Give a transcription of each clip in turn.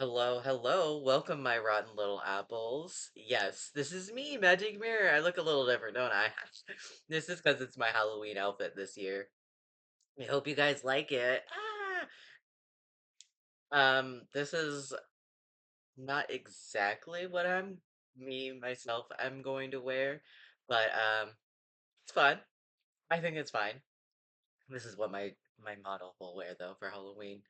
Hello, hello. Welcome, my rotten little apples. Yes, this is me, Magic Mirror. I look a little different, don't I? This is because it's my Halloween outfit this year. I hope you guys like it. This is not exactly what myself, I'm going to wear, but it's fun. I think it's fine. This is what my model will wear though for Halloween.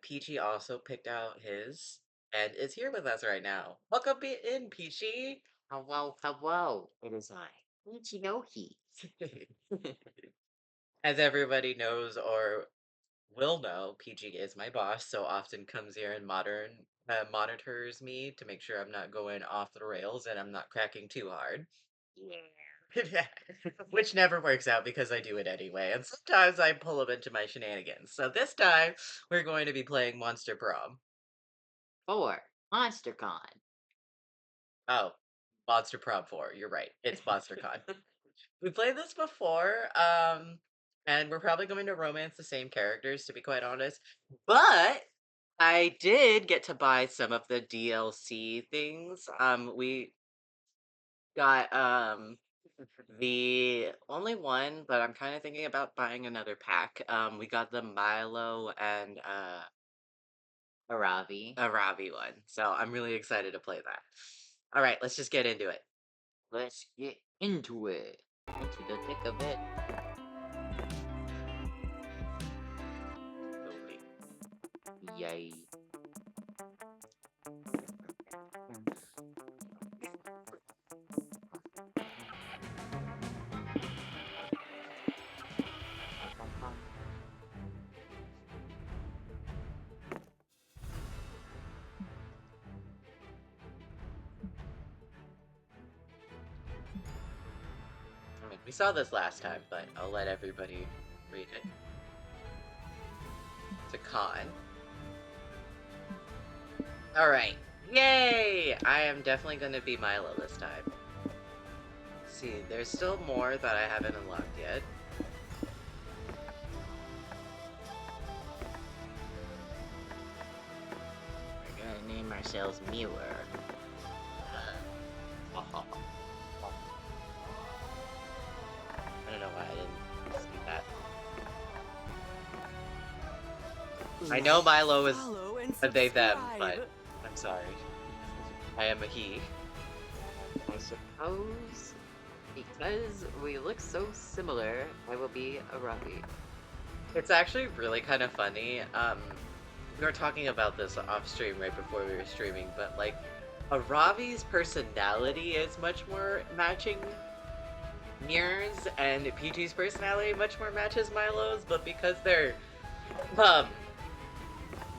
Peachy also picked out his and is here with us right now. Welcome in, Peachy. Hello, hello. It is I, Ichinoki. As everybody knows or will know, Peachy is my boss, so often comes here and monitors me to make sure I'm not going off the rails and I'm not cracking too hard. Yeah. Which never works out because I do it anyway, and sometimes I pull him into my shenanigans. So this time, we're going to be playing Monster Prom. For MonsterCon. Oh, Monster Prom 4, you're right. It's MonsterCon. We played this before, and we're probably going to romance the same characters, to be quite honest. But I did get to buy some of the DLC things. We got the only one, but I'm kind of thinking about buying another pack. We got the Milo and Aravi. a Ravi one, so I'm really excited to play that. All right, let's just get into it. Let's get into it. Into the thick of it. Slowly. Yay. I mean, we saw this last time, but I'll let everybody read it. It's a con. All right. Yay! I am definitely going to be Milo this time. See, there's still more that I haven't unlocked yet. We're gonna name ourselves Mirror. I don't know why I didn't see that. I know Milo is Follow and a they them, but subscribe. I'm sorry. I am a he. I suppose because we look so similar, I will be Aravi. It's actually really kind of funny. We were talking about this off stream right before we were streaming, but like, Ravi's personality is much more matching Mirror's, and PG's personality much more matches Milo's, but because they're um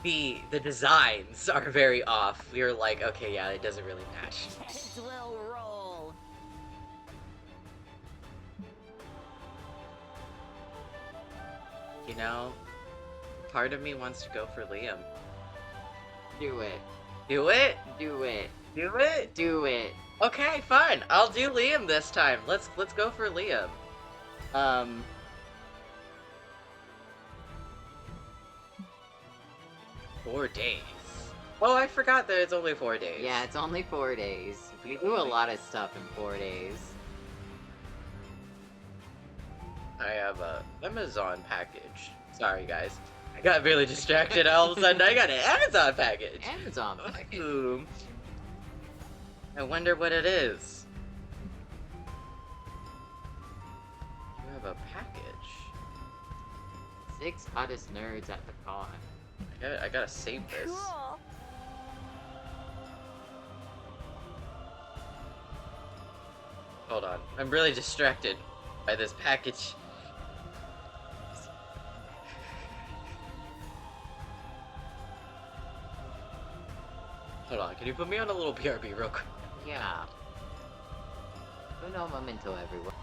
the designs are very off, we were like, okay, yeah, it doesn't really match. Heads will roll. You know, part of me wants to go for Liam. Do it. Do it? Do it. Do it? Do it. Okay, fine. I'll do Liam this time. Let's go for Liam. Um 4 days. Oh, I forgot that it's only 4 days. Yeah, it's only 4 days. We do a lot of stuff in 4 days. I have a Amazon package. Sorry, guys. I got really distracted. All of a sudden, I got an Amazon package. Amazon package. Ooh. I wonder what it is. You have a package. 6 hottest nerds at the con. I gotta save this. Cool. Hold on. I'm really distracted by this package. Hold on, can you put me on a little BRB real quick? Yeah. Uno momento, everyone.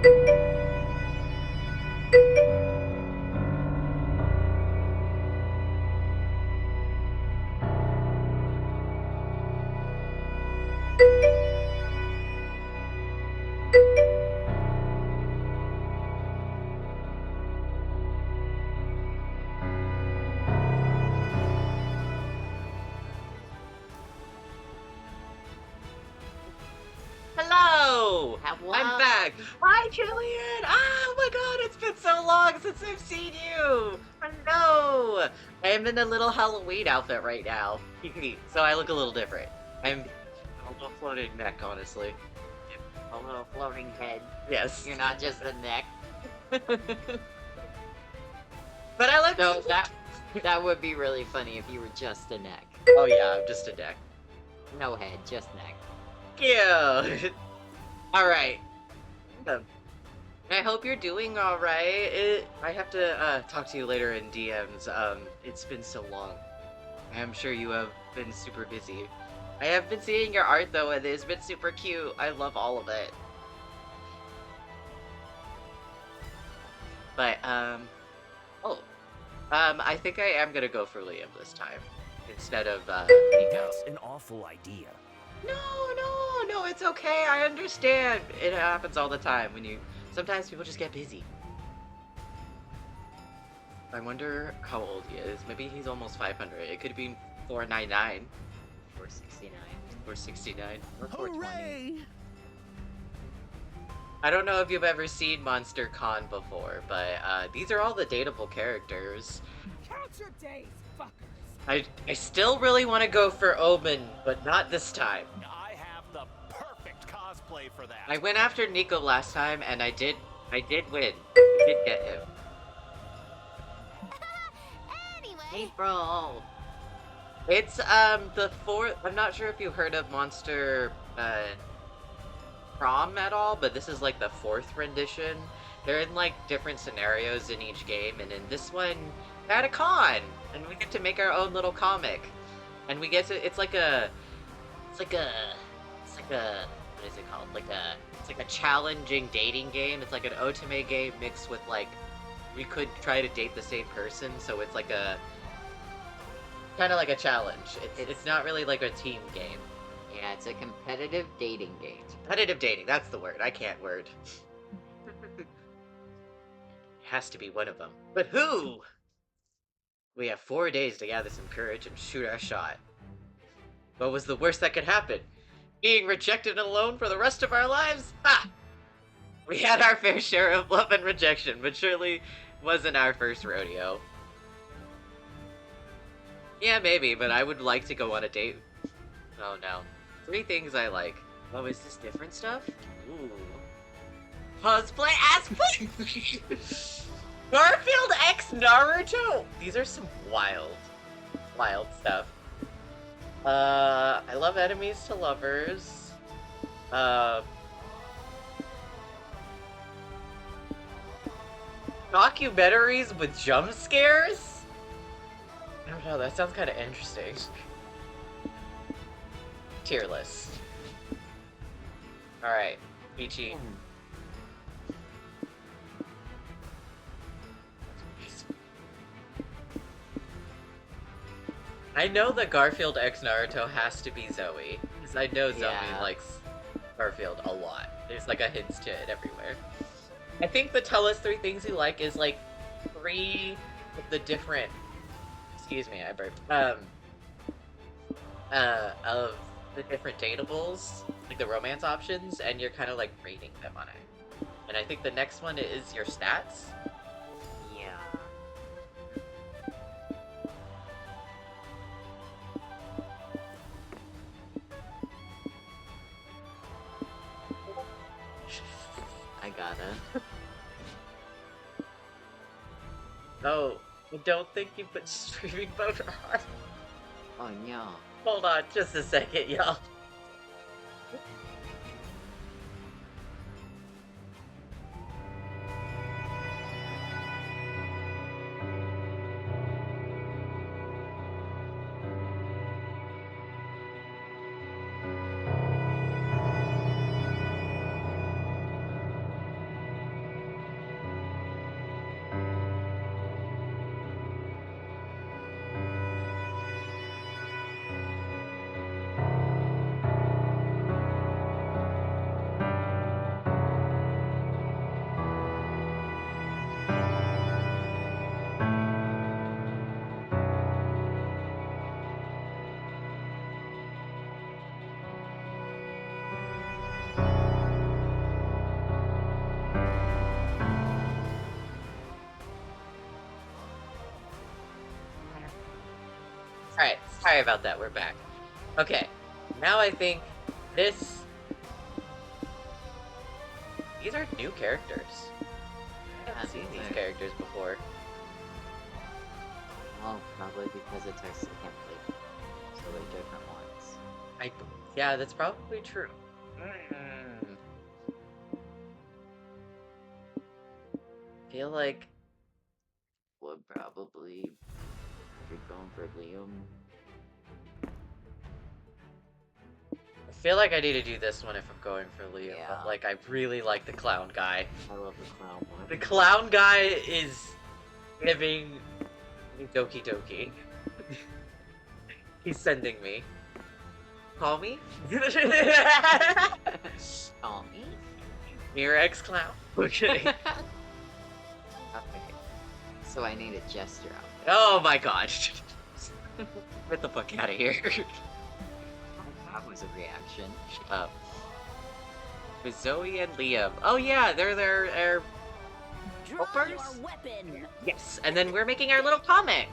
Hello! Hello. I'm back! Hi, Jillian! Oh my god, it's been so long since I've seen you! Hello! I am in a little Halloween outfit right now. So I look a little different. I'm a little floating neck, honestly. A little floating head. Yes. You're not just a neck. But I look... No, that would be really funny if you were just a neck. Oh yeah, I'm just a neck. No head, just neck. Cute! Alright. I hope you're doing alright. I have to talk to you later in DMs. It's been so long. I'm sure you have been super busy. I have been seeing your art though, and it's been super cute. I love all of it. But, I think I am gonna go for Liam this time. Instead of, Nico. That's an awful idea. No, it's okay. I understand. It happens all the time sometimes people just get busy. I wonder how old he is. Maybe he's almost 500. It could be 499. 469. 469. Or 420. I don't know if you've ever seen Monster Con before, but these are all the dateable characters. Count your days, fuckers. I still really want to go for Omen, but not this time. I have the perfect cosplay for that. I went after Nico last time, and I did win. I did get him. Anyway, April! It's the fourth. I'm not sure if you heard of Monster Prom at all, but this is like the fourth rendition. They're in like different scenarios in each game, and in this one, they're at a con, and we get to make our own little comic, and we get to. It's like a what is it called? It's like a challenging dating game. It's like an otome game mixed with like we could try to date the same person, so it's like a kind of like a challenge. It's not really like a team game. Yeah, it's a competitive dating game. Competitive dating, that's the word. I can't word. Has to be one of them. But who? We have 4 days to gather some courage and shoot our shot. What was the worst that could happen? Being rejected and alone for the rest of our lives? Ha! We had our fair share of love and rejection, but surely wasn't our first rodeo. Yeah, maybe, but I would like to go on a date. Oh no. 3 things I like. Oh, is this different stuff? Ooh. Cosplay as Garfield X Naruto! These are some wild stuff. I love enemies to lovers. Documentaries with jump scares? I don't know, that sounds kind of interesting. Tier list. Alright, Peachy. I know that Garfield X Naruto has to be Zoe, because I know Zoe likes Garfield a lot. There's like a hints to it everywhere. I think the tell us 3 things you like is like 3 of the different, excuse me, I burped, of the different dateables, like the romance options, and you're kind of like rating them on it. And I think the next one is your stats. Yeah. I gotta. Oh, I don't think you put streaming mode on. Oh no. Hold on just a second, y'all. Sorry about that, we're back. Okay, now I think this... These are new characters. I haven't seen these characters before. Well, probably because it's our second playthrough. So they're different ones. Yeah, that's probably true. Feel like Would probably be going for Liam. I feel like I need to do this one if I'm going for Liam, Yeah. but like I really like the clown guy. I love the clown one. The clown guy is giving me Doki Doki. He's sending me. Call me? Call me? Mirror X Clown? Okay. Okay. So I need a gesture out. Oh my god. Get the fuck out of here. That was a reaction. Shut up. With Zoe and Liam. Oh yeah, they're Draw Helpers? your weapon. yes, and then we're making our little comic.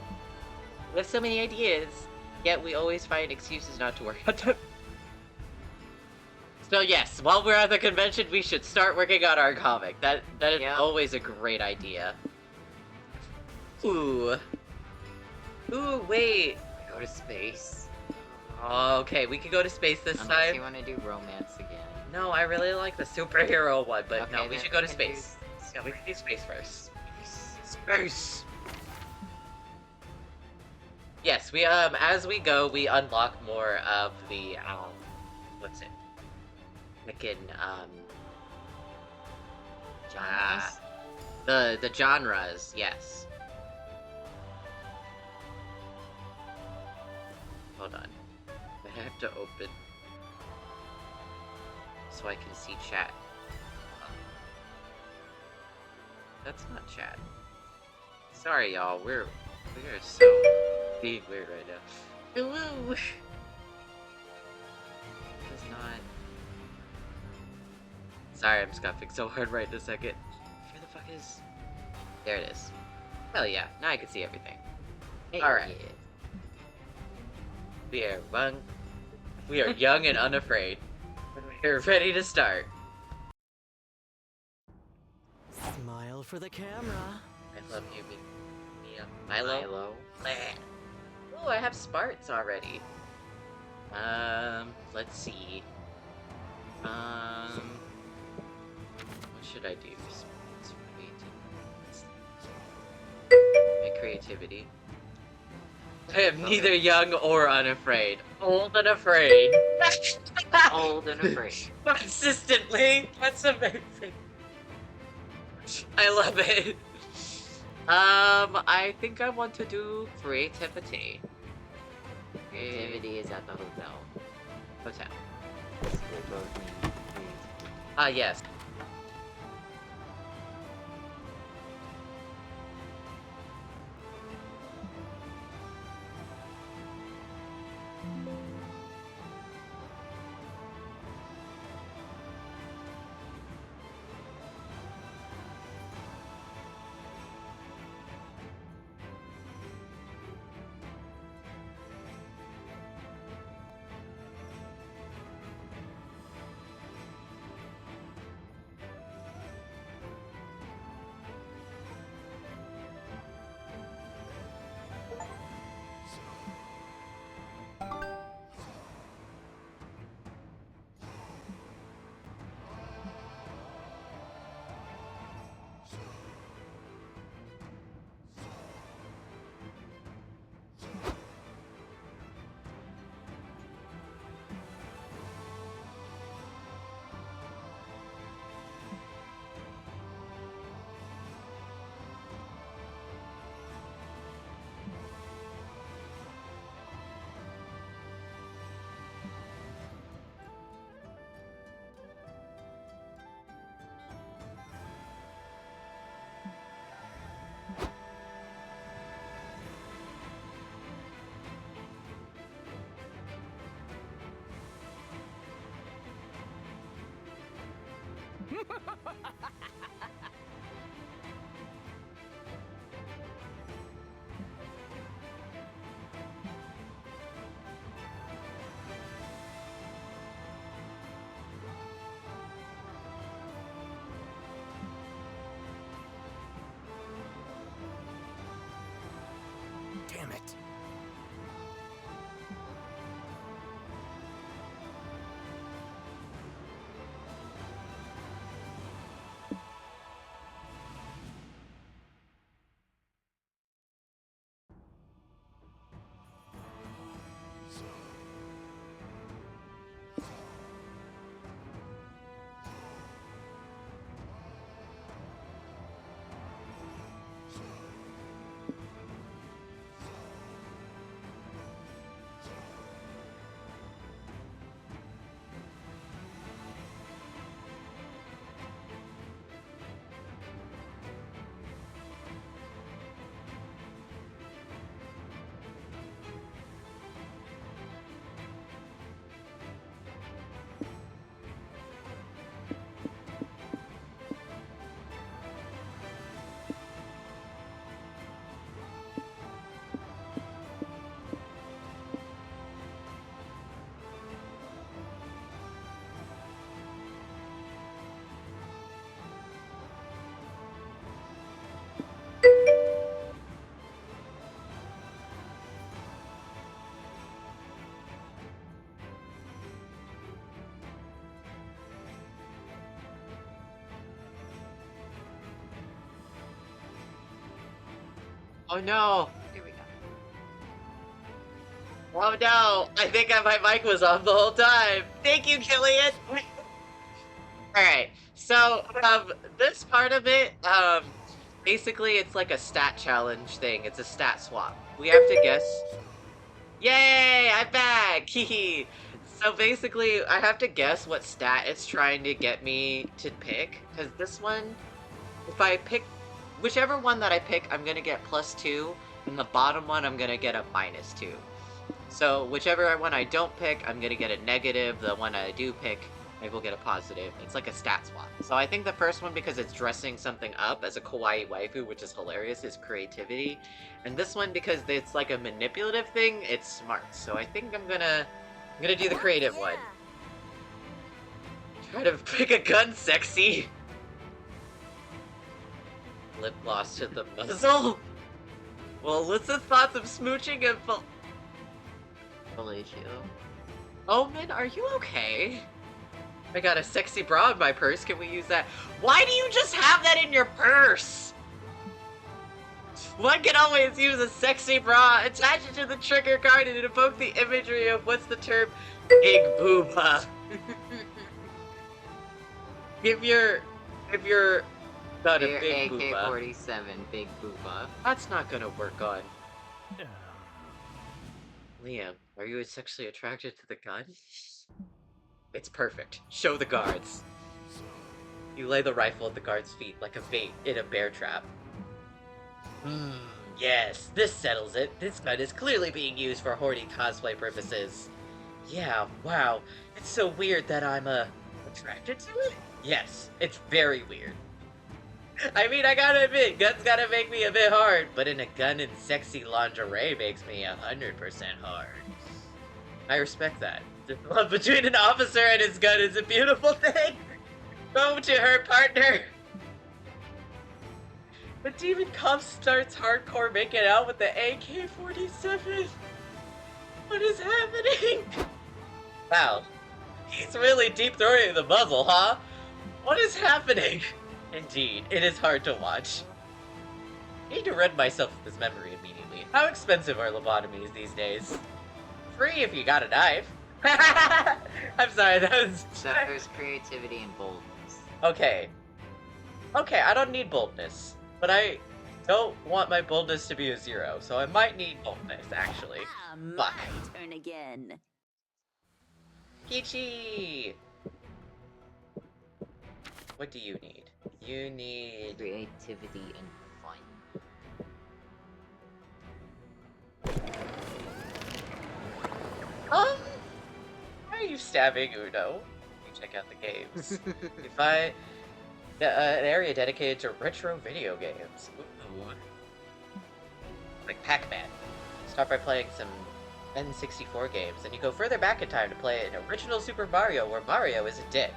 We have so many ideas, yet we always find excuses not to work on them. So yes, while we're at the convention, we should start working on our comic. That is Yeah. always a great idea. Ooh. Ooh, wait. Go to space. Okay, we can go to space this Unless time. you want to do romance again. No, I really like the superhero one, but Okay, no, we then should go to we can do space. Yeah, we can do space first. Space! Yes, we, as we go, we unlock more of the, what's it? Frickin', Genres? the genres, yes. Hold on. I have to open so I can see chat. That's not chat. Sorry, y'all. We are so being weird right now. Hello. Does not. Sorry, I'm scuffing so hard right in a second. Where the fuck is? There it is. Hell yeah! Now I can see everything. Hey, All right. yeah. We are young and unafraid. We're ready to start. Smile for the camera. I love you, Mia. Milo. Oh, I have Sparts already. Let's see. What should I do? My creativity. I am neither young or unafraid. Old and afraid. Old and afraid. Consistently. That's amazing. I love it. I think I want to do creativity. Creativity is at the hotel. Hotel. This will both mean creativity. Yes. Oh no! Here we go. Oh no! I think my mic was off the whole time! Thank you, Killian! Alright, so, this part of it, basically it's like a stat challenge thing. It's a stat swap. We have to guess. Yay! I'm back! Hehe! So basically, I have to guess what stat it's trying to get me to pick. Because this one, if I pick whichever one that I pick, I'm gonna get +2. And the bottom one, I'm gonna get a -2. So whichever one I don't pick, I'm gonna get a negative. The one I do pick, I will get a positive. It's like a stat swap. So I think the first one, because it's dressing something up as a kawaii waifu, which is hilarious, is creativity. And this one, because it's like a manipulative thing, it's smart. So I think I'm gonna do the creative one. Try to pick a gun, sexy. Lip gloss to the muzzle. Well, Alyssa's thoughts of smooching and Fellatio. Omen, are you okay? I got a sexy bra in my purse. Can we use that? Why do you just have that in your purse? One can always use a sexy bra. Attach it to the trigger card and evoke the imagery of what's the term? Big booba. if you're not a big booba. AK-47, big booba. That's not gonna work on. Liam, are you sexually attracted to the gun? It's perfect. Show the guards. You lay the rifle at the guard's feet like a bait in a bear trap. Yes, this settles it. This gun is clearly being used for horny cosplay purposes. Yeah, wow. It's so weird that I'm, attracted to it? Yes, it's very weird. I mean, I gotta admit, guns gotta make me a bit hard, but in a gun and sexy lingerie makes me 100% hard. I respect that. The love between an officer and his gun is a beautiful thing. Go to her, partner. The demon cop starts hardcore making out with the AK-47. What is happening? Wow, he's really deep-throating the muzzle, huh? What is happening? Indeed, it is hard to watch. I need to rid myself of this memory immediately. How expensive are lobotomies these days? Free if you got a knife. I'm sorry, that was... There's creativity and boldness. Okay. Okay, I don't need boldness. But I don't want my boldness to be a 0, so I might need boldness, actually. My Fuck. turn again. Peachy! What do you need? You need... Creativity and fun. Why are you stabbing Uno? You check out the games. If I... an area dedicated to retro video games. Ooh. Like Pac-Man. Start by playing some N64 games, then you go further back in time to play an original Super Mario where Mario is a dick.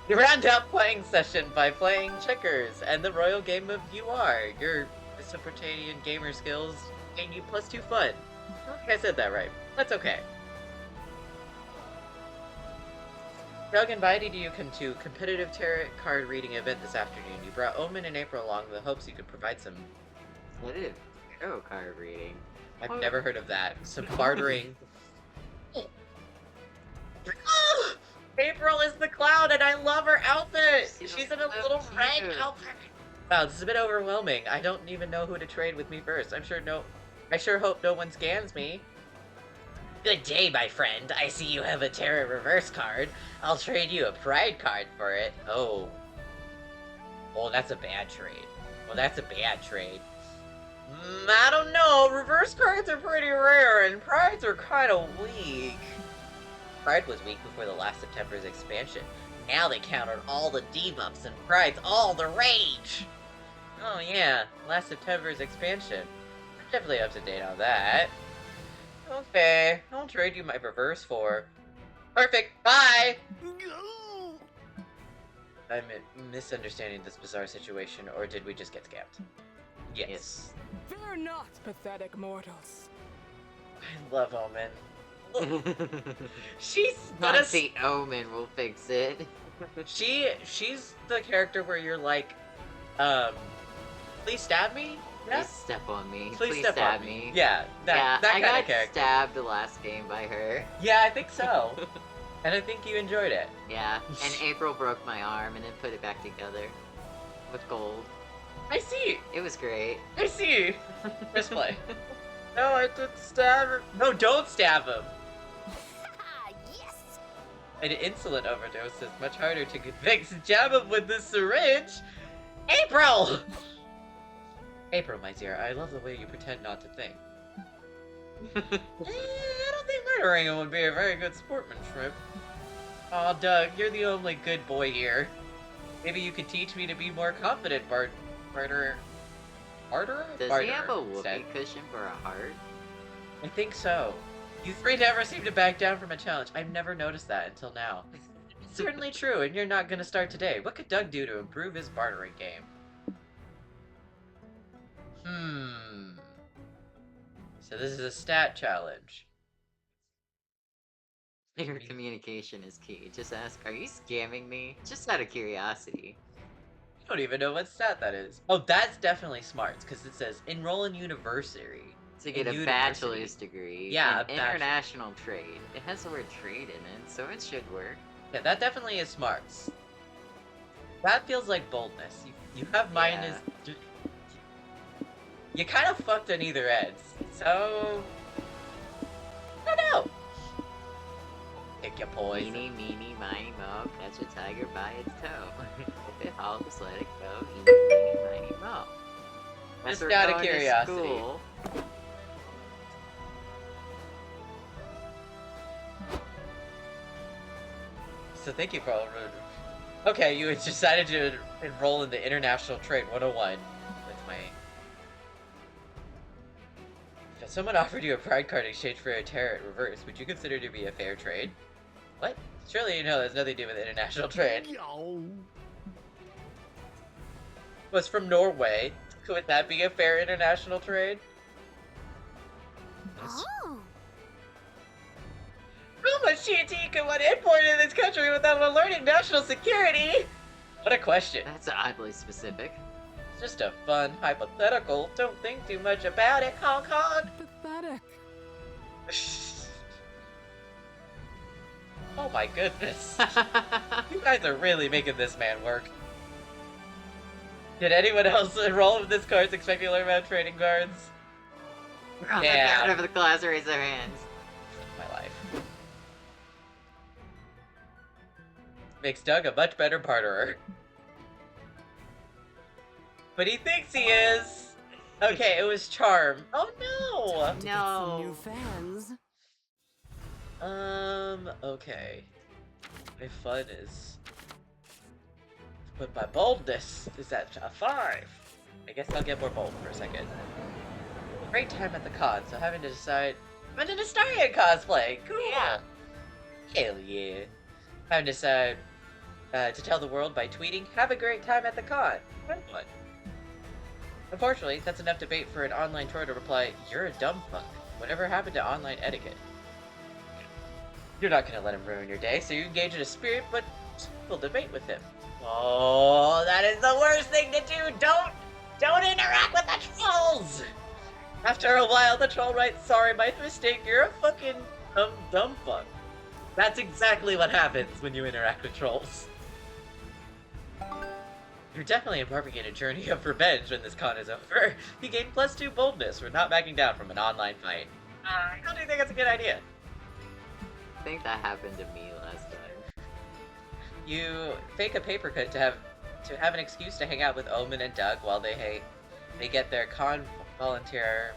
You round out playing session by playing checkers and the royal game of UR. Your Mesopotamian gamer skills gain you +2 fun. I don't think I said that right. That's okay. Doug invited you to competitive tarot card reading event this afternoon. You brought Omen and April along with the hopes you could provide some... What is tarot card reading? I've never heard of that. Some bartering. April is the clown and I love her outfit! She's in a little red outfit! Wow, this is a bit overwhelming. I don't even know who to trade with me first. I sure hope no one scams me. Good day, my friend. I see you have a Terror Reverse card. I'll trade you a Pride card for it. Oh. Oh, that's a bad trade. Well, that's a bad trade. I don't know. Reverse cards are pretty rare, and Prides are kind of weak. Pride was weak before the last September's expansion. Now they countered all the debuffs, and Pride's all the rage! Oh yeah, last September's expansion. I'm definitely up to date on that. Okay, I'll trade you my reverse for... Perfect, bye! I'm misunderstanding this bizarre situation, or did we just get scammed? Yes. Fear not, pathetic mortals. I love Omen. She's Not the Omen will fix it. She's the character where you're like, please stab me? Yeah. Please step on me. Please stab step on me. Yeah, that I kind got of character. stabbed the last game by her. Yeah, I think so. And I think you enjoyed it. Yeah, and April broke my arm and then put it back together with gold. I see. It was great. I see. Press play. No, I didn't stab him. No, don't stab him. Yes! An insulin overdose is much harder to convict. Jab him with this syringe. April! April, my dear, I love the way you pretend not to think. I don't think murdering him would be a very good sportsmanship. Aw, Doug, you're the only good boy here. Maybe you could teach me to be more confident, Barterer? Does he have a whoopee cushion for a heart? I think so. You three never seem to back down from a challenge. I've never noticed that until now. It's certainly true, and you're not gonna start today. What could Doug do to improve his bartering game? So this is a stat challenge. Your communication is key. Just ask, are you scamming me? Just out of curiosity. I don't even know what stat that is. Oh, that's definitely smarts, because it says enroll in university. To get a University. bachelor's degree Yeah, in international trade. It has the word trade in it, so it should work. Yeah, that definitely is smarts. That feels like boldness. You have mine Yeah. as... You kind of fucked on either end, so... I don't know. Pick your poison. Meeny, meeny, miny, mo, catch a tiger by its toe. If it hollers, let it go. Eeny, meeny, miny, mo. Just We're out of going to curiosity. school. So thank you for... Okay, you decided to enroll in the International Trade 101. That's my... If someone offered you a pride card in exchange for a tarot reverse, would you consider it to be a fair trade? What? Surely you know there's nothing to do with international trade. Was from Norway. Could that be a fair international trade? Oh! How much TNT can one import in this country without alerting national security? What a question. That's oddly specific. It's just a fun hypothetical. Don't think too much about it, honk honk. Pathetic. Oh my goodness. You guys are really making this man work. Did anyone else enroll in this course expecting to learn about trading cards? We're on Yeah. the ground of the class, raise their hands. My life. Makes Doug a much better barterer. But he thinks he is! Okay, it was charm. Oh no! To get some new fans. Okay. My fun is... But my boldness is at a 5. I guess I'll get more bold for a second. Great time at the con, so having to decide... I'm in a Astarian cosplay! Cool! Yeah. Hell yeah. Having to decide to tell the world by tweeting, have a great time at the con. Fun. Unfortunately, that's enough debate for an online troll to reply, you're a dumb fuck. Whatever happened to online etiquette? You're not gonna let him ruin your day, so you engage in a spirit but civil debate with him. Oh, that is the worst thing to do! Don't interact with the trolls! After a while, the troll writes, sorry, my mistake, you're a fucking dumb fuck. That's exactly what happens when you interact with trolls. You're definitely embarking on a journey of revenge when this con is over. You gain +2 boldness for not backing down from an online fight. How do you think that's a good idea? I think that happened to me last time. You fake a paper cut to have an excuse to hang out with Omen and Doug while they get their con volunteer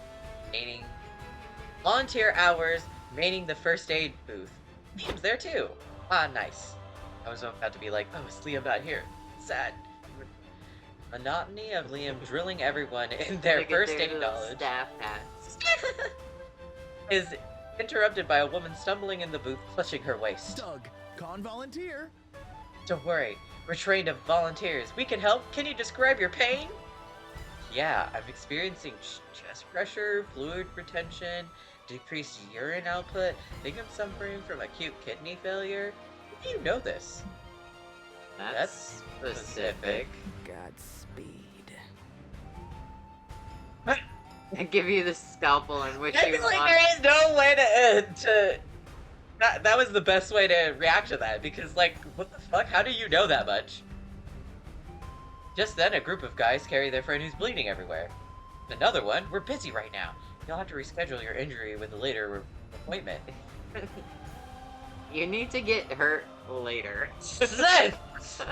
hours maining the first aid booth. Liam's there too. Ah, nice. I was about to be like, oh, is Liam not here? Sad. Monotony of Liam drilling everyone in their Look at first their aid little knowledge staff hats. is interrupted by a woman stumbling in the booth, clutching her waist. Doug, con volunteer. Don't worry, we're trained of volunteers. We can help. Can you describe your pain? Yeah, I'm experiencing chest pressure, fluid retention, decreased urine output. Think I'm suffering from acute kidney failure. How do you know this? That's specific. Godspeed. and give you the scalpel and wish I you feel like luck. there is no way to that was the best way to react to that, because, like, what the fuck? How do you know that much? Just then, a group of guys carry their friend who's bleeding everywhere. Another one, we're busy right now. You'll have to reschedule your injury with a later appointment. You need to get hurt later. Zen!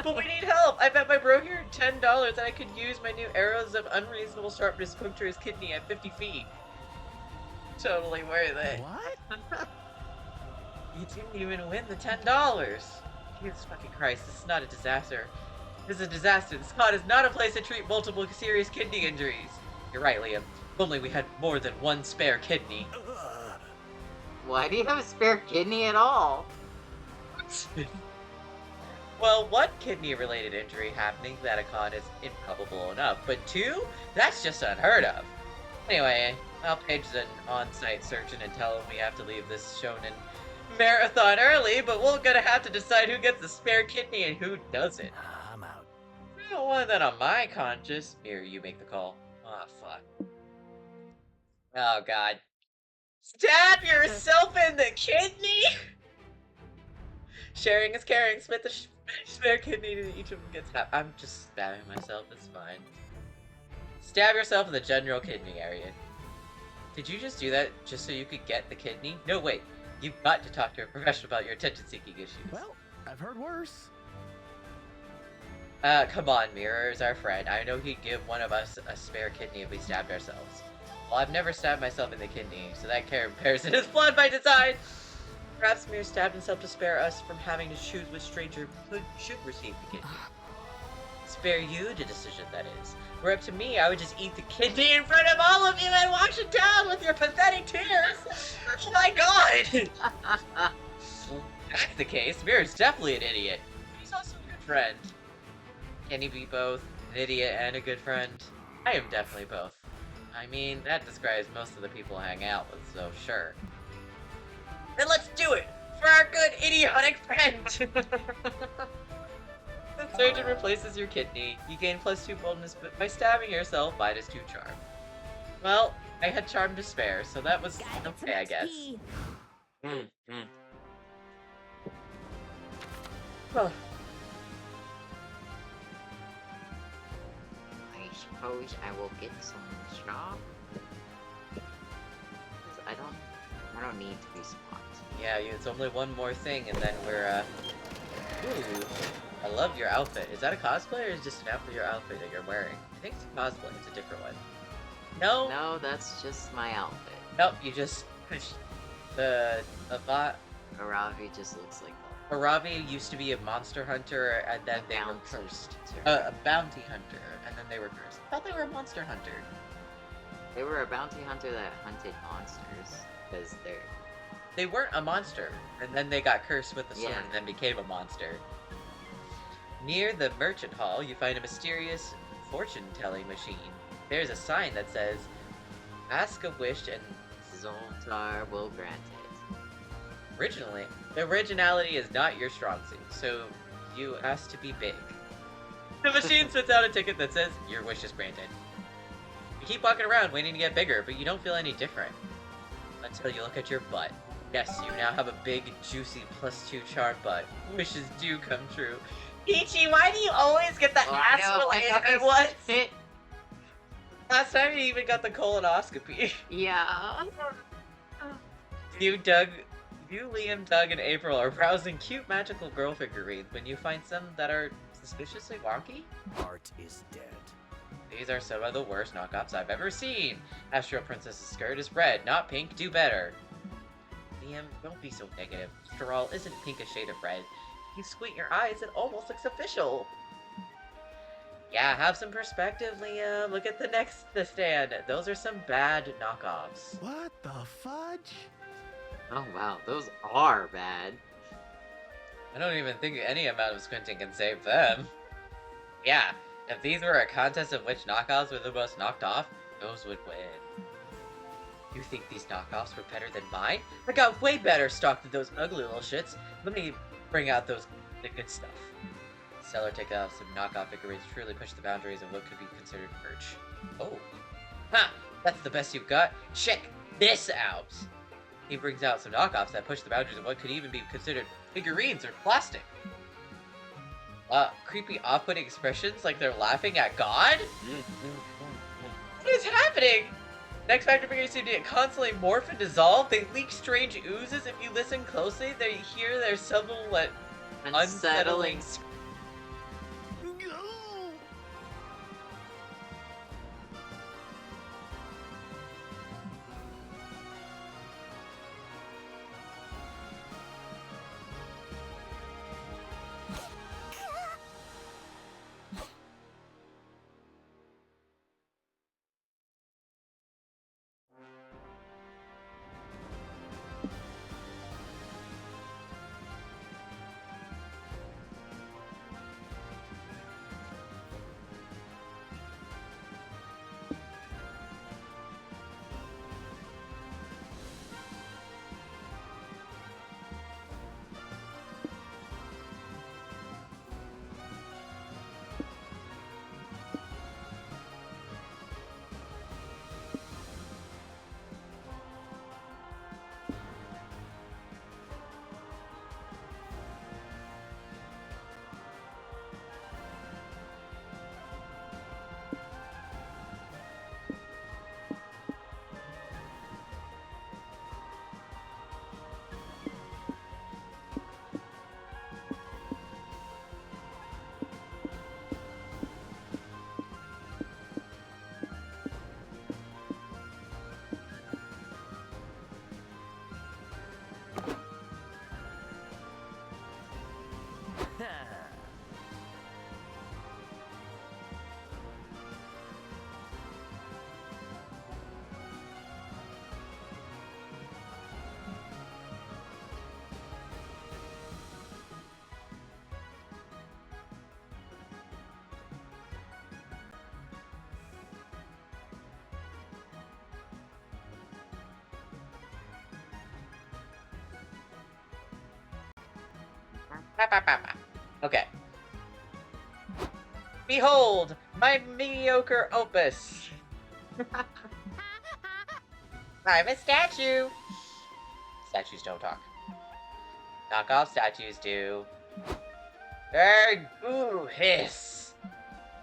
But we need help! I bet my bro here $10 that I could use my new arrows of unreasonable sharpness puncture his kidney at 50 feet. Totally worth it. What? You didn't even win the $10. Jesus fucking Christ, this is not a disaster. This is a disaster. This con is not a place to treat multiple serious kidney injuries. You're right, Liam. If only we had more than one spare kidney. Why do you have a spare kidney at all? Well, one kidney-related injury happening at a con is improbable enough, but two? That's just unheard of. Anyway, I'll page an on-site surgeon and tell him we have to leave this shonen marathon early, but we're gonna have to decide who gets the spare kidney and who doesn't. I'm out. I don't want that on my conscience. Here, you make the call. Oh, fuck. Oh, God. Stab yourself in the kidney? Sharing is caring. Split the spare kidney to each of them gets half. I'm just stabbing myself. It's fine. Stab yourself in the general kidney area. Did you just do that just so you could get the kidney? No, wait. You've got to talk to a professional about your attention-seeking issues. Well, I've heard worse. Come on, Mirror is our friend. I know he'd give one of us a spare kidney if we stabbed ourselves. Well, I've never stabbed myself in the kidney, so that comparison is flawed by design. Perhaps Mirror stabbed himself to spare us from having to choose which stranger should receive the kidney. Spare you the decision, that is. Were up to me, I would just eat the kidney in front of all of you and wash it down with your pathetic tears. Oh my god! If that's the case, Mirror's definitely an idiot. He's also a good friend. Can he be both an idiot and a good friend? I am definitely both. I mean, that describes most of the people I hang out with, so sure. Then let's do it! For our good idiotic friend! The surgeon replaces your kidney. You gain +2 boldness, but by stabbing yourself, -2 charm. Well, I had charm to spare, so that was okay, I guess. Huh. I suppose I will get some shop. I don't need to be spot. Yeah, it's only one more thing, and then we're, Ooh. I love your outfit. Is that a cosplay, or is it just an outfit, your outfit that you're wearing? I think it's a cosplay. It's a different one. No? No, that's just my outfit. Nope, you just pushed the Aravi just looks like that. Aravi used to be a monster hunter, and then they were Bounty cursed. hunter. A bounty hunter, and then they were cursed. I thought they were a monster hunter. They were a bounty hunter that hunted monsters, because They weren't a monster, and then they got cursed with the sword, Yeah. and then became a monster. Near the merchant hall, you find a mysterious fortune-telling machine. There's a sign that says, "Ask a wish and..." Zoltar will grant it. The originality is not your strong suit, so you ask to be big. The machine spits out a ticket that says, "Your wish is granted." You keep walking around waiting to get bigger, but you don't feel any different. Until you look at your butt. Yes, you now have a big, juicy +2 charm butt. Wishes do come true. Peachy, why do you always get the ass-related ones? Last time you even got the colonoscopy. Yeah. You, Liam, Doug, and April are browsing cute magical girl figurines when you find some that are suspiciously wonky. Art is dead. These are some of the worst knockoffs I've ever seen. Astro Princess's skirt is red, not pink. Do better. Liam, don't be so negative. After all, isn't pink a shade of red? You squint your eyes, it almost looks official. Yeah, have some perspective, Liam. Look at the stand. Those are some bad knockoffs. What the fudge? Oh wow, those are bad. I don't even think any amount of squinting can save them. Yeah, if these were a contest of which knockoffs were the most knocked off, those would win. You think these knockoffs were better than mine? I got way better stock than those ugly little shits. Let me bring out the good stuff. Seller take off some knockoff figurines truly push the boundaries of what could be considered merch. Oh. Ha! That's the best you've got? Check this out! He brings out some knockoffs that push the boundaries of what could even be considered figurines or plastic. Creepy off-putting expressions like they're laughing at God? What is happening? Next Factor figures seem to get constantly morph and dissolve. They leak strange oozes. If you listen closely, they hear their subtle, unsettling Okay. Behold, my mediocre opus! I'm a statue! Statues don't talk. Knockoff statues do. Erg, ooh, hiss!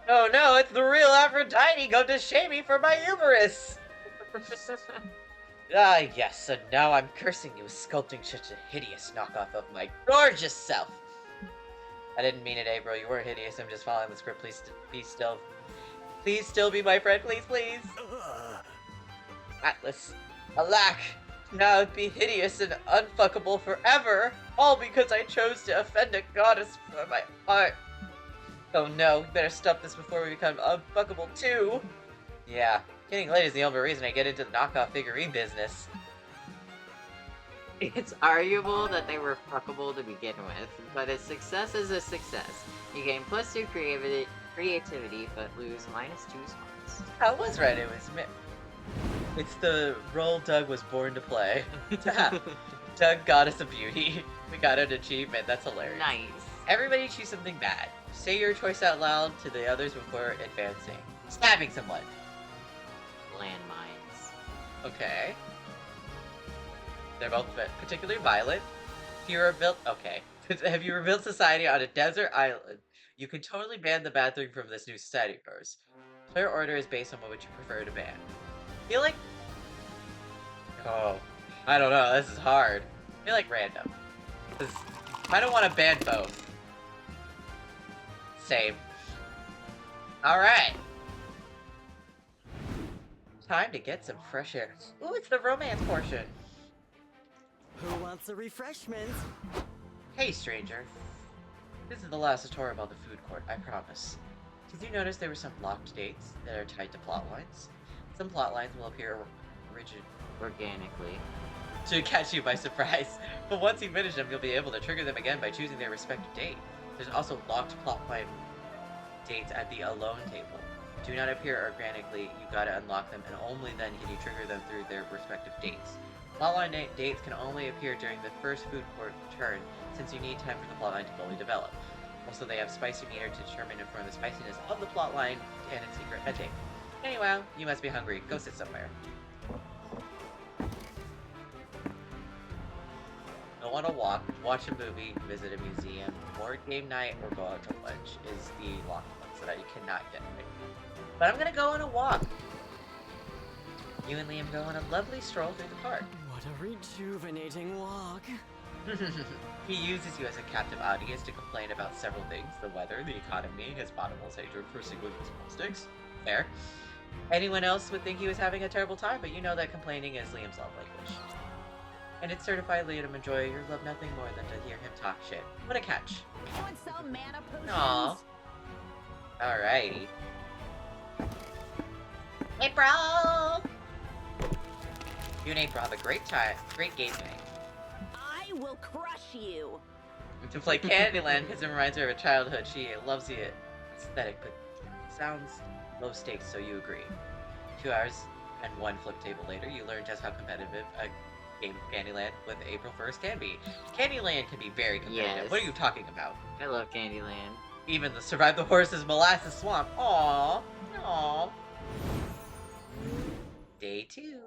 Oh no, it's the real Aphrodite come to shame me for my hubris! Ah, yes, so now I'm cursing you with sculpting such a hideous knockoff of my gorgeous self! I didn't mean it, April. You weren't hideous. I'm just following the script. Please be still. Please still be my friend. Please, please. Atlas. Alack. Now I'd be hideous and unfuckable forever. All because I chose to offend a goddess for my art. Oh no. We better stop this before we become unfuckable too. Yeah. Getting laid is the only reason I get into the knockoff figurine business. It's arguable that they were fuckable to begin with, but a success is a success. You gain +2 creativity, but lose -2 smarts. I was right, it's the role Doug was born to play. Doug got us a beauty. We got an achievement, that's hilarious. Nice. Everybody choose something bad. Say your choice out loud to the others before advancing. Stabbing someone. Landmines. Okay. They're both particularly violent. If you were built... Okay. Have you rebuilt society on a desert island? You can totally ban the bad thing from this new society of yours. Player order is based on what you prefer to ban. I feel like... Oh. I don't know. This is hard. I feel like random. Because I don't want to ban both. Same. Alright. Time to get some fresh air. Ooh, it's the romance portion. Who wants a refreshment? Hey, stranger. This is the last tutorial about the food court, I promise. Did you notice there were some locked dates that are tied to plot lines? Some plot lines will appear organically to catch you by surprise, but once you finish them, you'll be able to trigger them again by choosing their respective date. There's also locked plot line dates at the alone table. Do not appear organically, you gotta unlock them, and only then can you trigger them through their respective dates. Plotline dates can only appear during the first food court turn, since you need time for the plotline to fully develop. Also, they have spicy meter to determine and inform the spiciness of the plotline and its secret ending. Anyway, you must be hungry. Go sit somewhere. Go on a walk, watch a movie, visit a museum, board game night, or go out to lunch is the locked ones that you cannot get right. But I'm gonna go on a walk. You and Liam go on a lovely stroll through the park. What a rejuvenating walk. He uses you as a captive audience to complain about several things: the weather, the economy, his bottomless hatred for single-use sticks. Fair. Anyone else would think he was having a terrible time, but you know that complaining is Liam's love language. And it's certified Liam enjoy your love nothing more than to hear him talk shit. What a catch. Want some mana potions? Aw. Alrighty. Hey, bro! You and April have a great time, great game night. I will crush you. To play Candyland because it reminds her of her childhood. She loves the aesthetic, but sounds low stakes, so you agree. 2 hours and 1 flip table later, you learn just how competitive a game of Candyland with April 1st can be. Candyland can be very competitive. Yes. What are you talking about? I love Candyland. Even the Survive the Horses Molasses Swamp. Aww. Aww. Day 2.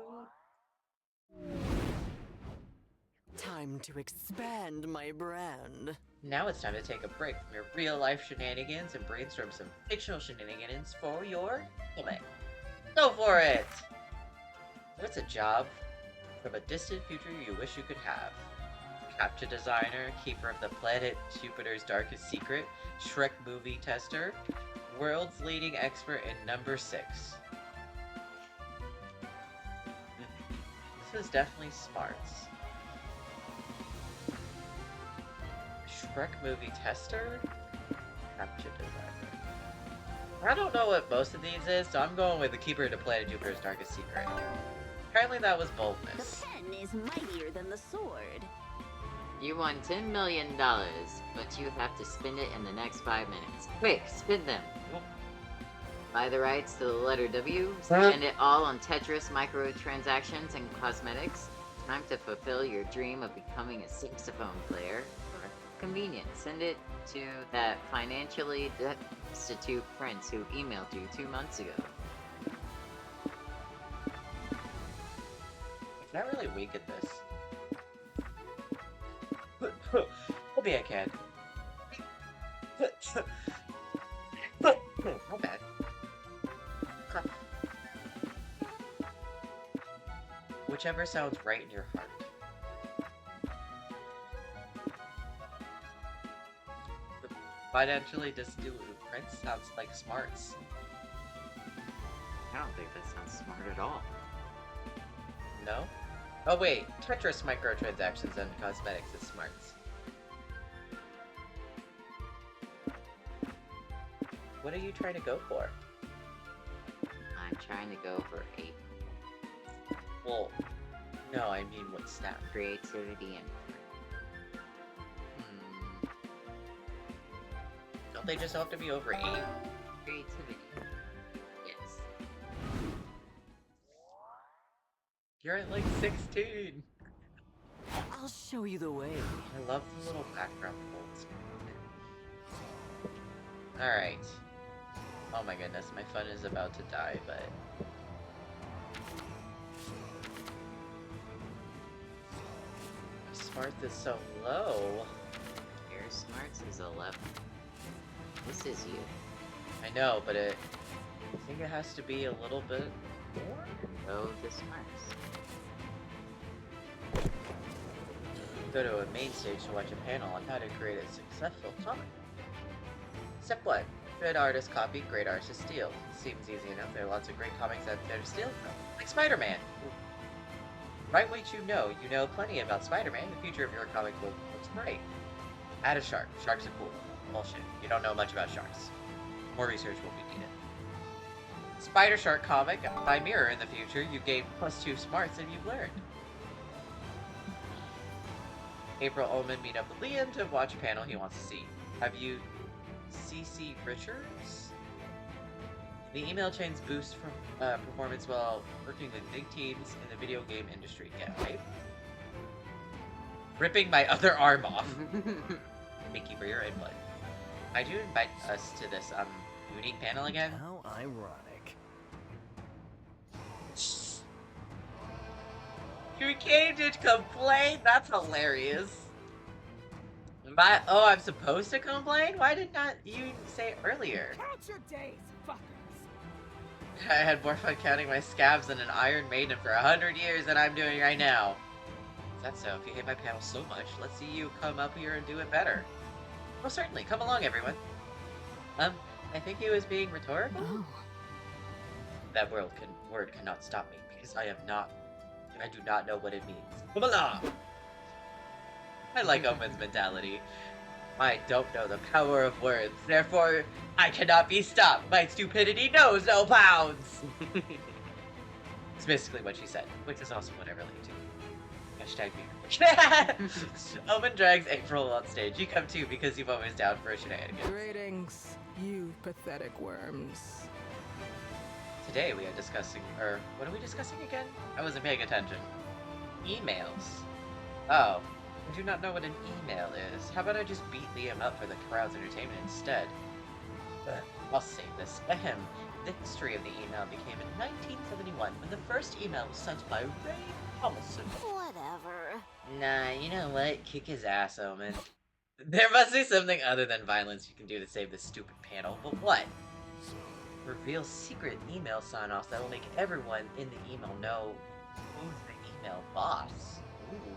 Time to expand my brand. Now it's time to take a break from your real-life shenanigans and brainstorm some fictional shenanigans for your comic. Go for it! What's a job from a distant future you wish you could have? Capture designer, keeper of the planet Jupiter's darkest secret, Shrek movie tester, world's leading expert in number 6. This is definitely smarts. Shrek movie tester? Capture designer. I don't know what most of these is, so I'm going with the keeper of the planet Jupiter's darkest secret. Apparently that was The boldness. pen is mightier than the sword. You won $10 million, but you have to spend it in the next 5 minutes. Quick, spend them. Buy the rights to the letter W, spend it all on Tetris microtransactions and cosmetics. Time to fulfill your dream of becoming a saxophone player. Convenient. Send it to that financially destitute prince who emailed you 2 months ago. It's not really weak at this. Maybe I can. Not bad. Whichever sounds right in your heart. The financially destitute prince sounds like smarts. I don't think that sounds smart at all. No? Oh wait, Tetris microtransactions and cosmetics is smarts. What are you trying to go for? I'm trying to go for 8. Well, no, I mean what stat? Creativity and Don't they just have to be over 8? creativity. Yes. You're at like 16! I'll show you the way. I love the little background folds. Alright. Oh my goodness, my fun is about to die, but... Smart is so low. Your smarts is 11. This is you. I know, but I think it has to be a little bit more? Go the smarts. Go to a main stage to watch a panel on how to create a successful comic. Step 1. Good artist copy, great artist steal. Seems easy enough, there are lots of great comics out there to steal from. Like Spider-Man! Right what you know plenty about Spider-Man. The future of your comic book looks bright. Add a shark. Sharks are cool. Bullshit. You don't know much about sharks. More research will be needed. Spider Shark comic by Mirror in the future. You gain +2 smarts and you've learned. April Omen meet up with Liam to watch a panel he wants to see. Have you CC Richards? The email chains boost from performance while working with big teams in the video game industry. Yeah, right? Ripping my other arm off. Thank you for your input. I do invite us to this unique panel again. How ironic. You came to complain? That's hilarious. Oh, I'm supposed to complain? Why did not you say it earlier? Count your days, fuckers. I had more fun counting my scabs than an Iron Maiden for 100 years than I'm doing right now. Is that so? If you hate my panel so much, let's see you come up here and do it better. Well, certainly. Come along, everyone. I think he was being rhetorical? Oh. That word cannot stop me, because I do not know what it means. Come along! I like Omen's mentality. I don't know the power of words, therefore I cannot be stopped. My stupidity knows no bounds! It's basically what she said, which is also what I relate to. Hashtag me. Omen drags April on stage. You come too, because you've always down for a shenanigans. Greetings, you pathetic worms. Today we are discussing, or what are we discussing again? I wasn't paying attention. Emails. Oh, I do not know what an email is. How about I just beat Liam up for the crowd's entertainment instead? But I'll save this. Ahem. The history of the email became in 1971 when the first email was sent by Ray Thomason. Whatever. Nah, you know what? Kick his ass, Omen. There must be something other than violence you can do to save this stupid panel, but what? Reveal secret email sign-offs that will make everyone in the email know who's the email boss. Ooh.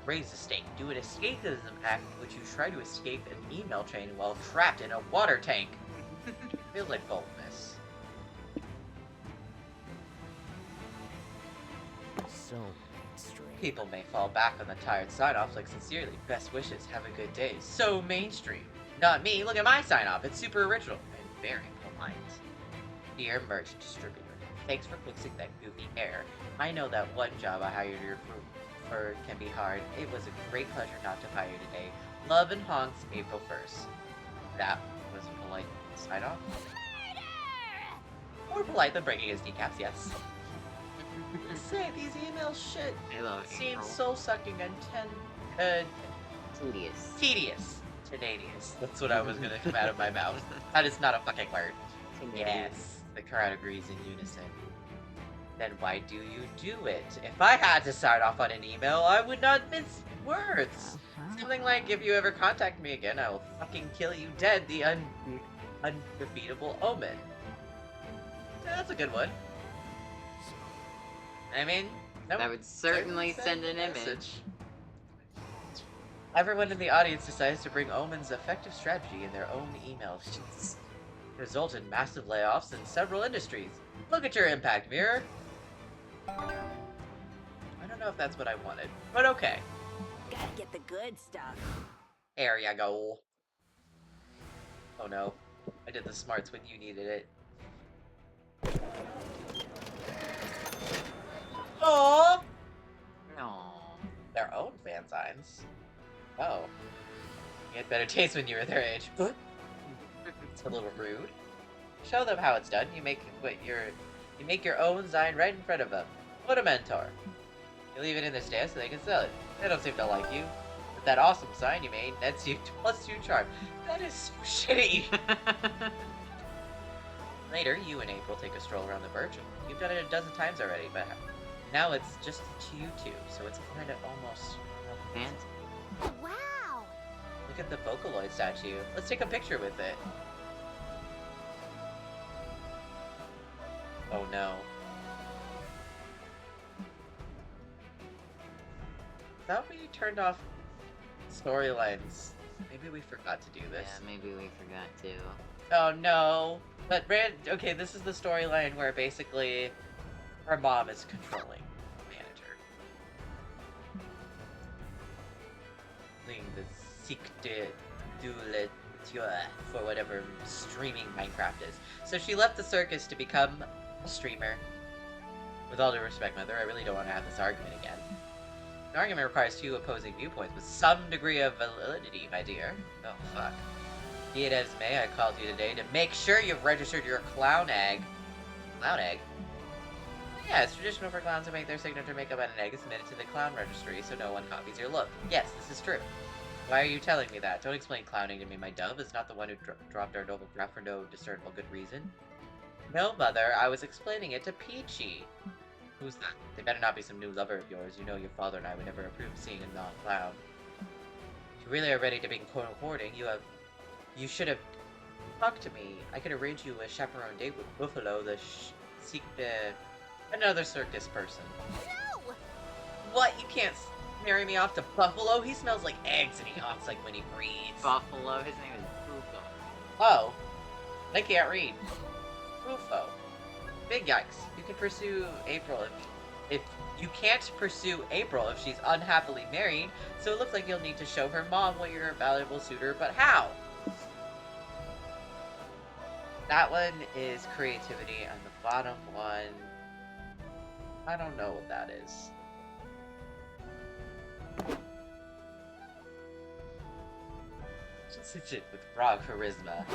Raise the stake. Do an escapism act in which you try to escape an email chain while trapped in a water tank. Feels like boldness. So mainstream. People may fall back on the tired sign-offs like sincerely, best wishes, have a good day. So mainstream. Not me, look at my sign-off, it's super original and very polite. Dear merch distributor, thanks for fixing that goofy error. I know that one job I hired you for can be hard. It was a great pleasure not to hire you today. Love and honks, April 1st. That was a polite sign-off. More polite than breaking his kneecaps, yes. Say, these emails shit I love seem April. soul sucking and Tedious. tedious. Tedious. That's what I was gonna come out of my mouth. That is not a fucking word. Yes. The crowd agrees in unison. Then why do you do it? If I had to sign off on an email, I would not mince words. Something like, if you ever contact me again, I will fucking kill you dead, the undefeatable Omen. Yeah, that's a good one. I mean, That would certainly send an image. Everyone in the audience decides to bring Omen's effective strategy in their own email sheets. Result in massive layoffs in several industries. Look at your impact, Mirror! I don't know if that's what I wanted, but okay. Gotta get the good stuff. There ya go. Oh no. I did the smarts when you needed it. Oh, No. their own fan signs. Oh. You had better taste when you were their age. It's a little rude. Show them how it's done. You make your own sign right in front of them. What a mentor. You leave it in their stand so they can sell it. They don't seem to like you. But that awesome sign you made nets you +2 charm. That is so shitty. Later, you and April take a stroll around the birch. You've done it a dozen times already, but now it's just you two, so it's kind of almost Fancy. Wow. Look at the Vocaloid statue. Let's take a picture with it. Oh no. Thought we turned off storylines. Maybe we forgot to do this. Yeah, maybe we forgot to. Oh no. But okay, this is the storyline where basically her mom is controlling the manager. Playing the Sikte Dulet for whatever streaming Minecraft is. So she left the circus to become a streamer. With all due respect, Mother, I really don't want to have this argument again. An argument requires two opposing viewpoints with some degree of validity, my dear. Oh, fuck. Be it as may, I called you today to make sure you've registered your clown egg. Clown egg? Yeah, it's traditional for clowns to make their signature makeup on an egg and submit it to the clown registry so no one copies your look. Yes, this is true. Why are you telling me that? Don't explain clowning to me. My dove is not the one who dropped our noble draft for no discernible good reason. No, Mother, I was explaining it to Peachy. Who's that? They better not be some new lover of yours. You know your father and I would never approve of seeing a non-clown. If you really are ready to begin courting, you should have talked to me. I could arrange you a chaperone date with Buffalo, another circus person. No! What? You can't marry me off to Buffalo? He smells like eggs and he honks like when he breathes. Buffalo, his name is Bufo. Oh. I can't read. Bufo. Big yikes. You can pursue April if you can't pursue April if she's unhappily married, so it looks like you'll need to show her mom what you're a valuable suitor, but how? That one is creativity, and the bottom one, I don't know what that is. Just it with raw charisma.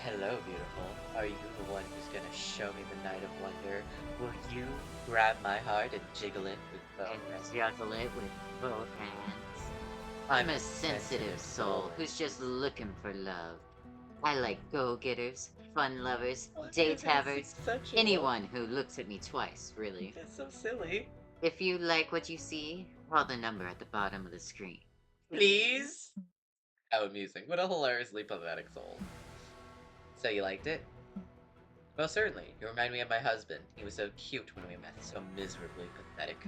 Hello, beautiful. Are you the one who's gonna show me the night of wonder? Will you grab my heart and jiggle it with both hands? Juggle it with both hands. I'm a sensitive soul who's just looking for love. I like go-getters, fun lovers, date havers, anyone who looks at me twice, really. That's so silly. If you like what you see, call the number at the bottom of the screen. Please? How amusing. What a hilariously pathetic soul. So you liked it? Well, certainly. You remind me of my husband. He was so cute when we met, so miserably pathetic.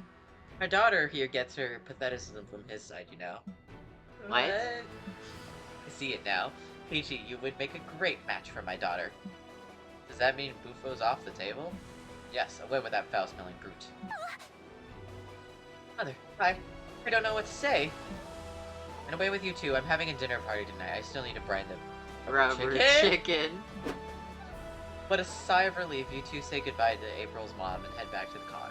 My daughter here gets her patheticism from his side, you know. What? I see it now. Peachy, you would make a great match for my daughter. Does that mean Bufo's off the table? Yes, away with that foul-smelling brute. Mother, I don't know what to say. And away with you too. I'm having a dinner party tonight. I still need to brine them. Rubber chicken. What a sigh of relief. You two say goodbye to April's mom and head back to the con.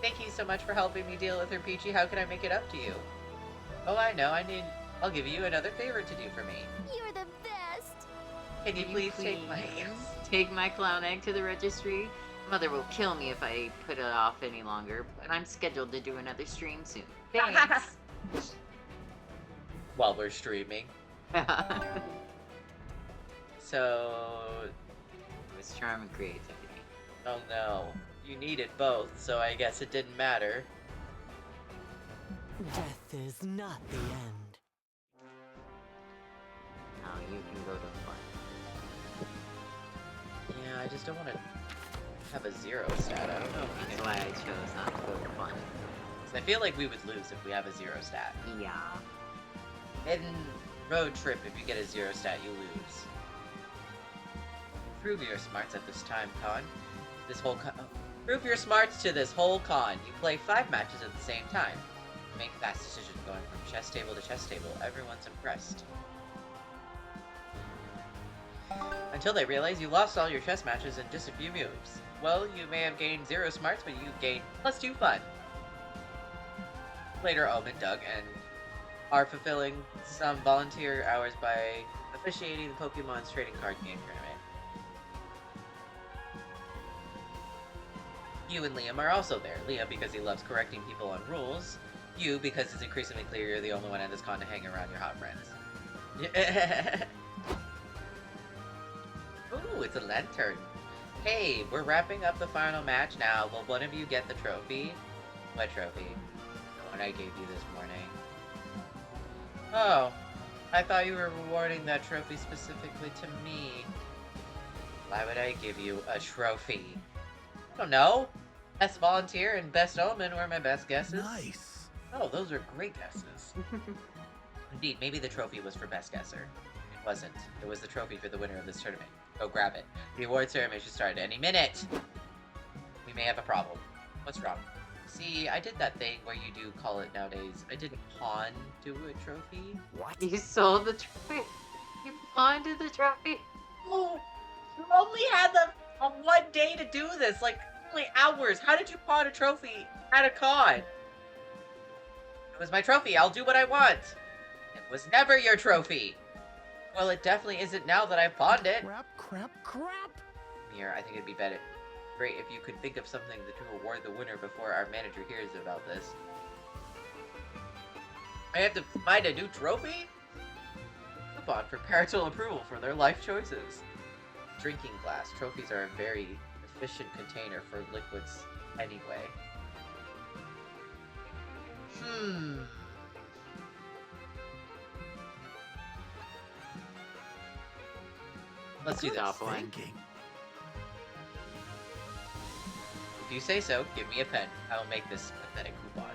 Thank you so much for helping me deal with her, Peachy. How can I make it up to you? Oh, I know. I'll give you another favor to do for me. You're the best! Can you please take my clown egg to the registry? Mother will kill me if I put it off any longer, but I'm scheduled to do another stream soon. Thanks. While we're streaming. So... It was charm and creativity. Oh no. You needed both, so I guess it didn't matter. Death is not the end. Now you can go to fun. Yeah, I just don't want to have a 0 stat. I don't know if we That's why I chose not to go to fun. I feel like we would lose if we have a 0 stat. Yeah. In road trip, if you get a 0 stat, you lose. Prove your smarts at this time, Con. Prove your smarts to this whole con. You play 5 matches at the same time. Make fast decisions going from chess table to chess table. Everyone's impressed. Until they realize you lost all your chess matches in just a few moves. Well, you may have gained 0 smarts, but you gained +2 fun. Later, Omen, Doug, and are fulfilling some volunteer hours by officiating the Pokemon's trading card game tournament. You and Liam are also there. Liam because he loves correcting people on rules. You because it's increasingly clear you're the only one at this con to hang around your hot friends. Ooh, it's a lantern. Hey, we're wrapping up the final match now. Will one of you get the trophy? What trophy? The one I gave you this morning. Oh, I thought you were rewarding that trophy specifically to me. Why would I give you a trophy? I don't know. Best volunteer and best omen were my best guesses. Nice. Oh, those are great guesses. Indeed, maybe the trophy was for best guesser. It wasn't. It was the trophy for the winner of this tournament. Go grab it. The award ceremony should start any minute. We may have a problem. What's wrong? See, I did that thing where you do call it nowadays. I didn't pawn to a trophy. What? You sold the trophy? You pawned the trophy? Oh, you only had the one day to do this, like only hours. How did you pawn a trophy at a con? It was my trophy. I'll do what I want. It was never your trophy. Well, it definitely isn't now that I've pawned it. Crap. Mir, I think it'd be great if you could think of something to award the winner before our manager hears about this. I have to find a new trophy? Coupon for parental approval for their life choices. Drinking glass. Trophies are a very sufficient container for liquids anyway. Let's do Good this. thinking. If you say so, give me a pen. I will make this pathetic coupon.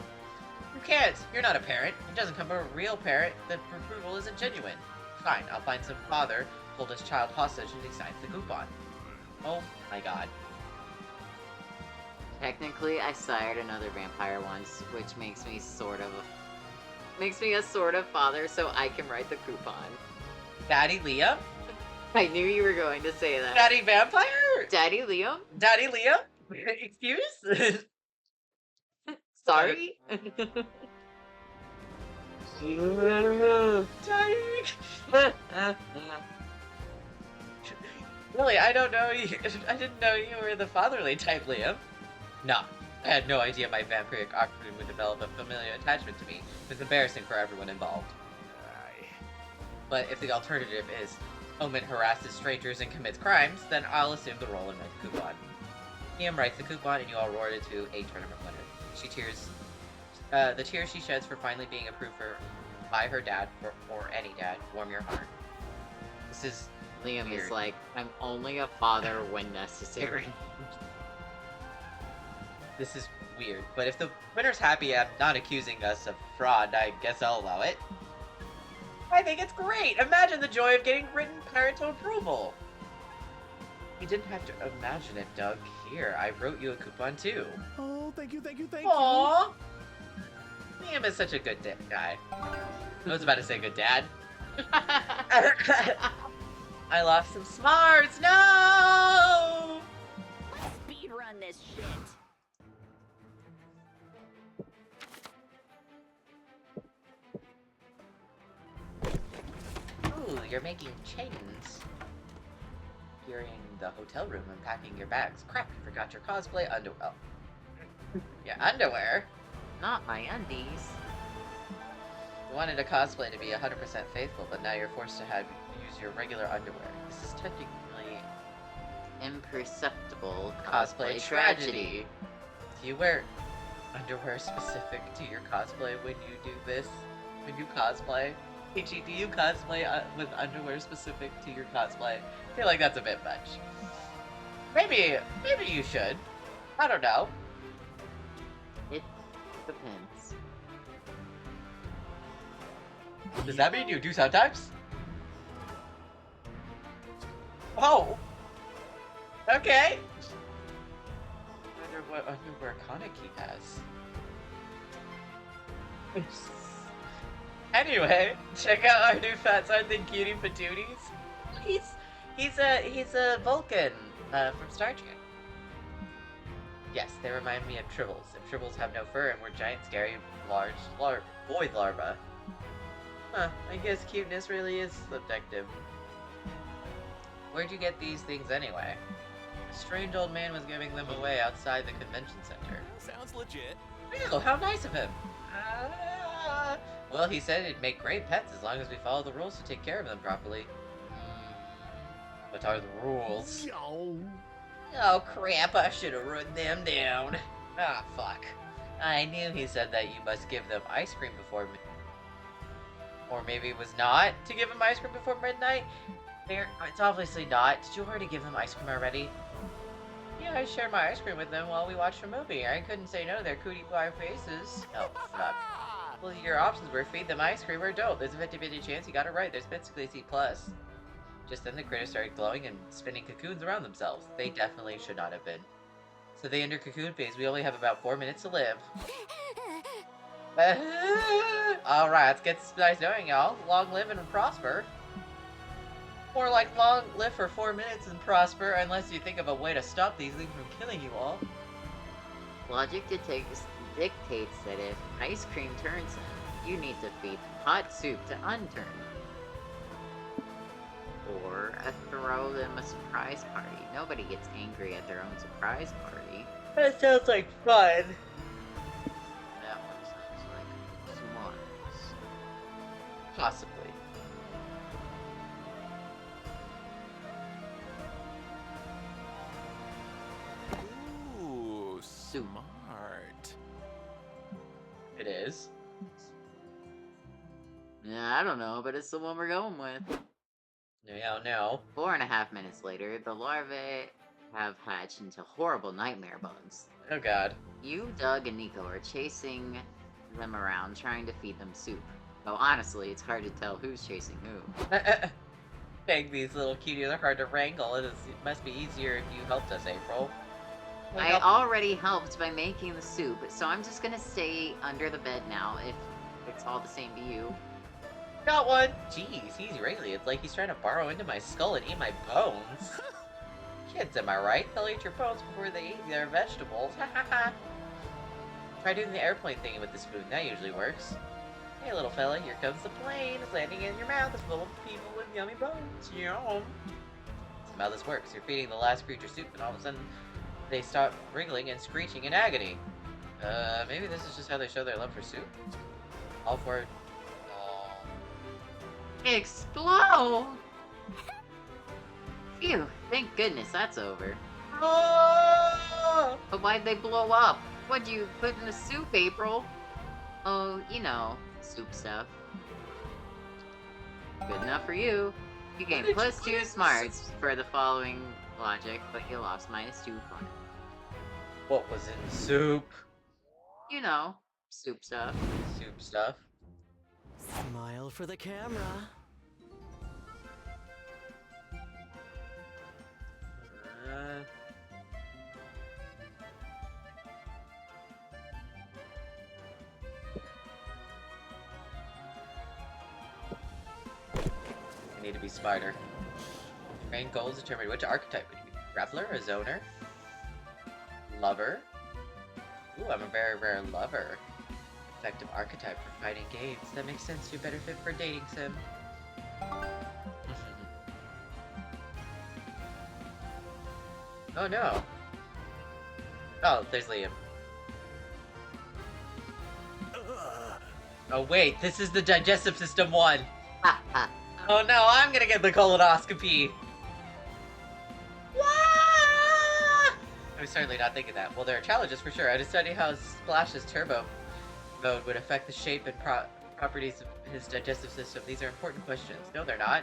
You can't! You're not a parent. It doesn't come from a real parent. The approval isn't genuine. Fine, I'll find some father, hold his child hostage, and he signs the coupon. Oh my god. Technically, I sired another vampire once, which makes me a sort of father, so I can write the coupon. Daddy Liam? I knew you were going to say that. Daddy Vampire? Daddy Liam? Daddy Liam? Excuse? Sorry? Really, I don't know you. I didn't know you were the fatherly type, Liam. Nah, I had no idea my vampiric offspring would develop a familiar attachment to me. It was embarrassing for everyone involved. But if the alternative is Omen harasses strangers and commits crimes, then I'll assume the role and write the coupon. Liam writes the coupon, and you all reward it to a tournament winner. She tears. The tears she sheds for finally being approved by her dad, or any dad, warm your heart. This is Liam weird. is like, I'm only a father when necessary. This is weird, but if the winner's happy I'm not accusing us of fraud, I guess I'll allow it. I think it's great! Imagine the joy of getting written parental approval! You didn't have to imagine it, Doug. Here, I wrote you a coupon too. Oh, thank you. Aww! Liam is such a good guy. I was about to say good dad. I lost some smarts! No! Speed run this shit. Ooh, you're making chains. You're in the hotel room unpacking your bags. Crap, you forgot your cosplay underwear. Your underwear? Not my undies. You wanted a cosplay to be 100% faithful, but now you're forced to use your regular underwear. This is technically Imperceptible cosplay tragedy. Do you wear underwear specific to your cosplay when you do this? When you cosplay? Peachy, do you cosplay with underwear specific to your cosplay? I feel like that's a bit much. Maybe you should. I don't know. It depends. Does that mean you do sometimes? Oh! Okay! I wonder what underwear Kaneki has. Anyway, check out our new Fats Aren't They Cutie Patooties. He's a Vulcan from Star Trek. Yes, they remind me of Tribbles. If Tribbles have no fur and were giant, scary, large void larvae. Huh, I guess cuteness really is subjective. Where'd you get these things anyway? A strange old man was giving them away outside the convention center. Sounds legit. Oh, how nice of him! Well, he said it'd make great pets as long as we follow the rules to take care of them properly. What are the rules? Yo. Oh crap, I should have written them down. Ah, fuck. I knew he said that you must give them ice cream before or maybe it was not to give them ice cream before midnight? It's obviously not. Did you already give them ice cream already? Yeah, I shared my ice cream with them while we watched a movie. I couldn't say no to their cootie pie faces. Oh, fuck. Well, your options were feed them ice cream or don't. There's a 50-50 chance you got it right. There's basically a C+. Just then the critters started glowing and spinning cocoons around themselves. They definitely should not have been. So they enter cocoon phase. We only have about 4 minutes to live. Alright, let's get nice knowing y'all. Long live and prosper. More like long live for 4 minutes and prosper, unless you think of a way to stop these things from killing you all. Logic dictates that if ice cream turns him, you need to feed hot soup to unturn him. Or throw them a surprise party. Nobody gets angry at their own surprise party. That sounds like fun. That one sounds like s'mores. Possibly. it is. Yeah, I don't know, but it's the one we're going with. No, no. 4.5 minutes later, the larvae have hatched into horrible nightmare bugs. Oh god. You, Doug, and Nico are chasing them around, trying to feed them soup. Though honestly, it's hard to tell who's chasing who. Dang, these little cuties are hard to wrangle. It must be easier if you helped us, April. I already helped by making the soup, so I'm just gonna stay under the bed now, if it's all the same to you. Got one! Jeez, he's really. It's like he's trying to burrow into my skull and eat my bones. Kids, am I right? They'll eat your bones before they eat their vegetables. Ha ha ha! Try doing the airplane thing with the spoon. That usually works. Hey, little fella, here comes the plane. It's landing in your mouth. It's full of people with yummy bones. Yum! Somehow this works. You're feeding the last creature soup, and all of a sudden, they stop wriggling and screeching in agony. Maybe this is just how they show their love for soup? All for it. Explode! Phew, thank goodness that's over. Oh! But why'd they blow up? What'd you put in the soup, April? Oh, you know, soup stuff. Good enough for you. You gain +2 smarts for the following logic, but you lost -2 fun. What was in the soup? You know, soup stuff. Soup stuff. Smile for the camera. I need to be smarter. Your main goal is determine which archetype would you be. Reveler, a zoner, lover. Ooh, I'm a very rare lover. Effective archetype for fighting games. That makes sense. You're better fit for a dating sim. Oh no. Oh, there's Liam. Oh wait, this is the digestive system one. Ha ha. Oh no, I'm gonna get the colonoscopy. Wah! I was certainly not thinking that. Well, there are challenges for sure. I had to study how Splash's turbo mode would affect the shape and properties of his digestive system. These are important questions. No, they're not.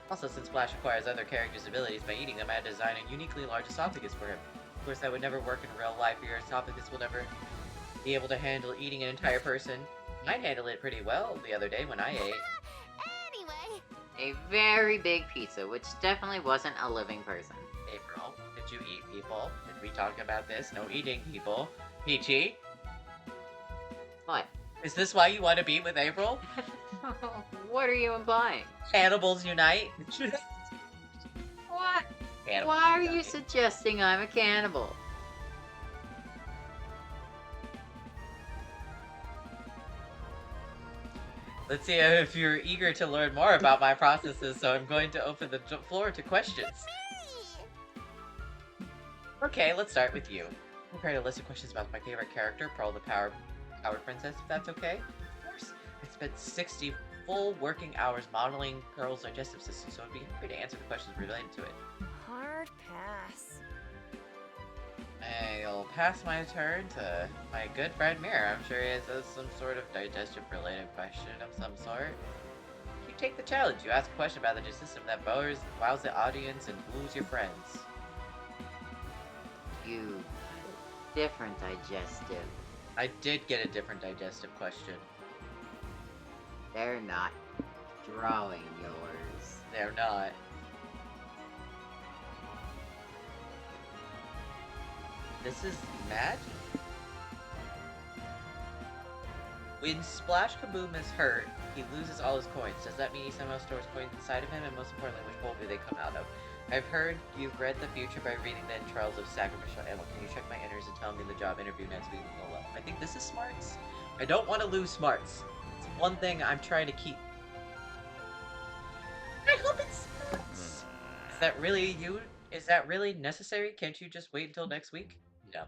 Also, since Splash acquires other characters' abilities by eating them, I had to design a uniquely large esophagus for him. Of course, that would never work in real life. Your esophagus will never be able to handle eating an entire person. Mine handled it pretty well the other day when I ate. Anyway, A very big pizza, which definitely wasn't a living person. April, did you eat people? Did we talk about this? No eating people. Peachy, What? is this why you want to be with April? What are you implying? Cannibals unite? What? Cannibals Why are you unite. suggesting I'm a cannibal? Let's see if you're eager to learn more about my processes, so I'm going to open the floor to questions. Okay, let's start with you. I prepared a list of questions about my favorite character, Pearl the Power Princess, if that's okay? Of course. I spent 60 full working hours modeling Pearl's digestive system, so I'd be happy to answer the questions related to it. hard pass. I'll pass my turn to my good friend Mirror. I'm sure he has some sort of digestive-related question of some sort. You take the challenge. You ask a question about the digestive system that wows the audience and woos your friends. You different digestive. I did get a different digestive question. They're not drawing yours. They're not. This is magic. When Splash Kaboom is hurt, he loses all his coins. Does that mean he somehow stores coins inside of him? And most importantly, which hole do they come out of? I've heard you've read the future by reading the entrails of sacrificial animal. Can you check my inners and tell me the job interview next week with Lola? I think this is smarts. I don't want to lose smarts. It's one thing I'm trying to keep. I hope it's smarts. Is that really you? Is that really necessary? Can't you just wait until next week? No.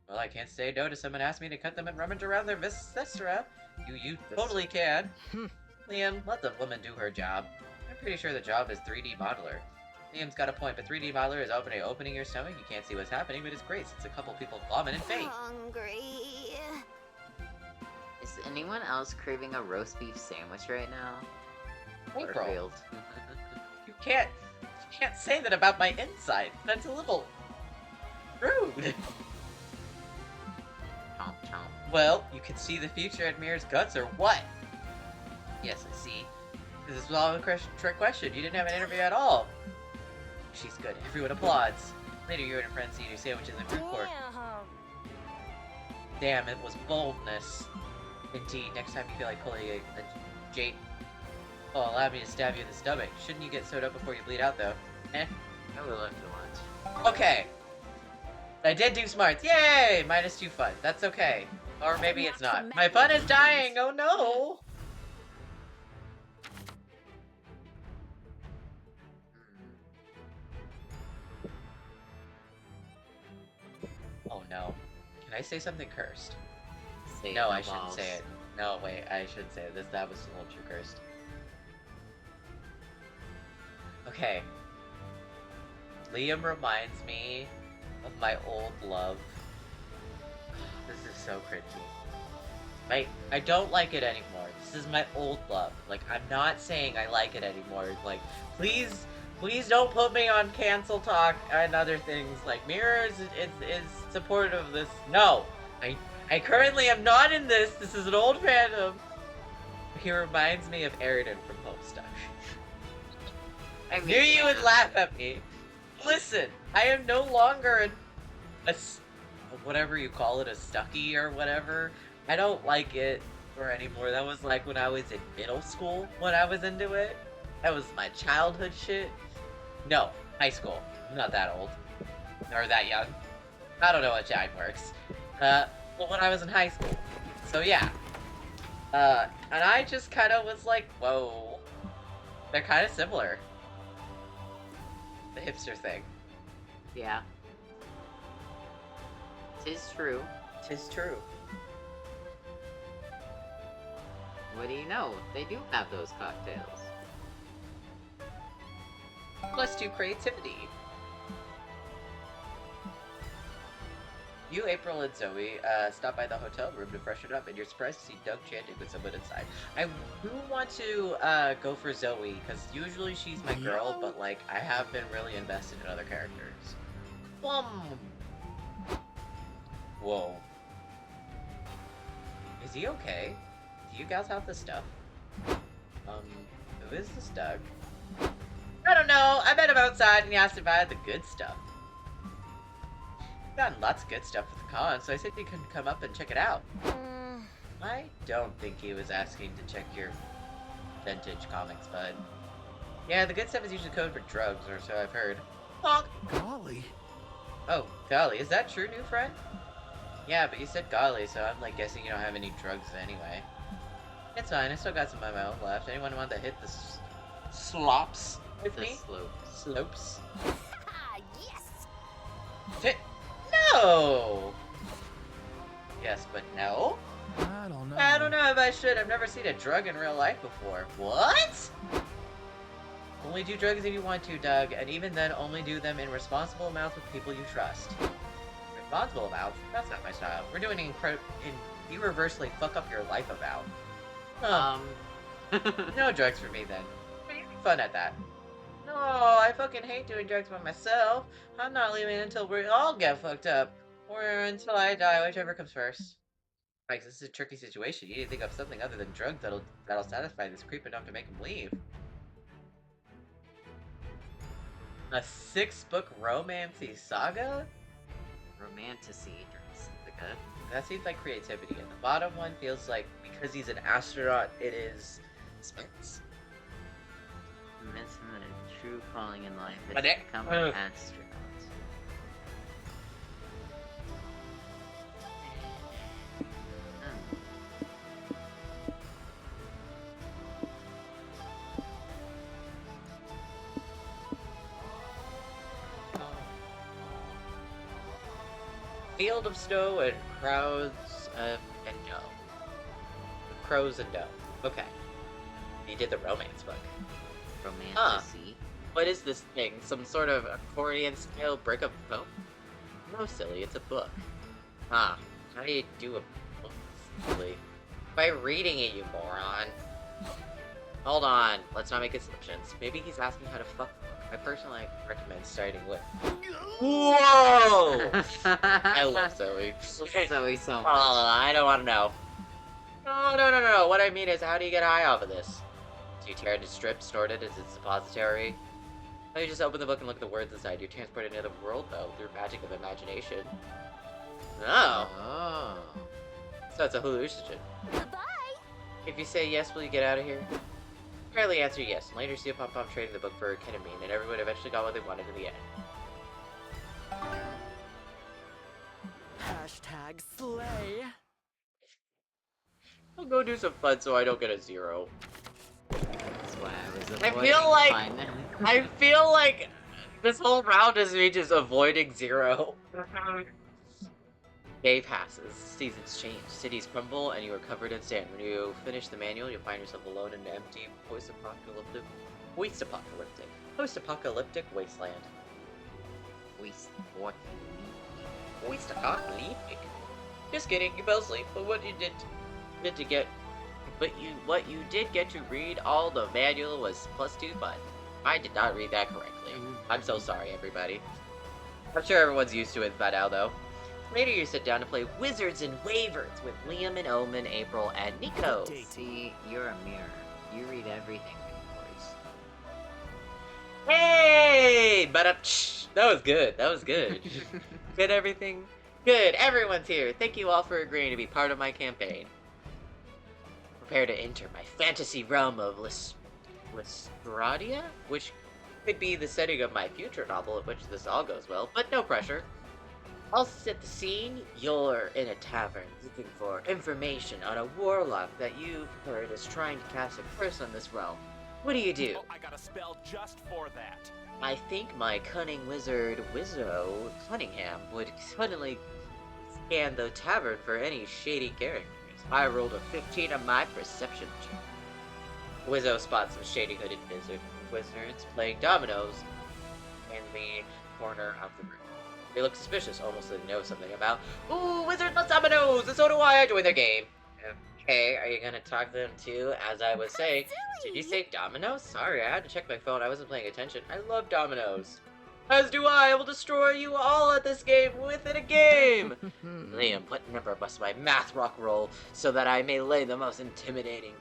Well, I can't say no to someone ask me to cut them and rummage around their viscera. You totally can. Liam, let the woman do her job. I'm pretty sure the job is 3D modeler. Liam's got a point, but 3D modeler is opening your stomach. You can't see what's happening, but it's great since a couple people vomit and faint. Hungry. Is anyone else craving a roast beef sandwich right now? April. Garfield. You can't say that about my inside. That's a little rude. Chomp chomp. Well, you can see the future at Mirror's guts, or what? Yes, I see. This is all a trick question. You didn't have an interview at all. She's good. Everyone applauds. Later, you and your friends eat your sandwiches in the food court. Damn, it was boldness. Indeed, next time you feel like pulling a jade. Oh, allow me to stab you in the stomach. Shouldn't you get sewed up before you bleed out, though? Eh? I would love to watch. Okay. I did do smarts. Yay! -2 fun. That's okay. Or maybe it's not. My fun is dying! Oh no! Oh no. Can I say something cursed? Say No, it, I shouldn't balls. say it. No, wait, I shouldn't say it. That was a little too cursed. Okay. Liam reminds me of my old love. This is so cringy. I don't like it anymore. This is my old love. Like, I'm not saying I like it anymore. Like, please don't put me on cancel talk and other things. Like, Mirror is supportive of this. No! I currently am not in this. This is an old fandom. He reminds me of Aridin from Homestuck. I mean, Knew you would laugh at me. Listen, I am no longer whatever you call it, a stucky or whatever. I don't like it or anymore. That was like when I was in middle school when I was into it. That was my childhood shit. No, high school. I'm not that old. Or that young. I don't know what time works. Well, when I was in high school. So yeah. And I just kind of was like, whoa. They're kind of similar. The hipster thing. Yeah. 'Tis true. 'Tis true. What do you know? They do have those cocktails. +2 creativity. You, April, and Zoe stop by the hotel room to freshen up, and you're surprised to see Doug chanting with someone inside. I do want to go for Zoe, because usually she's my girl, but like I have been really invested in other characters. Whoa. Is he okay? Do you guys have the stuff? Who is this Doug? I don't know. I met him outside and he asked if I had the good stuff. I've gotten lots of good stuff with the con, so I said he could come up and check it out. I don't think he was asking to check your vintage comics, bud. Yeah, the good stuff is usually code for drugs, or so I've heard. Honk! Golly. Oh, golly, is that true, new friend? Yeah, but you said golly, so I'm like guessing you don't have any drugs anyway. It's fine, I still got some of my own left. Anyone want to hit the slops with The me? slopes. Slopes? Yes! No! Yes, but no? I don't know. I don't know if I should. I've never seen a drug in real life before. What? Only do drugs if you want to, Doug, and even then only do them in responsible amounts with people you trust. Responsible amounts? That's not my style. We're doing in irreversibly fuck up your life about. No drugs for me then. But you have fun at that. No, I fucking hate doing drugs by myself. I'm not leaving until we all get fucked up. Or until I die, whichever comes first. Mike, this is a tricky situation. You need to think of something other than drugs that'll satisfy this creep enough to make him leave. A 6-book romancy saga? Romanticy, Jessica. That seems like creativity. And the bottom one feels like because he's an astronaut, it is Spence. Missing a true calling in life is My to dick. become an astronaut. Field of snow and crowds and dough. Crows and dough. Okay. He did the romance book. Romanticy. What is this thing? Some sort of accordion-style breakup poem? No, silly. It's a book. Ah. How do you do a book, silly? By reading it, you moron. Hold on, let's not make assumptions. Maybe he's asking how to fuck. I personally recommend starting with. Whoa! I love Zoe. Zoe so much. I don't want to know. No. What I mean is, how do you get high off of this? Do you tear it into strips, snort it as its suppository? No, you just open the book and look at the words inside. You're transported into the world, though, through magic of imagination. Oh. Oh. So it's a hallucinogen. Bye-bye. If you say yes, will you get out of here? Apparently answer yes. And later see a pom-pom trading the book for ketamine, and everyone eventually got what they wanted in the end. Hashtag slay. I'll go do some fun so I don't get a 0. That's why I was I avoiding feel like- fun. I feel like this whole round is me just avoiding 0. Day passes, seasons change, cities crumble, and you are covered in sand. When you finish the manual, you'll find yourself alone in an empty, post-apocalyptic wasteland. Post-apocalyptic. Just kidding, you fell asleep. But what you did get to read all the manual was +2 fun. I did not read that correctly. I'm so sorry, everybody. I'm sure everyone's used to it by now, though. Later, you sit down to play Wizards and Waverns with Liam and Omen, April, and Nico. See, you're a mirror. You read everything in voice. Hey! But that was good. That was good. Good, everything? Good, everyone's here. Thank you all for agreeing to be part of my campaign. Prepare to enter my fantasy realm of Lystradia, which could be the setting of my future novel, at which this all goes well, but no pressure. I'll set the scene. You're in a tavern looking for information on a warlock that you've heard is trying to cast a curse on this realm. What do you do? Oh, I got a spell just for that. I think my cunning wizard Wizzo Cunningham would suddenly scan the tavern for any shady characters. I rolled a 15 on my perception check. Wizzo spots some shady hooded wizards playing dominoes in the corner of the room. They look suspicious, almost they know something about, ooh, wizards love dominoes, and so do I join their game. Okay, are you gonna talk to them too? As I was saying, did you say dominoes? Sorry, I had to check my phone, I wasn't paying attention. I love dominoes. As do I will destroy you all at this game within a game! Liam, what number must my math rock roll so that I may lay the most intimidating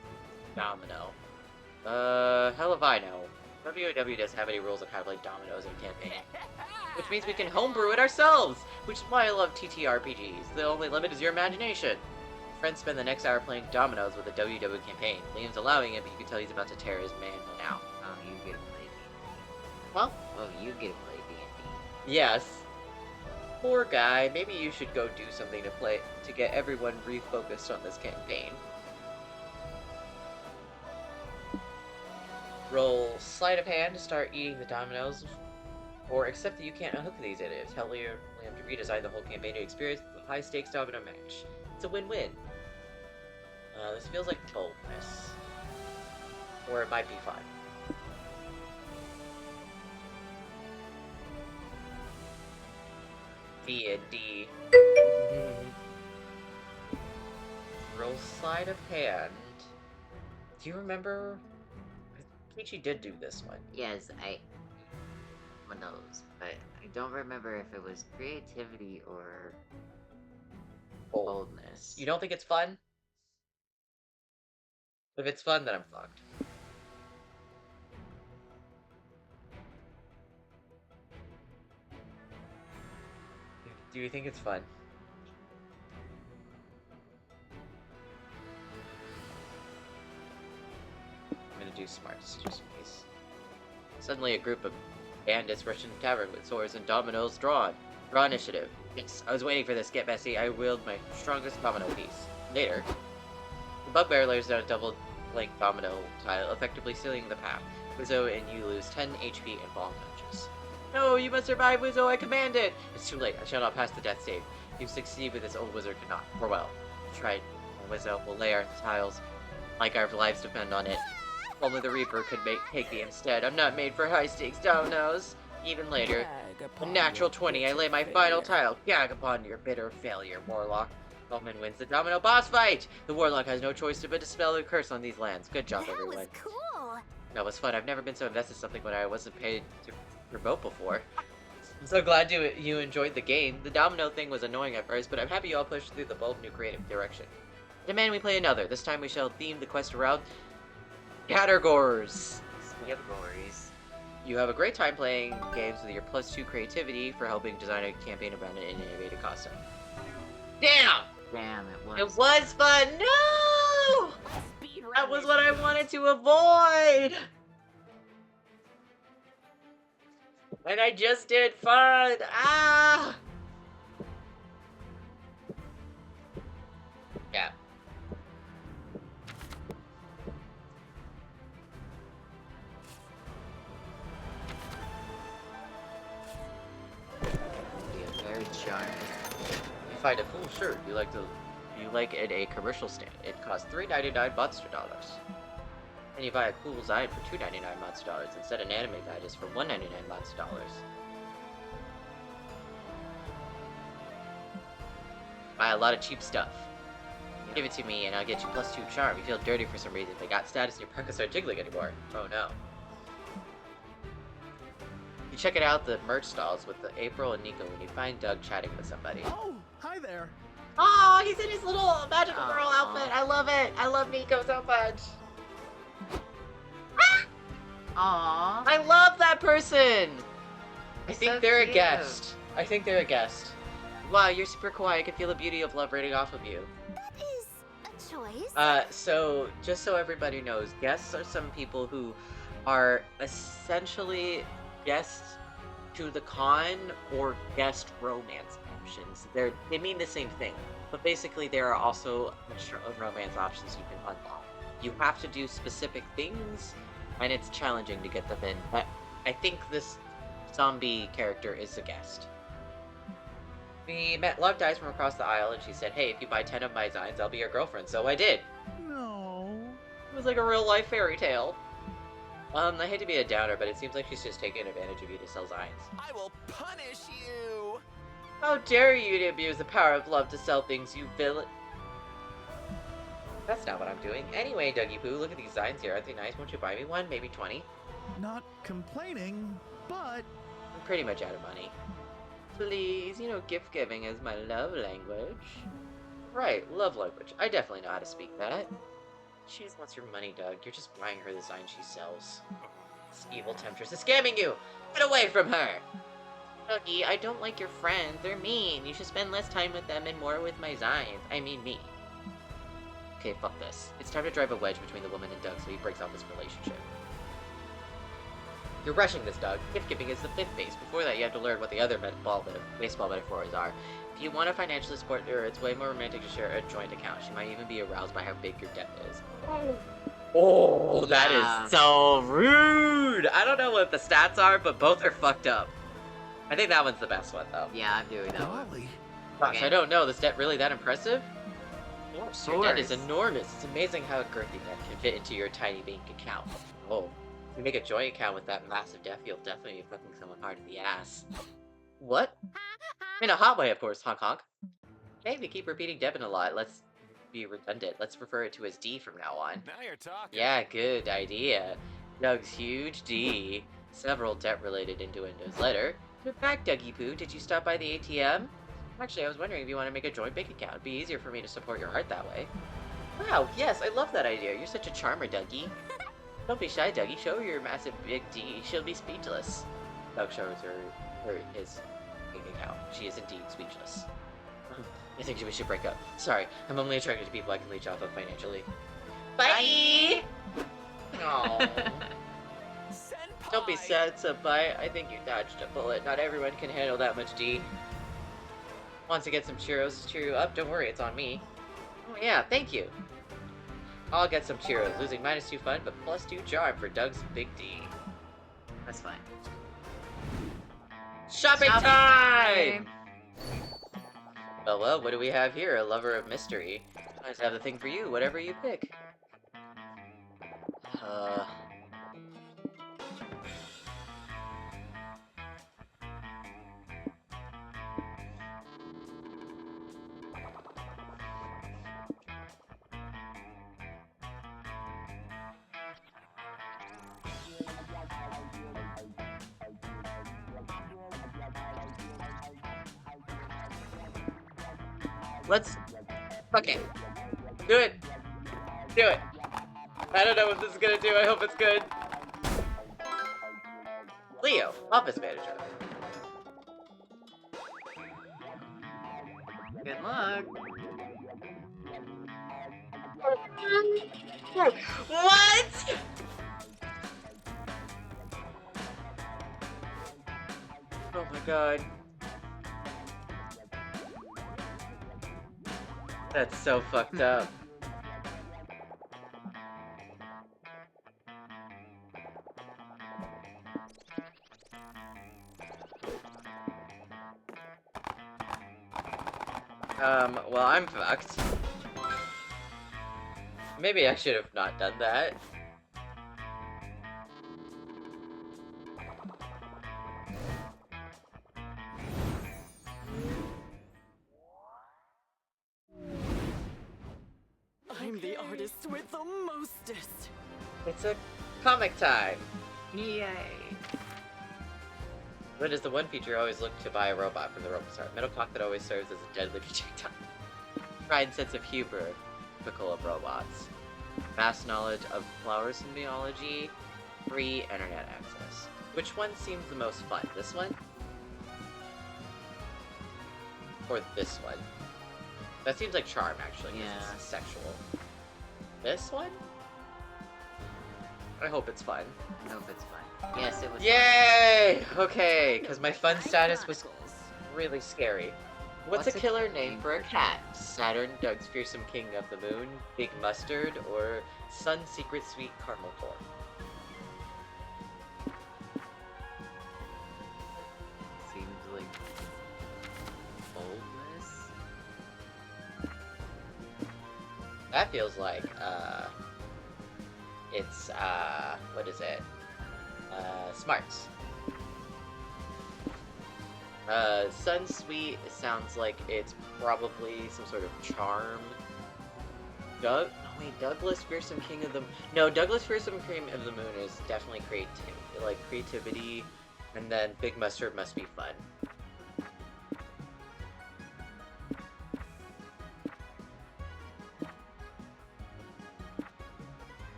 domino? Hell if I know. WOW doesn't have any rules on how to play dominoes in a campaign. Which means we can homebrew it ourselves! Which is why I love TTRPGs. The only limit is your imagination. Friends spend the next hour playing dominoes with a WW campaign. Liam's allowing it, but you can tell he's about to tear his man out. Oh, you get to play D&D. Well, Oh, you get to play D&D. yes. Poor guy. Maybe you should go do something to get everyone refocused on this campaign. Roll sleight of hand to start eating the dominoes, or accept that you can't unhook these idiots. Tell Liam to redesign the whole campaign to experience the high-stakes domino match. It's a win-win. This feels like boldness. Or it might be fun. D&D. Roll sleight of hand. Do you remember? I think she did do this one. Yes, one knows, but I don't remember if it was creativity or boldness. You don't think it's fun? If it's fun, then I'm fucked. Do you think it's fun? I'm gonna do smarts just in case. Suddenly a group of bandits rush into the tavern with swords and dominoes drawn. Draw initiative. Yes, I was waiting for this. Get messy. I wield my strongest domino piece. Later, the bugbear lays down a double-length domino tile, effectively sealing the path. Wizzo and you lose 10 HP and fall unconscious. No, you must survive, Wizzo, I command it! It's too late, I shall not pass the death save. You succeed, but this old wizard cannot. Farewell. That's right, Wizzo will lay our tiles like our lives depend on it. Only the Reaper could take me instead. I'm not made for high-stakes dominoes. Even later, Gag a upon natural your 20, I lay my bitter final failure. tile. Gag upon your bitter failure, Warlock. Bowman wins the domino boss fight! The warlock has no choice but to dispel the curse on these lands. Good job, That everyone. was cool. That was fun. I've never been so invested in something when I wasn't paid to vote before. I'm so glad you enjoyed the game. The domino thing was annoying at first, but I'm happy you all pushed through the bold new creative direction. I demand we play another. This time we shall theme the quest around categories. Categories. You have a great time playing games with your +2 creativity for helping design a campaign around an innovative costume. Damn! Damn, it was. It was fun! No! Speed That was what I wanted to avoid! And I just did fun! Ah! Yeah. Yeah, very charming. You find a cool shirt you like at a commercial stand. It costs $3.99 monster dollars. And you buy a cool design for $2.99 monster dollars instead of an anime badges for $1.99 monster dollars. Buy a lot of cheap stuff. Yeah. Give it to me and I'll get you +2 charm. You feel dirty for some reason. They got status and your pockets aren't jiggling anymore. Oh no. You check it out the merch stalls with the April and Nico when you find Doug chatting with somebody. Oh, hi there. Oh, he's in his little magical girl Aw. outfit. I love it. I love Nico so much. Aww. I love that person. I think So they're a cute. guest. I think they're a guest. Wow, you're super quiet. I can feel the beauty of love raining off of you. That is a choice. So just so everybody knows, guests are some people who are essentially guests to the con or guest romance options. They mean the same thing, but basically there are also extra romance options you can unlock. You have to do specific things, and it's challenging to get them in. But I think this zombie character is a guest. We met Love Dice from across the aisle, and she said, "Hey, if you buy 10 of my designs, I'll be your girlfriend." So I did. No. It was like a real life fairy tale. I hate to be a downer, but it seems like she's just taking advantage of you to sell designs. I will punish you! How dare you to abuse the power of love to sell things, you villain? That's not what I'm doing. Anyway, Dougie Poo, look at these designs here. Aren't they nice? Won't you buy me one? Maybe 20? Not complaining, but I'm pretty much out of money. Please, you know gift giving is my love language. Right, love language. I definitely know how to speak that. She just wants your money, Doug. You're just buying her the design she sells. This evil temptress is scamming you! Get away from her! Dougie, I don't like your friends. They're mean. You should spend less time with them and more with my designs. I mean me. Okay, fuck this. It's time to drive a wedge between the woman and Doug so he breaks off this relationship. You're rushing this, Doug. Gift giving is the 5th base. Before that, you have to learn what the other baseball metaphors are. If you want to financially support her, it's way more romantic to share a joint account. She might even be aroused by how big your debt is. Oh, that Yeah. is so rude! I don't know what the stats are, but both are fucked up. I think that one's the best one, though. Yeah, I'm doing that one. golly. Gosh, Okay. I don't know. Is debt really that impressive? Yes, your debt is course. enormous. It's amazing how a girthy debt can fit into your tiny bank account. Oh, if you make a joint account with that massive debt, you'll definitely be fucking someone hard in the ass. What? In a hot way, of course, honk honk. Okay, we keep repeating Devin a lot. Let's be redundant. Let's refer it to as D from now on. Now you're talking. Yeah, good idea. Doug's huge D. Several debt-related innuendos later. Good back, Dougie Poo. Did you stop by the ATM? Actually, I was wondering if you want to make a joint bank account. It'd be easier for me to support your art that way. Wow, yes, I love that idea. You're such a charmer, Dougie. Don't be shy, Dougie. Show her your massive big D. She'll be speechless. Doug shows her his bank account. She is indeed speechless. I think we should break up. Sorry, I'm only attracted to people I can leech off of financially. Bye! Aww. Senpai! Don't be sad, Senpai. I think you dodged a bullet. Not everyone can handle that much D. Want to get some churros to cheer you up? Don't worry, it's on me. Oh yeah, thank you. I'll get some churros. Losing -2 fun, but +2 charm for Doug's big D. That's fine. Shopping time! Well, what do we have here? A lover of mystery. I just have the thing for you, whatever you pick. Let's... Okay. Do it! Do it! I don't know what this is gonna do, I hope it's good. Leo, office manager. Good luck. What?! Oh my god. That's so fucked up. Well, I'm fucked. Maybe I should have not done that. I'm the artist with the mostest. It's a comic time. Yay. What is the one feature you always look to buy a robot from the RoboStar? Metal cock that always serves as a deadly projectile. Pride and sense of humor, typical of robots. Vast knowledge of flower symbology, free internet access. Which one seems the most fun? This one? Or this one? That seems like charm, actually, 'cause Yeah. it's sexual. This one? I hope it's fun. I hope it's fun. Yes, it was. Yay! Okay, because my fun status was really scary. What's a killer name for a cat? Saturn, Doug's fearsome king of the moon, Big Mustard, or Sun's secret sweet caramel corn? Seems like boldness. That feels like, it's, what is it? Smarts. Sun Sweet sounds like it's probably some sort of charm. Oh wait, Douglas Fearsome King of the... No, Douglas Fearsome King of the Moon is definitely creativity, and then Big Mustard must be fun.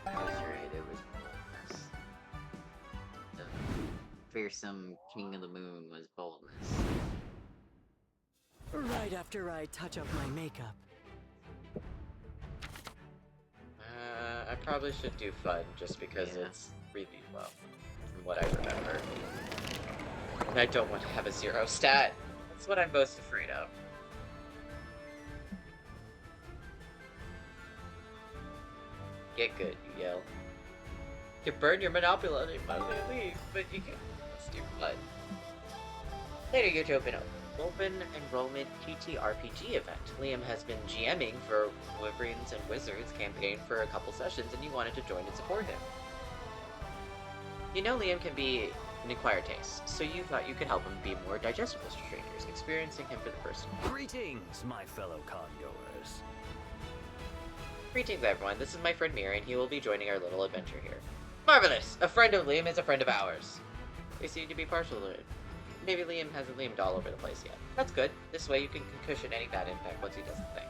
I was right, it was boldness. The fearsome king of the moon was boldness. Right after I touch up my makeup. I probably should do fun, just because Yeah. it's really low, from what I remember. And I don't want to have a 0 stat. That's what I'm most afraid of. Get good, you yell. You can burn your Monopoly money leave, but you can... Let's do fun. Later, you to open enrollment TTRPG event. Liam has been GMing for Wyverns and Wizards campaign for a couple sessions, and you wanted to join and support him. You know Liam can be an acquired taste, so you thought you could help him be more digestible to strangers, experiencing him for the first time. Greetings, my fellow congoers. Greetings, everyone. This is my friend Mir, and he will be joining our little adventure here. Marvelous! A friend of Liam is a friend of ours. They seem to be partial to it. Maybe Liam hasn't Liamed all over the place yet. That's good. This way you can cushion any bad impact once he does the thing.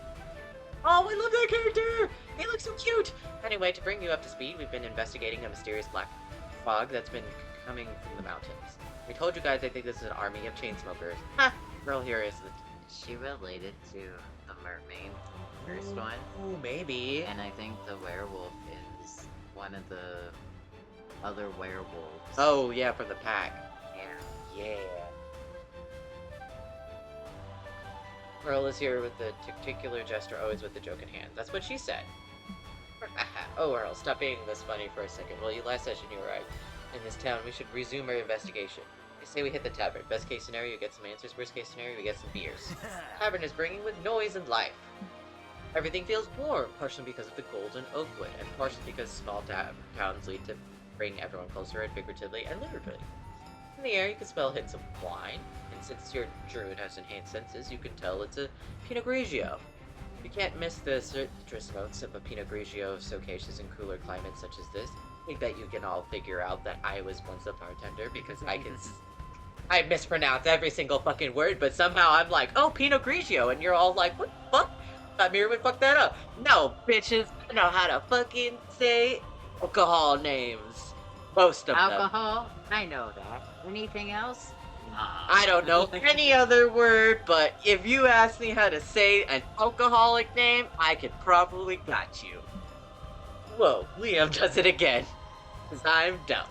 Oh, I love that character! He looks so cute! Anyway, to bring you up to speed, we've been investigating a mysterious black fog that's been coming from the mountains. I told you guys I think this is an army of chain smokers. Ha! Girl here is the... Is she related to the mermaid, first one? Ooh, maybe. And I think the werewolf is one of the other werewolves. Oh, yeah, from the pack. Yeah. Yeah. Earl is here with the particular gesture, always with the joke in hand. That's what she said. Oh, Earl, stop being this funny for a second. Well, last session you were right. In this town, we should resume our investigation. They say we hit the tavern. Best case scenario, you get some answers. Worst case scenario, we get some beers. Tavern is bringing with noise and life. Everything feels warm, partially because of the golden oakwood, and partially because small towns lead to bring everyone closer, and figuratively and literally. In the air, you can smell hints of wine, and since your druid has enhanced senses, you can tell it's a Pinot Grigio. You can't miss the citrus notes of a Pinot Grigio, so cautious in cooler climates such as this. think that you can all figure out that I was once a bartender because I mispronounce every single fucking word, but somehow I'm like, oh, Pinot Grigio, and you're all like, what the fuck? I Mirror would fuck that up. No, bitches, I know how to fucking say alcohol names. Most of them. Alcohol? I know that. Anything else? I don't know any other word, but if you ask me how to say an alcoholic name, I could probably got you. Whoa, Liam does it again. Because I'm dumb.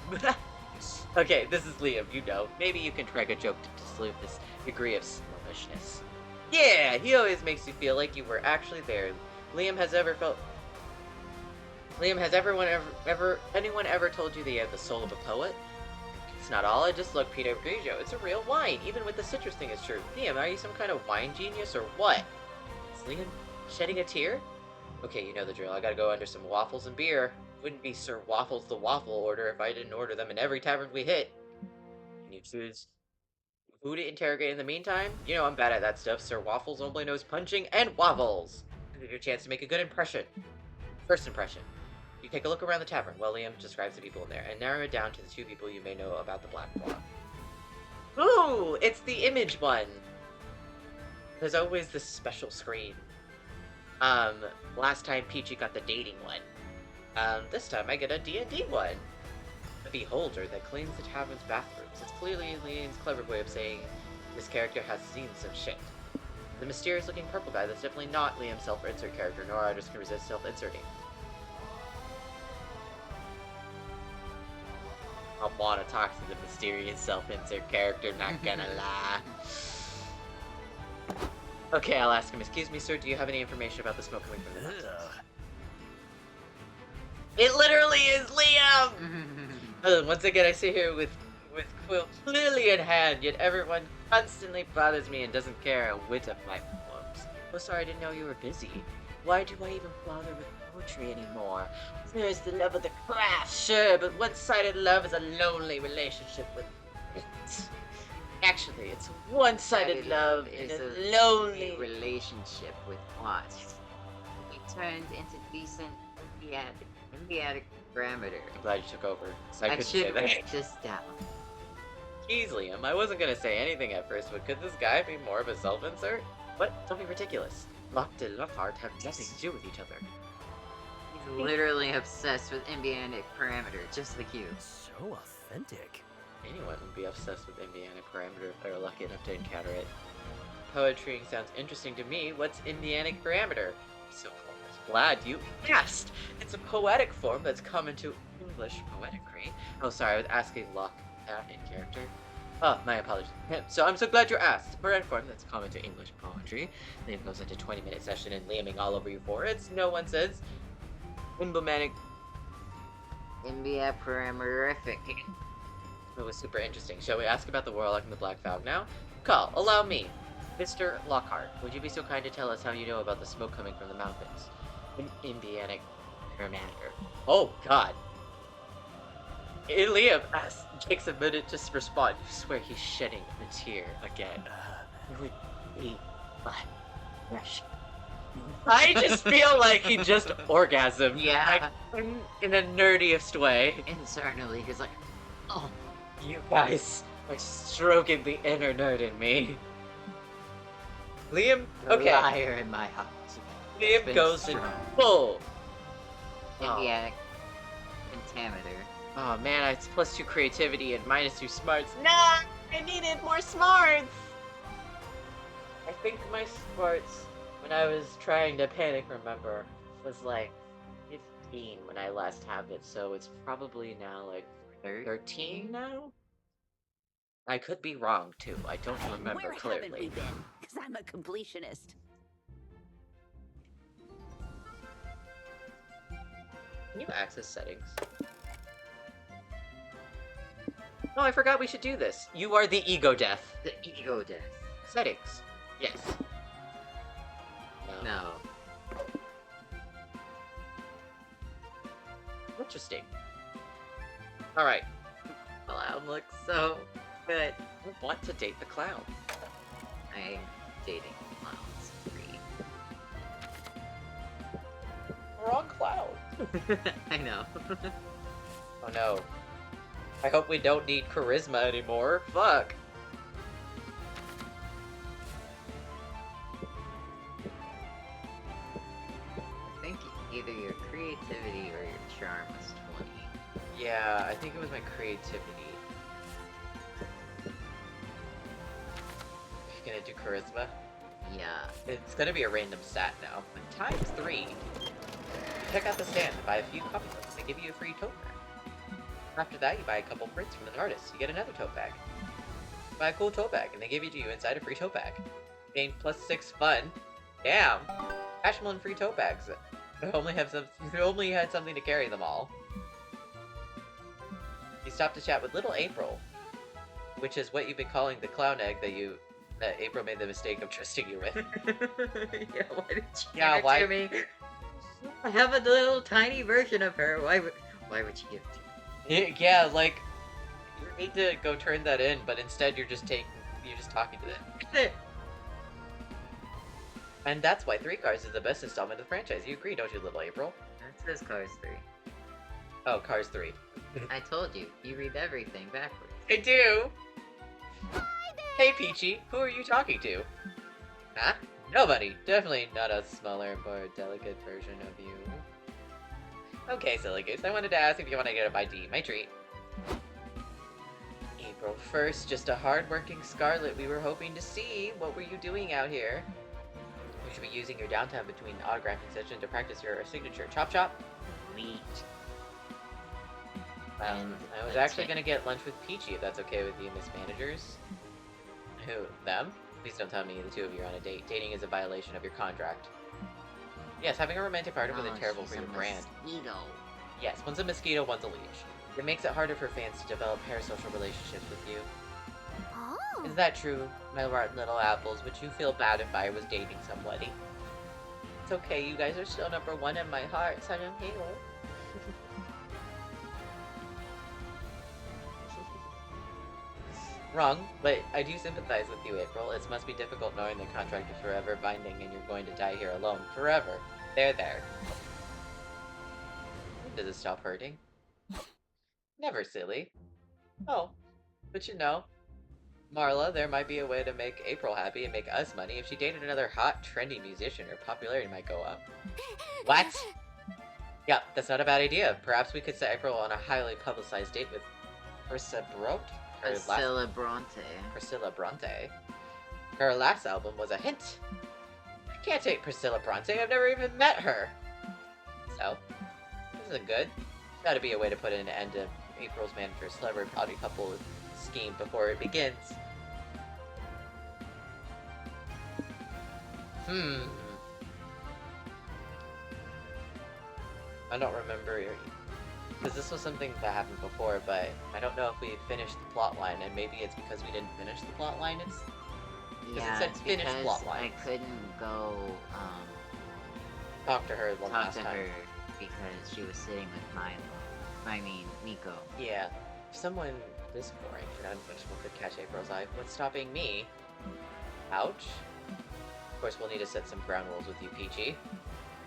Okay, this is Liam, you know. Maybe you can crack a joke to salute this degree of snobbishness. Yeah, he always makes you feel like you were actually there. Liam, has anyone ever told you that you have the soul of a poet? It's not all I just look Pinot Grigio. It's a real wine, even with the citrus thing is true. Liam, are you some kind of wine genius or what? Is Liam shedding a tear? Okay, you know the drill. I gotta go under some waffles and beer. Wouldn't be Sir Waffles the Waffle order if I didn't order them in every tavern we hit. Can you choose who to interrogate in the meantime? You know I'm bad at that stuff. Sir Waffles only knows punching and waffles. Give your chance to make a good impression. First impression. You take a look around the tavern while Liam describes the people in there, and narrow it down to the 2 people you may know about the Black Claw. Ooh! It's the image one! There's always this special screen. Last time Peachy got the dating one. This time I get a D&D one. The beholder that cleans the tavern's bathrooms. It's clearly Liam's clever way of saying this character has seen some shit. The mysterious looking purple guy, that's definitely not Liam's self-insert character, nor artists can resist self-inserting. I wanna talk to the mysterious self-insert character, not gonna lie. Okay, I'll ask him, excuse me, sir, do you have any information about the smoke coming from the mountains? It literally is Liam! Once again, I sit here with Quill clearly in hand, yet everyone constantly bothers me and doesn't care a whit of my poems. Oh, sorry, I didn't know you were busy. Why do I even bother with poetry anymore? There's the love of the craft, sure, but one-sided love is a lonely relationship with it. Actually, it's one-sided love in a lonely relationship with what? We turned into decent Indiatic parameter. I'm glad you took over. I should write this down. Jeez, Liam, I wasn't gonna say anything at first, but could this guy be more of a self-insert? What? Don't be ridiculous. Locke and Lockhart have nothing to do with each other. He's literally obsessed with Indianic parameter, just like you. So authentic. Anyone would be obsessed with Indianic parameter if they were lucky enough to encounter it. Poetry sounds interesting to me. What's Indianic parameter? So glad you asked. It's a poetic form that's come into English poetry. Oh, sorry, I was asking Locke in character. Oh, my apologies. So I'm so glad you asked. It's a poetic form that's common to English poetry. Liam goes into 20-minute session and Liaming all over you for it. No one says emblematic. Imbia parameterific. It was super interesting. Shall we ask about the Warlock and the Black Fog now? Call, allow me. Mr. Lockhart, would you be so kind to tell us how you know about the smoke coming from the mountains? Indianic parameter. Oh, God. Liam takes a minute to respond. You swear he's shedding a tear again. It would be my rush. I just feel like he just orgasmed. Yeah. Like, in the nerdiest way. Internally, he's like, oh. You guys are stroking the inner nerd in me. Liam, okay. Liar in my house. Liam goes in full. Indianic pentameter. Oh man, it's +2 creativity and -2 smarts. Nah, I needed more smarts. I think my smarts, when I was trying to panic remember, was like 15 when I last had it, so it's probably now like 13 now? I could be wrong too. I don't remember Where clearly. haven't we been? Because I'm a completionist. Can you access settings? Oh, I forgot we should do this. You are the ego death. The ego death. Settings. Yes. No. Interesting. Alright. Clown looks so good. I want to date the clown. I'm dating clowns. Wrong clown. I know. Oh no. I hope we don't need charisma anymore. Fuck. I think either your creativity or your charm was 20. Yeah, I think it was my creativity. You gonna do charisma? Yeah. It's gonna be a random stat now. But times 3. Check out the stand and buy a few coffee cups. They give you a free tote bag. After that, you buy a couple prints from an artist. You get another tote bag. Buy a cool tote bag, and they give it to you inside a free tote bag. Gain +6 fun. Damn. Cashable and free tote bags. You only had something to carry them all. You stop to chat with little April, which is what you've been calling the clown egg that April made the mistake of trusting you with. Yeah, why did you Yeah, give it why- to me? I have a little tiny version of her. Why would you give it to me? Yeah, like, you need to go turn that in, but instead you're just talking to them. And that's why 3 Cars is the best installment of the franchise. You agree, don't you, little April? That says Cars 3. Oh, Cars 3. I told you, you read everything backwards. I do! Hey, Peachy, who are you talking to? Huh? Nobody. Definitely not a smaller, more delicate version of you. Okay, silly goose, I wanted to ask if you want to get a ID. My treat. April 1st, just a hard-working Scarlet we were hoping to see. What were you doing out here? You should be using your downtime between autographing sessions to practice your signature. Chop chop? Sweet. I was actually gonna get lunch with Peachy, if that's okay with you, Miss Managers. Who? Them? Please don't tell me the two of you are on a date. Dating is a violation of your contract. Yes, having a romantic partner with a terrible for your brand. Mosquito. Yes, one's a mosquito, one's a leech. It makes it harder for fans to develop parasocial relationships with you. Oh. Is that true, my rotten little apples? Would you feel bad if I was dating somebody? It's okay, you guys are still #1 in my heart, son of Halo. Wrong, but I do sympathize with you, April. It must be difficult knowing the contract is forever binding and you're going to die here alone. Forever. There. When does it stop hurting? Never, silly. Oh, but you know, Marla, there might be a way to make April happy and make us money. If she dated another hot, trendy musician, her popularity might go up. What? Yeah, that's not a bad idea. Perhaps we could set April on a highly publicized date with Priscilla Bronte. Her last album was a hint. I can't take Priscilla Bronte. I've never even met her. So, this isn't good. Gotta be a way to put an end to April's manager's celebrity party couple scheme before it begins. I don't remember, because this was something that happened before, but I don't know if we finished the plot line, and maybe it's because we didn't finish the plot line. It Yeah, said it's finished because plot I lines. couldn't go Talk to her one talk last to time. her because she was sitting with Nico. Yeah. If someone this boring and unquestionable could catch April's eye, what's stopping me? Ouch. Of course, we'll need to set some ground rules with you, Peachy.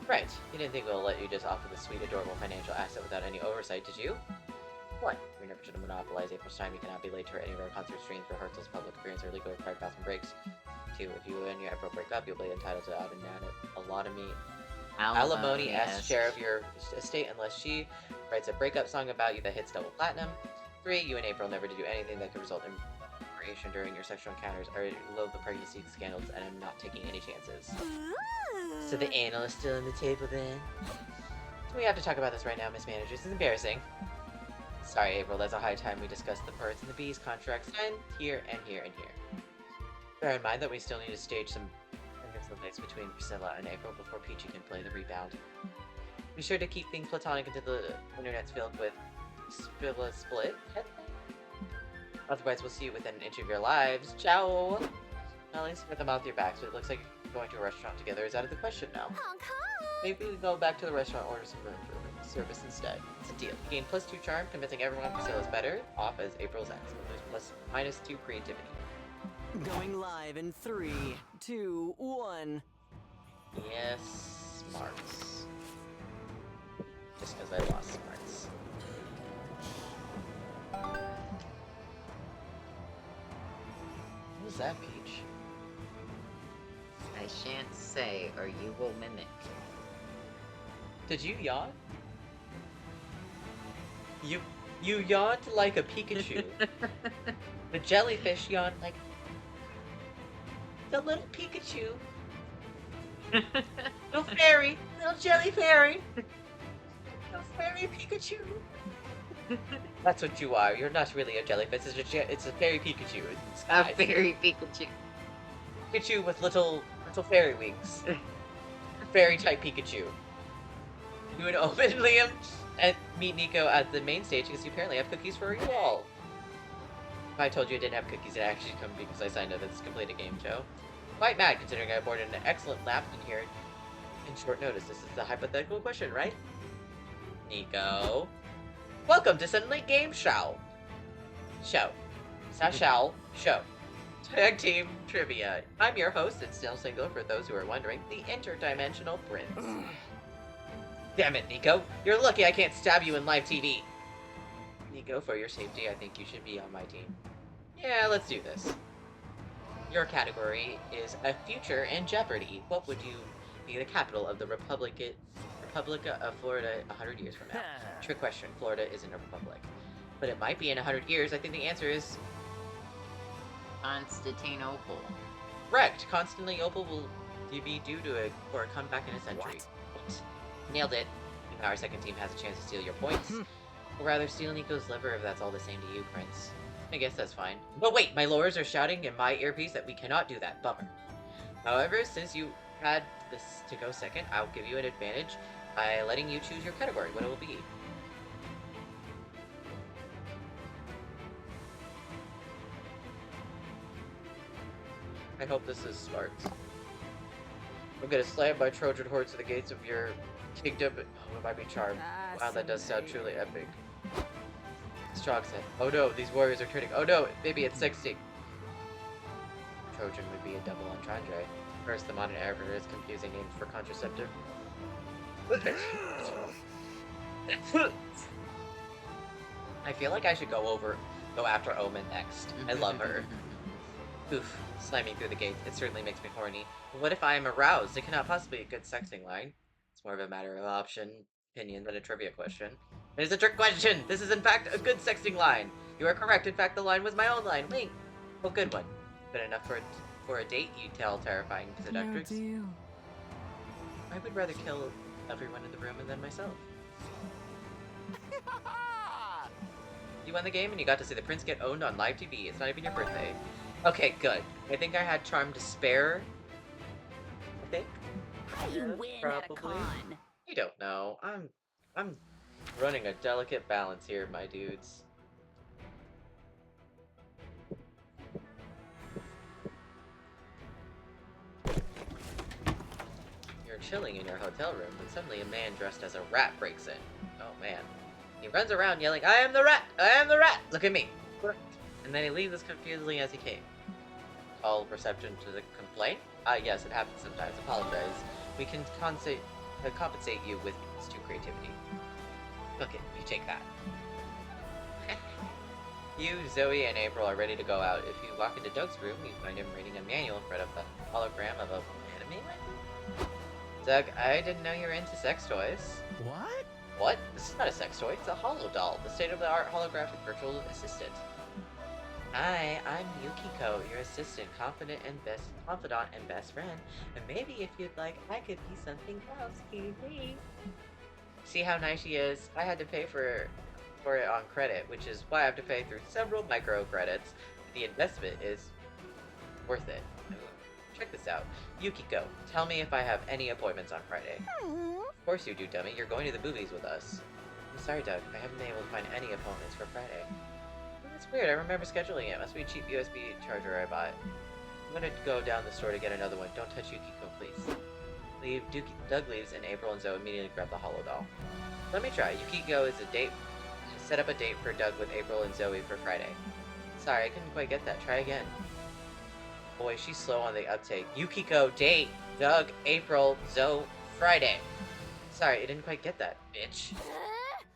Right. You didn't think we'll let you just offer the sweet, adorable financial asset without any oversight, did you? 1. We never should have monopolized April's time. You cannot be late to any of our concert streams, rehearsals, public appearances, or legally required bathroom breaks. 2. If you and your April break up, you'll be entitled to alimony-esque share of your estate unless she writes a breakup song about you that hits double platinum. 3. You and April never to do anything that could result in creation during your sexual encounters. I loathe the pregnancy scandals and I'm not taking any chances. So the anal is still on the table then? We have to talk about this right now, Miss Manager. This is embarrassing. Sorry, April, that's a high time we discussed the birds and the bees contracts, and here, and here, and here. Bear in mind that we still need to stage some mix between Priscilla and April before Peachy can play the rebound. Be sure to keep things platonic until the internet's filled with split. Otherwise, we'll see you within an inch of your lives. Ciao! At least with the mouth your back, so it looks like going to a restaurant together is out of the question now. Hong Kong. Maybe we go back to the restaurant, order some room service instead. It's a deal. Gain +2 charm, convincing everyone Priscilla's better off as April's ex. Lose -2 creativity. Going live in 3, 2, 1. Yes, smarts. Just because I lost smarts. What is that, Peach? I shan't say, or you will mimic. Did you yawn? You yawned like a Pikachu. The jellyfish yawned like the little Pikachu. Little fairy, little jelly fairy. Little fairy Pikachu. That's what you are. You're not really a jellyfish. It's a fairy Pikachu in A disguise. fairy Pikachu. Pikachu with little fairy wings. Fairy type Pikachu. You and Omen, Liam, and meet Nico at the main stage because you apparently have cookies for you all. If I told you I didn't have cookies, it actually come because I signed up to complete a game show. Quite mad considering I boarded an excellent lap in here in short notice. This is a hypothetical question, right? Nico. Welcome to Suddenly Game Show. Show. It's not shall. Show. Tag Team Trivia. I'm your host, and still single for those who are wondering, the interdimensional prince. Damn it, Nico. You're lucky I can't stab you in live TV. Nico, for your safety, I think you should be on my team. Yeah, let's do this. Your category is a future in jeopardy. What would you be the capital of the Republic of Florida 100 years from now? Trick question. Florida isn't a republic. But it might be in 100 years. I think the answer is Constantinople. correct. Constantinople will be due to a comeback in a century. What? Nailed it. Now our second team has a chance to steal your points. Or rather, steal Nico's liver if that's all the same to you, Prince. I guess that's fine. But wait, my lowers are shouting in my earpiece that we cannot do that. Bummer. However, since you had this to go second, I'll give you an advantage by letting you choose your category, what it will be. I hope this is smart. I'm gonna slam my Trojan horse to the gates of your kingdom. Oh, it might be charmed. Wow, that does sound truly epic. Strong said, oh no, these warriors are turning. Oh no, maybe it's 60. Trojan would be a double entendre. First, the modern Arabic is confusing names for contraceptive. I feel like I should go after Omen next. I love her. Oof, slamming through the gate. It certainly makes me horny. But what if I am aroused? It cannot possibly be a good sexting line. It's more of a matter of opinion than a trivia question. It is a trick question! This is in fact a good sexting line! You are correct, in fact the line was my own line. Wink! Oh, good one. Good enough for a date, you tell terrifying seductress. I would rather kill everyone in the room than myself. You won the game and you got to see the prince get owned on live TV. It's not even your birthday. Okay, good. I think I had charm to spare. I think. How do you win at a Probably. con? I don't know. I'm running a delicate balance here, my dudes. You're chilling in your hotel room when suddenly a man dressed as a rat breaks in. Oh man. He runs around yelling, I am the rat! I am the rat! Look at me! And then he leaves as confusedly as he came. Call reception to the complaint? Yes, it happens sometimes. Apologize. We can compensate you with its creativity. Look it, you take that. You, Zoe, and April are ready to go out. If you walk into Doug's room, you find him reading a manual in front of the hologram of an anime one. Doug, I didn't know you were into sex toys. What? What? This is not a sex toy, it's a holo doll, the state-of-the-art holographic virtual assistant. Hi, I'm Yukiko, your assistant, confidant and best friend. And maybe if you'd like, I could be something else. See how nice she is? I had to pay for it on credit, which is why I have to pay through several micro credits. The investment is worth it. Check this out. Yukiko, tell me if I have any appointments on Friday. Of course you do, dummy. You're going to the movies with us. I'm sorry, Doug. I haven't been able to find any appointments for Friday. That's weird. I remember scheduling it. Must be a cheap USB charger I bought. I'm gonna go down the store to get another one. Don't touch Yukiko, please. Doug leaves, and April and Zoe immediately grab the holo doll. Let me try. Yukiko is a date. Set up a date for Doug with April and Zoe for Friday. Sorry, I couldn't quite get that. Try again. Boy, she's slow on the uptake. Yukiko, date. Doug, April, Zoe, Friday. Sorry, I didn't quite get that, bitch.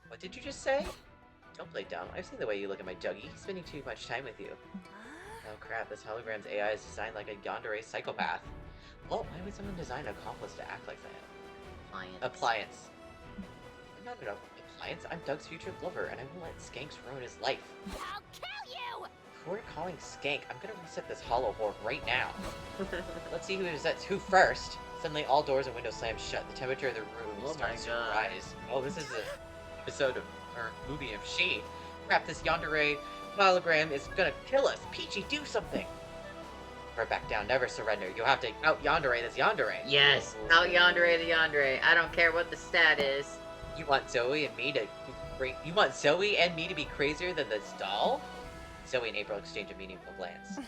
What did you just say? Don't play dumb. I've seen the way you look at my Dougie. He's spending too much time with you. Oh crap, this hologram's AI is designed like a yandere psychopath. Oh, why would someone design an accomplice to act like that? Appliance. I'm not an appliance. I'm Doug's future lover, and I won't let skanks ruin his life. I'll kill you! Who are calling skank? I'm gonna reset this hollow whore right now. Let's see who resets who first. Suddenly, all doors and windows slam shut. The temperature of the room starts to rise. Oh, this is an episode of, or movie of She. Crap, this yandere hologram is gonna kill us. Peachy, do something! Never back down, never surrender. You have to out yandere this yandere. Yes, out yandere the yandere. I don't care what the stat is. You want Zoe and me to be crazier than this doll? Zoe and April exchange a meaningful glance.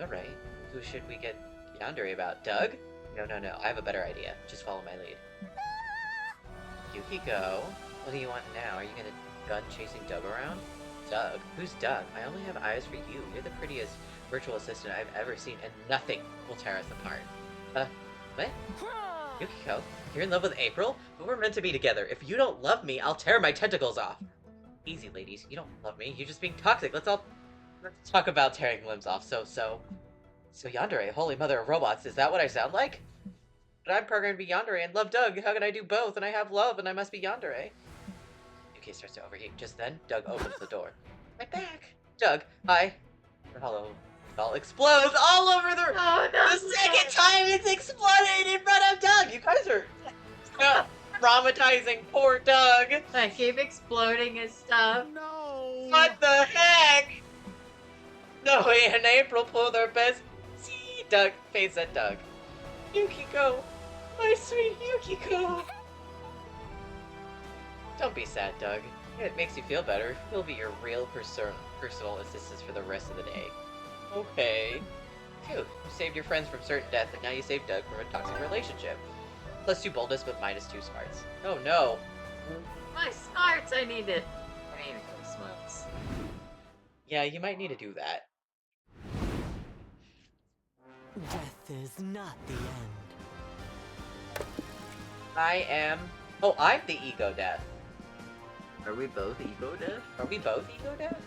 Alright, who should we get yandere about? Doug? No, I have a better idea. Just follow my lead. Yukiko, what do you want now? Are you gonna gun chasing Doug around? Doug? Who's Doug? I only have eyes for you. You're the prettiest virtual assistant I've ever seen, and nothing will tear us apart. What? Yukiko, you're in love with April? But we're meant to be together. If you don't love me, I'll tear my tentacles off. Easy, ladies. You don't love me. You're just being toxic. Let's talk about tearing limbs off. So yandere, holy mother of robots, is that what I sound like? But I'm programmed to be yandere and love Doug. How can I do both? And I have love, and I must be yandere. Yuki starts to overheat. Just then, Doug opens the door. My back! Doug, hi. The hollow doll explodes all over the room. Oh, no, The second time it's exploded in front of Doug! You guys are traumatizing poor Doug! I keep exploding his stuff. No! What the heck? Zoe and April pull their best. See, Doug, face at Doug. Yukiko, my sweet Yukiko. Don't be sad, Doug. It makes you feel better. He'll be your real personal assistant for the rest of the day. Okay. Phew, you saved your friends from certain death, and now you saved Doug from a toxic relationship. +2 boldness, but -2 smarts. Oh no. My smarts, I need smarts. Yeah, you might need to do that. Death is not the end. I'm the ego death. Are we both ego death? Are we both ego death?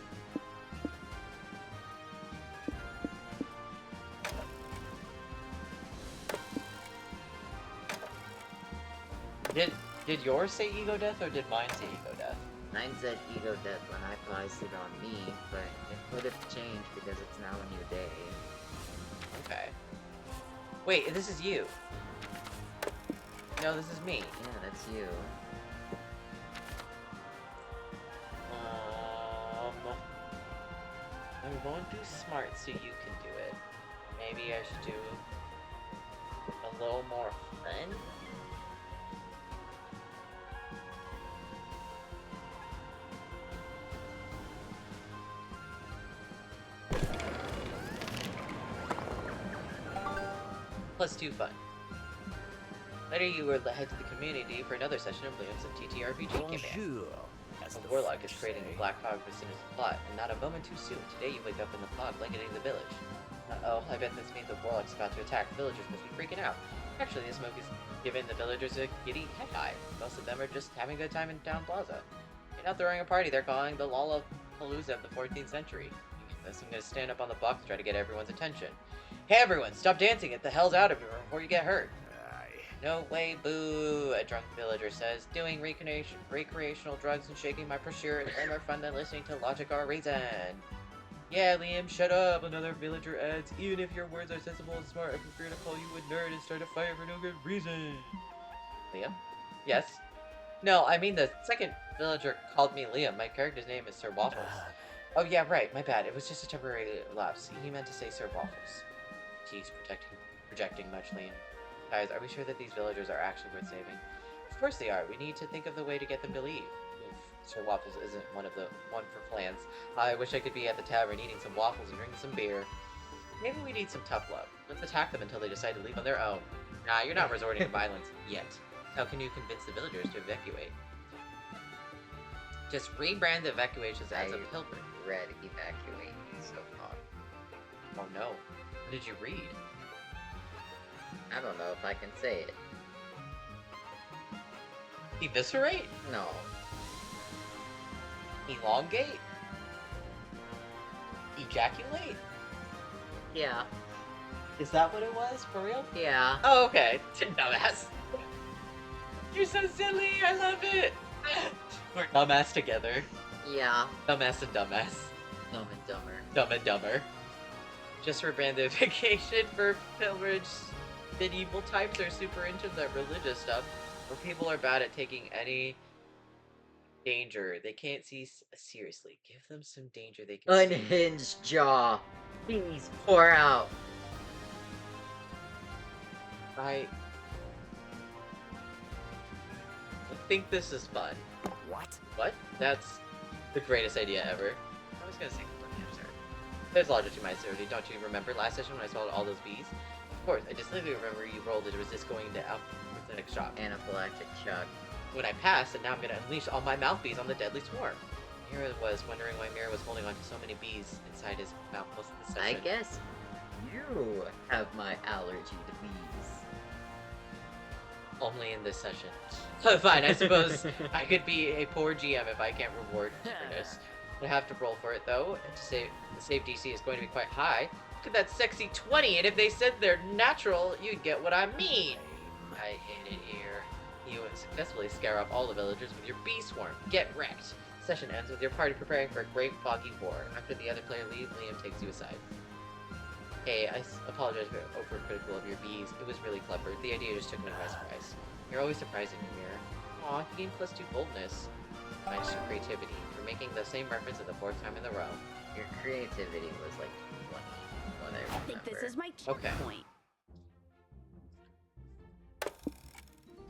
Did yours say ego death or did mine say ego death? Mine said ego death when I placed it on me, but it would have changed because it's now a new day. Okay. Wait, this is you. No, this is me. Yeah, that's you. I won't do smart so you can do it. Maybe I should do a little more fun? +2 fun. Later you will head to the community for another session of Liam's and TTRPG campaign. Bonjour. As The the warlock is French creating say. a black fog for Sinner's plot, and not a moment too soon. Today you wake up in the fog blanketing the village. Uh-oh, I bet this means the warlock's about to attack. Villagers must be freaking out. Actually, the smoke is giving the villagers a giddy head high. Most of them are just having a good time in Town Plaza. They're not throwing a party, they're calling the Lollapalooza of the 14th century. I'm gonna stand up on the box and try to get everyone's attention. Hey everyone, stop dancing, get the hells out of here before you get hurt. Aye. No way, boo, a drunk villager says. Doing recreational drugs and shaking my brochure is way more fun than listening to Logic or Reason. Yeah, Liam, shut up, another villager adds. Even if your words are sensible and smart, I prefer to call you a nerd and start a fire for no good reason. Liam? Yes? No, I mean the second villager called me Liam. My character's name is Sir Waffles. Oh yeah, right, my bad. It was just a temporary lapse. He meant to say Sir Waffles. He's projecting much, Liam. Guys, are we sure that these villagers are actually worth saving? Of course they are. We need to think of the way to get them to leave. If Sir Waffles isn't one for plans. I wish I could be at the tavern eating some waffles and drinking some beer. Maybe we need some tough love. Let's attack them until they decide to leave on their own. Nah, you're not resorting to violence yet. How can you convince the villagers to evacuate? Just rebrand the evacuations as a pilgrim. Read evacuate so far. Oh no. What did you read? I don't know if I can say it. Eviscerate? No. Elongate? Ejaculate? Yeah. Is that what it was? For real? Yeah. Oh, okay. Dumbass. You're so silly. I love it. We're dumbass together. Yeah. Dumbass and dumbass. Dumb and Dumber. Dumb and dumber. Just for brandification for pilgrims, medieval types are super into the religious stuff, where people are bad at taking any danger. They can't see seriously. Give them some danger they can see. Unhinged jaw. Please pour out. I think this is fun. What? What? That's the greatest idea ever. I was gonna say completely absurd. There's logic to my absurdity. Don't you remember last session when I swallowed all those bees? Of course, I distinctly remember you rolled it. It was just going to the next shop. Anaphylactic shock. When I passed, and now I'm gonna unleash all my mouth bees on the deadly swarm. Mira was wondering why Mira was holding on to so many bees inside his mouth most of the I session. guess you have my allergy to bees. Only in this session. Fine, I suppose I could be a poor GM if I can't reward this. I have to roll for it though. To save the save DC is going to be quite high. Look at that sexy 20, and if they said they're natural, you'd get what I mean. I hate it here. You successfully scare off all the villagers with your bee swarm. Get wrecked. Session ends with your party preparing for a great foggy war. After the other player leaves, Liam takes you aside. Hey, I apologize for overcritical of your bees. It was really clever. The idea just took me by surprise. You're always surprising me, Mirror. Aw, you gained +2 boldness. Minus 2 creativity. For making the same reference at the 4th time in the row. Your creativity was like what I I think this remember. is my Okay. checkpoint.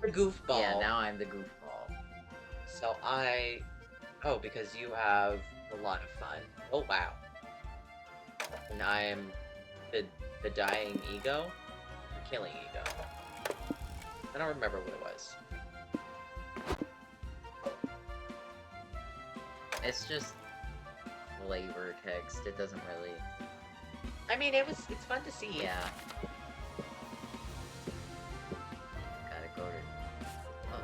Goofball. Yeah, now I'm the goofball. So oh, because you have a lot of fun. Oh wow. And I'm the dying ego? Or killing ego? I don't remember what it was. It's just flavor text. It doesn't really. I mean, it's fun to see. Yeah. Gotta go to. Oh.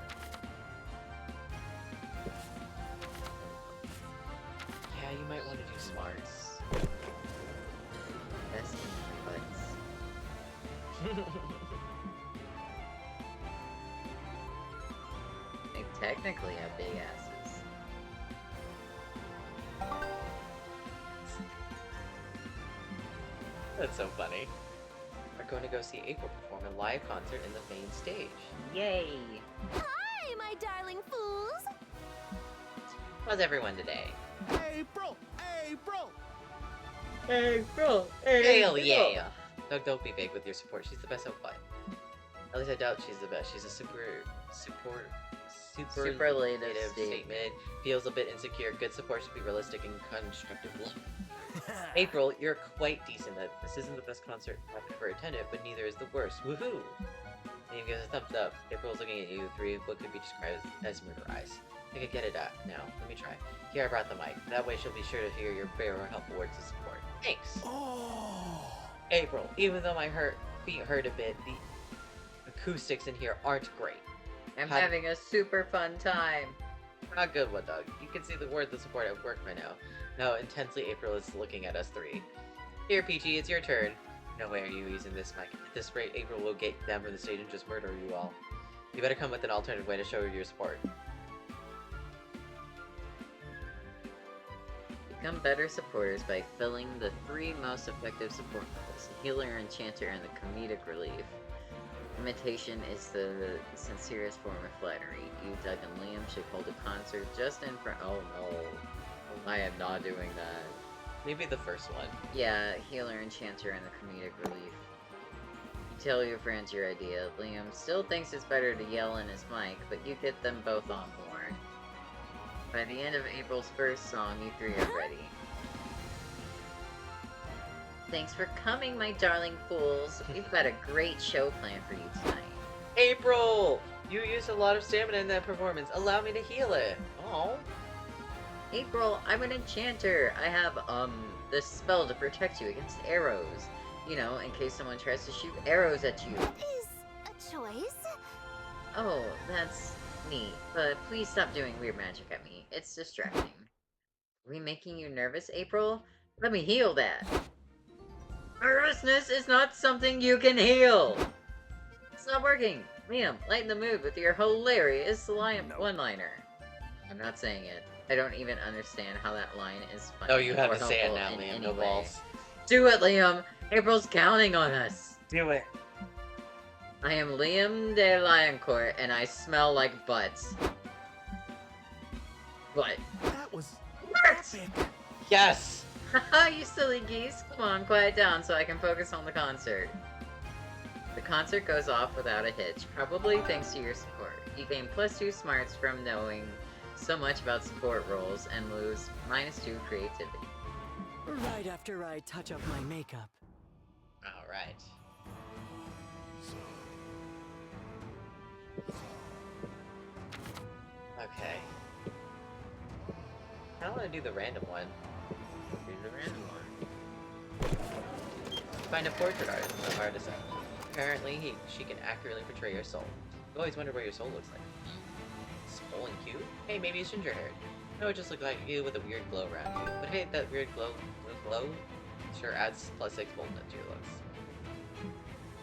Yeah, you might want to do smarts. Best in butts. They technically have big asses. That's so funny. We're going to go see April perform a live concert in the main stage. Yay! Hi, my darling fools! How's everyone today? April! April! Hey, bro! Hell yeah! Don't be vague with your support. She's the best at what? At least I doubt she's the best. She's a Superlative statement. Feels a bit insecure. Good support should be realistic and constructive. April, you're quite decent. This isn't the best concert I've ever attended, but neither is the worst. Woohoo! Liam gives a thumbs up. April's looking at you three, what could be described as murder eyes. I could get it at now. Let me try. Here, I brought the mic. That way she'll be sure to hear your bare or helpful words of support. Thanks! Oh! April, even though my feet hurt a bit, the acoustics in here aren't great. I'm How- having a super fun time. Not good one, Doug. You can see the words of support at work right now. How intensely April is looking at us three. Here, Peachy, it's your turn. No way are you using this mic. At this rate, April will get down from the stage and just murder you all. You better come with an alternative way to show your support. Become better supporters by filling the 3 most effective support roles: healer, enchanter, and the comedic relief. Imitation is the sincerest form of flattery. You, Doug, and Liam should hold a concert just in front. Oh no. I am not doing that. Maybe the first one. Yeah, healer, enchanter, and the comedic relief. You tell your friends your idea. Liam still thinks it's better to yell in his mic, but you get them both on board. By the end of April's first song, you 3 are ready. Thanks for coming, my darling fools. We've got a great show planned for you tonight. April! You used a lot of stamina in that performance. Allow me to heal it. Oh. April, I'm an enchanter. I have, this spell to protect you against arrows. You know, in case someone tries to shoot arrows at you. Is a choice? Oh, that's me, but please stop doing weird magic at me. It's distracting. Are we making you nervous, April? Let me heal that. Nervousness is not something you can heal! It's not working! Liam, lighten the mood with your hilarious one-liner. I'm not saying it. I don't even understand how that line is funny. Oh, you have or to say it helpful now, in Liam. any No way. balls. Do it, Liam! April's counting on us! Do it. I am Liam de Lioncourt, and I smell like butts. What? That was What? epic. Yes! Haha, you silly geese! Come on, quiet down so I can focus on the concert. The concert goes off without a hitch, probably thanks to your support. You gain +2 smarts from knowing so much about support roles and lose -2 creativity. Right after I touch up my makeup. Alright. Okay. I don't want to do the random one. Do the random one. Find a portrait artist. Apparently, she can accurately portray your soul. You always wonder what your soul looks like. Swollen cute? Hey, maybe it's ginger haired. No, it just looks like you with a weird glow around you. But hey, that weird glow sure adds +6 boldness to your looks.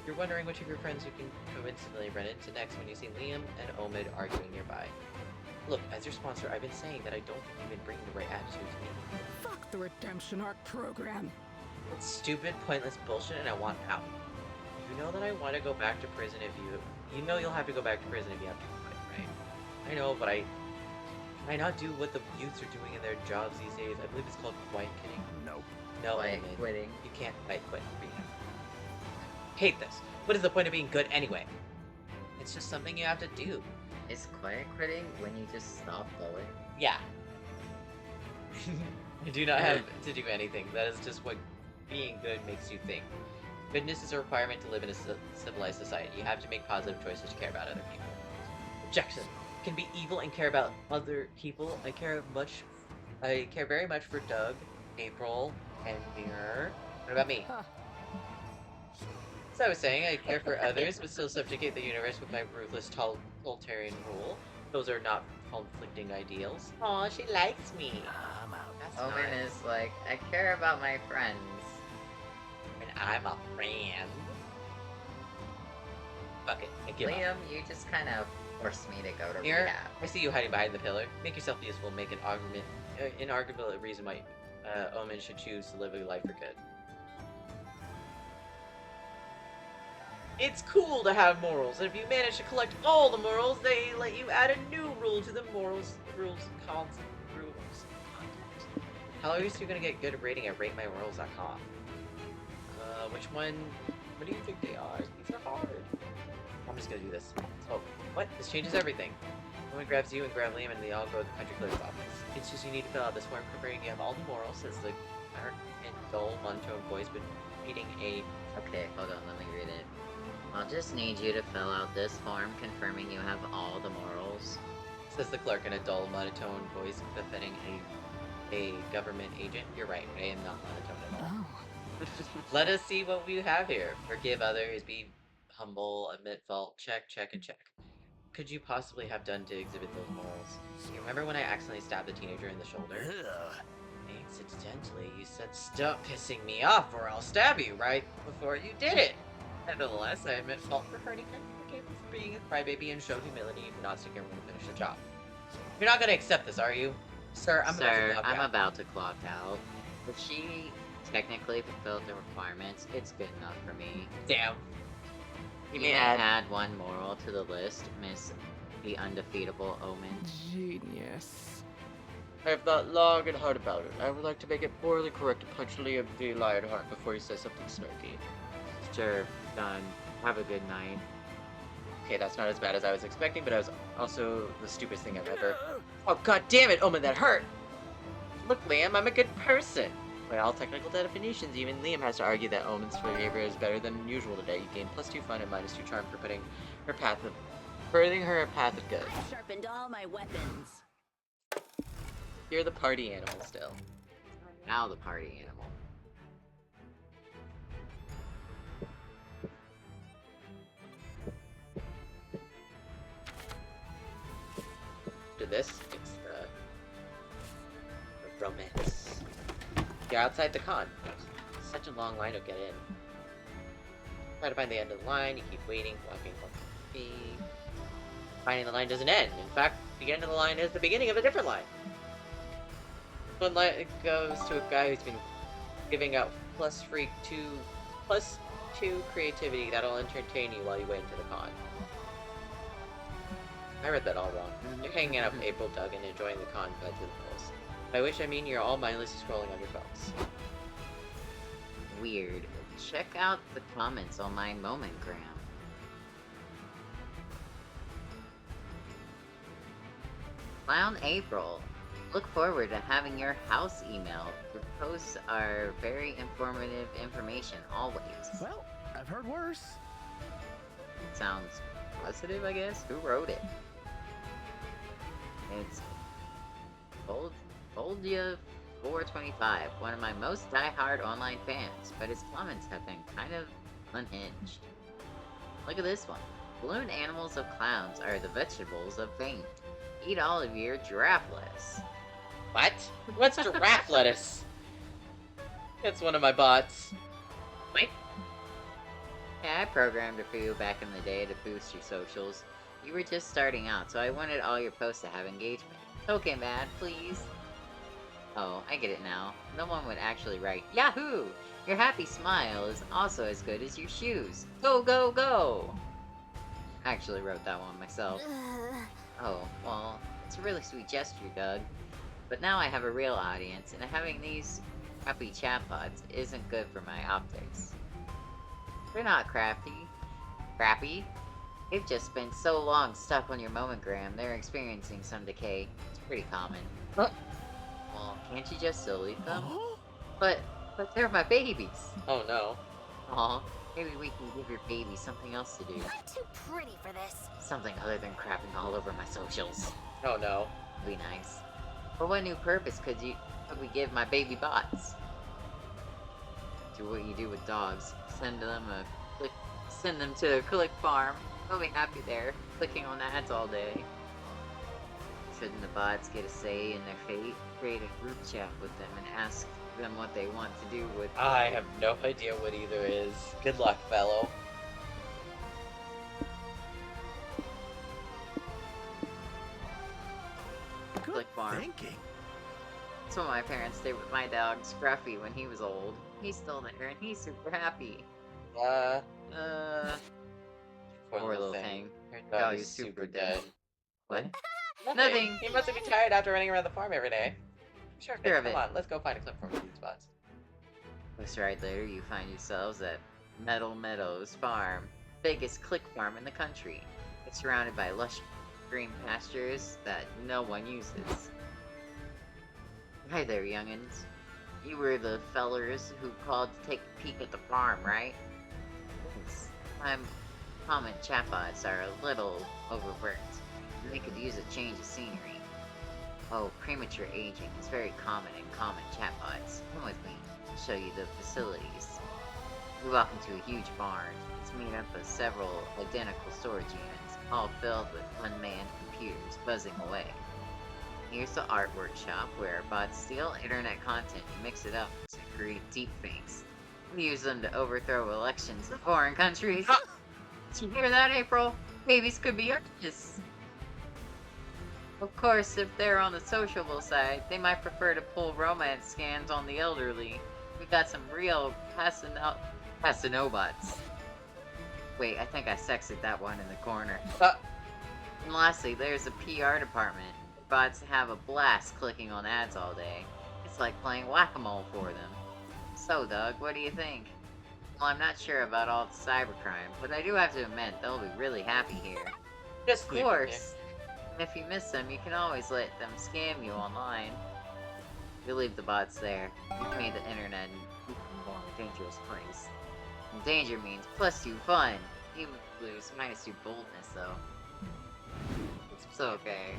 You're wondering which of your friends you can coincidentally run into next when you see Liam and Omid arguing nearby. Look, as your sponsor, I've been saying that I don't think you've been bringing the right attitude to me. Fuck the redemption arc program. It's stupid, pointless bullshit, and I want out. You know that I want to go back to prison if you know you'll have to go back to prison if you have to quit, right? I know, but can I not do what the youths are doing in their jobs these days? I believe it's called quiet quitting. Nope. No, Quiet Eamon. quitting. You can't quiet quit. Hate this. What is the point of being good anyway? It's just something you have to do. Is quiet quitting when you just stop going? Yeah. I do not have to do anything. That is just what being good makes you think. Goodness is a requirement to live in a civilized society. You have to make positive choices to care about other people. Objection. Can be evil and care about other people. I care very much for Doug, April, and Mirror. What about me? Huh. As I was saying, I care for others, but still subjugate the universe with my ruthless totalitarian rule. Those are not conflicting ideals. Aw, she likes me. I'm out. That's Omen nice. is like, I care about my friends. And I'm a friend. Fuck it, I give up. Liam, you just kind of forced me to go to Mirror, rehab. I see you hiding behind the pillar. Make yourself useful. Make an inarguable reason why Omen should choose to live a life for good. It's cool to have morals, and if you manage to collect all the morals, they let you add a new rule to the rules. How are you still gonna get good rating at ratemymorals.com? Which one? What do you think they are? These are hard. I'm just gonna do this. Oh, what? This changes everything. Someone grabs you and grab Liam, and they all go to the country clerk's office. It's just you need to fill out this form confirming you have all the morals, says the clerk in dull, monotone voice, but reading a. Okay, hold on, let me read it. I'll just need you to fill out this form confirming you have all the morals. Says the clerk in a dull, monotone voice, befitting a government agent. You're right, I am not monotone at all. Oh. Let us see what we have here. Forgive others, be humble, admit fault, check, and check. Could you possibly have done to exhibit those morals? You remember when I accidentally stabbed the teenager in the shoulder? Ugh. Incidentally, you said stop pissing me off or I'll stab you right before you did it. Nevertheless, I admit fault for hurting him, forgive him for being a crybaby, and showed humility for not sticking around to finish the job. You're not gonna accept this, are you? Sir, I'm about to clock out. If she technically fulfilled the requirements, it's good enough for me. Damn. You may add one moral to the list, Miss the Undefeatable Omen. Genius. I have thought long and hard about it. I would like to make it morally correct to punch Liam the Lionheart before he says something snarky. Sure, done. Have a good night. Okay, that's not as bad as I was expecting, but it was also the stupidest thing I've ever... Oh, god damn it, Omen, that hurt! Look, Liam, I'm a good person! By all technical definitions, even Liam has to argue that Omen's behavior is better than usual today. You gain +2 fun and -2 charm for furthering her path of good. I sharpened all my weapons. You're the party animal still. Now the party animal. this, it's the romance. You're outside the con. Such a long line to get in. Try to find the end of the line, you keep waiting, walking, finding the line doesn't end. In fact, the end of the line is the beginning of a different line. One line goes to a guy who's been giving out plus two creativity that'll entertain you while you wait into the con. I read that all wrong. You're hanging out with April, Doug, and enjoying the con by to the fullest. By which I mean you're all mindlessly scrolling on your phones. Weird. Check out the comments on my momentgram. Clown April. Look forward to having your house emailed. Your posts are very informative information, always. Well, I've heard worse. Sounds positive, I guess. Who wrote it? It's Boldia 425, one of my most die-hard online fans, but his comments have been kind of unhinged. Look at this one. Balloon animals of clowns are the vegetables of fame. Eat all of your giraffe lettuce. What? What's giraffe lettuce? It's one of my bots. Wait. Yeah, I programmed it for you back in the day to boost your socials. You were just starting out, so I wanted all your posts to have engagement. Okay, man, please. Oh, I get it now. No one would actually write, Yahoo! Your happy smile is also as good as your shoes. Go, go, go! I actually wrote that one myself. Oh, well, it's a really sweet gesture, Doug. But now I have a real audience, and having these crappy chatbots isn't good for my optics. They're not crappy. They've just spent so long stuck on your momentgram, they're experiencing some decay. It's pretty common. Well, can't you just delete them? But they're my babies. Oh no. Aw, maybe we can give your baby something else to do. I'm too pretty for this. Something other than crapping all over my socials. Oh no. Be nice. For what new purpose could we give my baby bots? Do what you do with dogs. Send them to a click farm. They'll be happy there, clicking on ads all day. Shouldn't the bots get a say in their fate? Create a group chat with them and ask them what they want to do with. I have no idea what either is. Good luck, fellow. Good Click farm. thinking. That's what my parents did with my dog Scruffy when he was old. He's still there and he's super happy. Poor little thing. Your Dog dog is is super super dead. dead. What? Nothing. He must have been tired after running around the farm every day. Sure, Sure of come it. on, let's go find a clip from these spots. Let's ride later, you find yourselves at Meadow Meadows Farm, biggest click farm in the country. It's surrounded by lush green pastures that no one uses. Hi there, youngins. You were the fellers who called to take a peek at the farm, right? Yes. My comment chatbots are a little overworked. They could use a change of scenery. Oh, premature aging is very common in common chatbots. Come with me. I'll show you the facilities. We walk into a huge barn. It's made up of several identical storage units, all filled with unmanned computers buzzing away. Here's the art workshop where bots steal internet content and mix it up to create deepfakes. We use them to overthrow elections in foreign countries. Did you hear that, April? Babies could be artists. Of course, if they're on the sociable side, they might prefer to pull romance scans on the elderly. We got some real Pasanobots. Wait, I think I sexed that one in the corner. And lastly, there's a PR department. Bots have a blast clicking on ads all day. It's like playing whack-a-mole for them. So, Doug, what do you think? Well, I'm not sure about all the cybercrime, but I do have to admit they'll be really happy here. Just Of leave it course. And if you miss them, you can always let them scam you online. You leave the bots there. You've made the internet a more dangerous place. And danger means +2 fun. Even blues, -2 boldness, though. It's okay.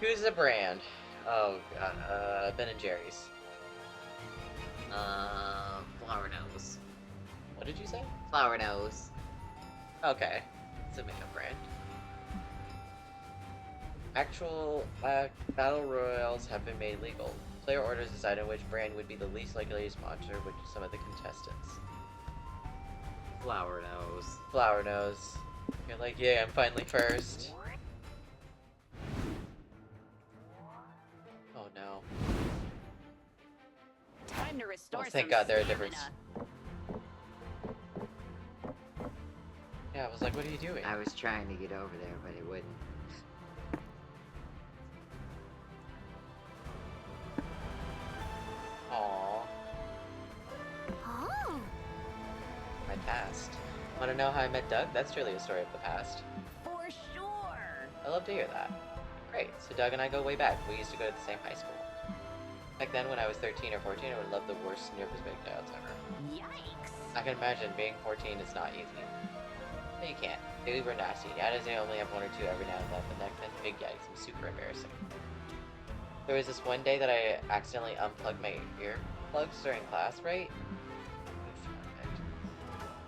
there. Who's the brand? Oh god, Ben and Jerry's. Flower Nose. What did you say? Flower Nose. Okay, it's a makeup brand. Actual battle royals have been made legal. Player orders decide on which brand would be the least likely to sponsor which some of the contestants. Flower nose. Flower nose. You're like, yeah, I'm finally first. Oh no. Time to restore Oh, thank some God there are stamina. difference. Yeah, I was like, what are you doing? I was trying to get over there, but it wouldn't. Aww. Oh, My past. Want to know how I met Doug? That's truly a story of the past. for sure. I love to hear that. Great, so Doug and I go way back. We used to go to the same high school. Back then, when I was 13 or 14, I would love the worst nervous breakdowns ever. Yikes. I can imagine being 14 is not easy. No, you can't. They were nasty. Nowadays, I only have one or two every now and then, but back then, big yikes, and super embarrassing. There was this one day that I accidentally unplugged my earplugs during class, right?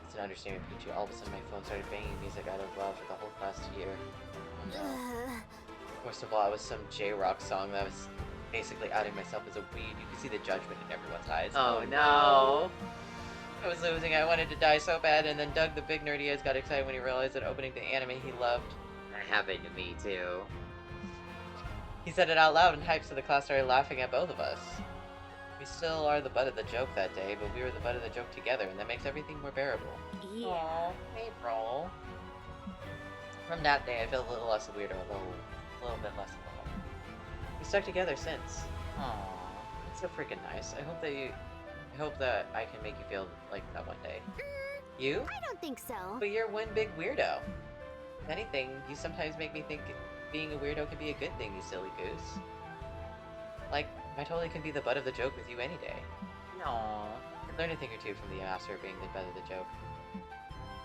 It's an understatement, Pichu. All of a sudden, my phone started banging music out of love for the whole class to hear. Oh, no. Worst of all, it was some J-rock song that was basically outing myself as a weed. You could see the judgment in everyone's eyes. Oh no! I was losing. I wanted to die so bad, and then Doug, the big nerdy ass, got excited when he realized that opening the anime he loved. That happened to me too. He said it out loud and hyped, so the class started laughing at both of us. We still are the butt of the joke that day, but we were the butt of the joke together, and that makes everything more bearable. Yeah. Aww, April. From that day, I felt a little less weirdo, a little bit less alone. We stuck together since. Aww, it's so freaking nice. I hope that I can make you feel like that one day. You? I don't think so. But you're one big weirdo. If anything, you sometimes make me think being a weirdo can be a good thing, you silly goose. Like, I totally can be the butt of the joke with you any day. No. I'd learn a thing or two from the master of being the butt of the joke.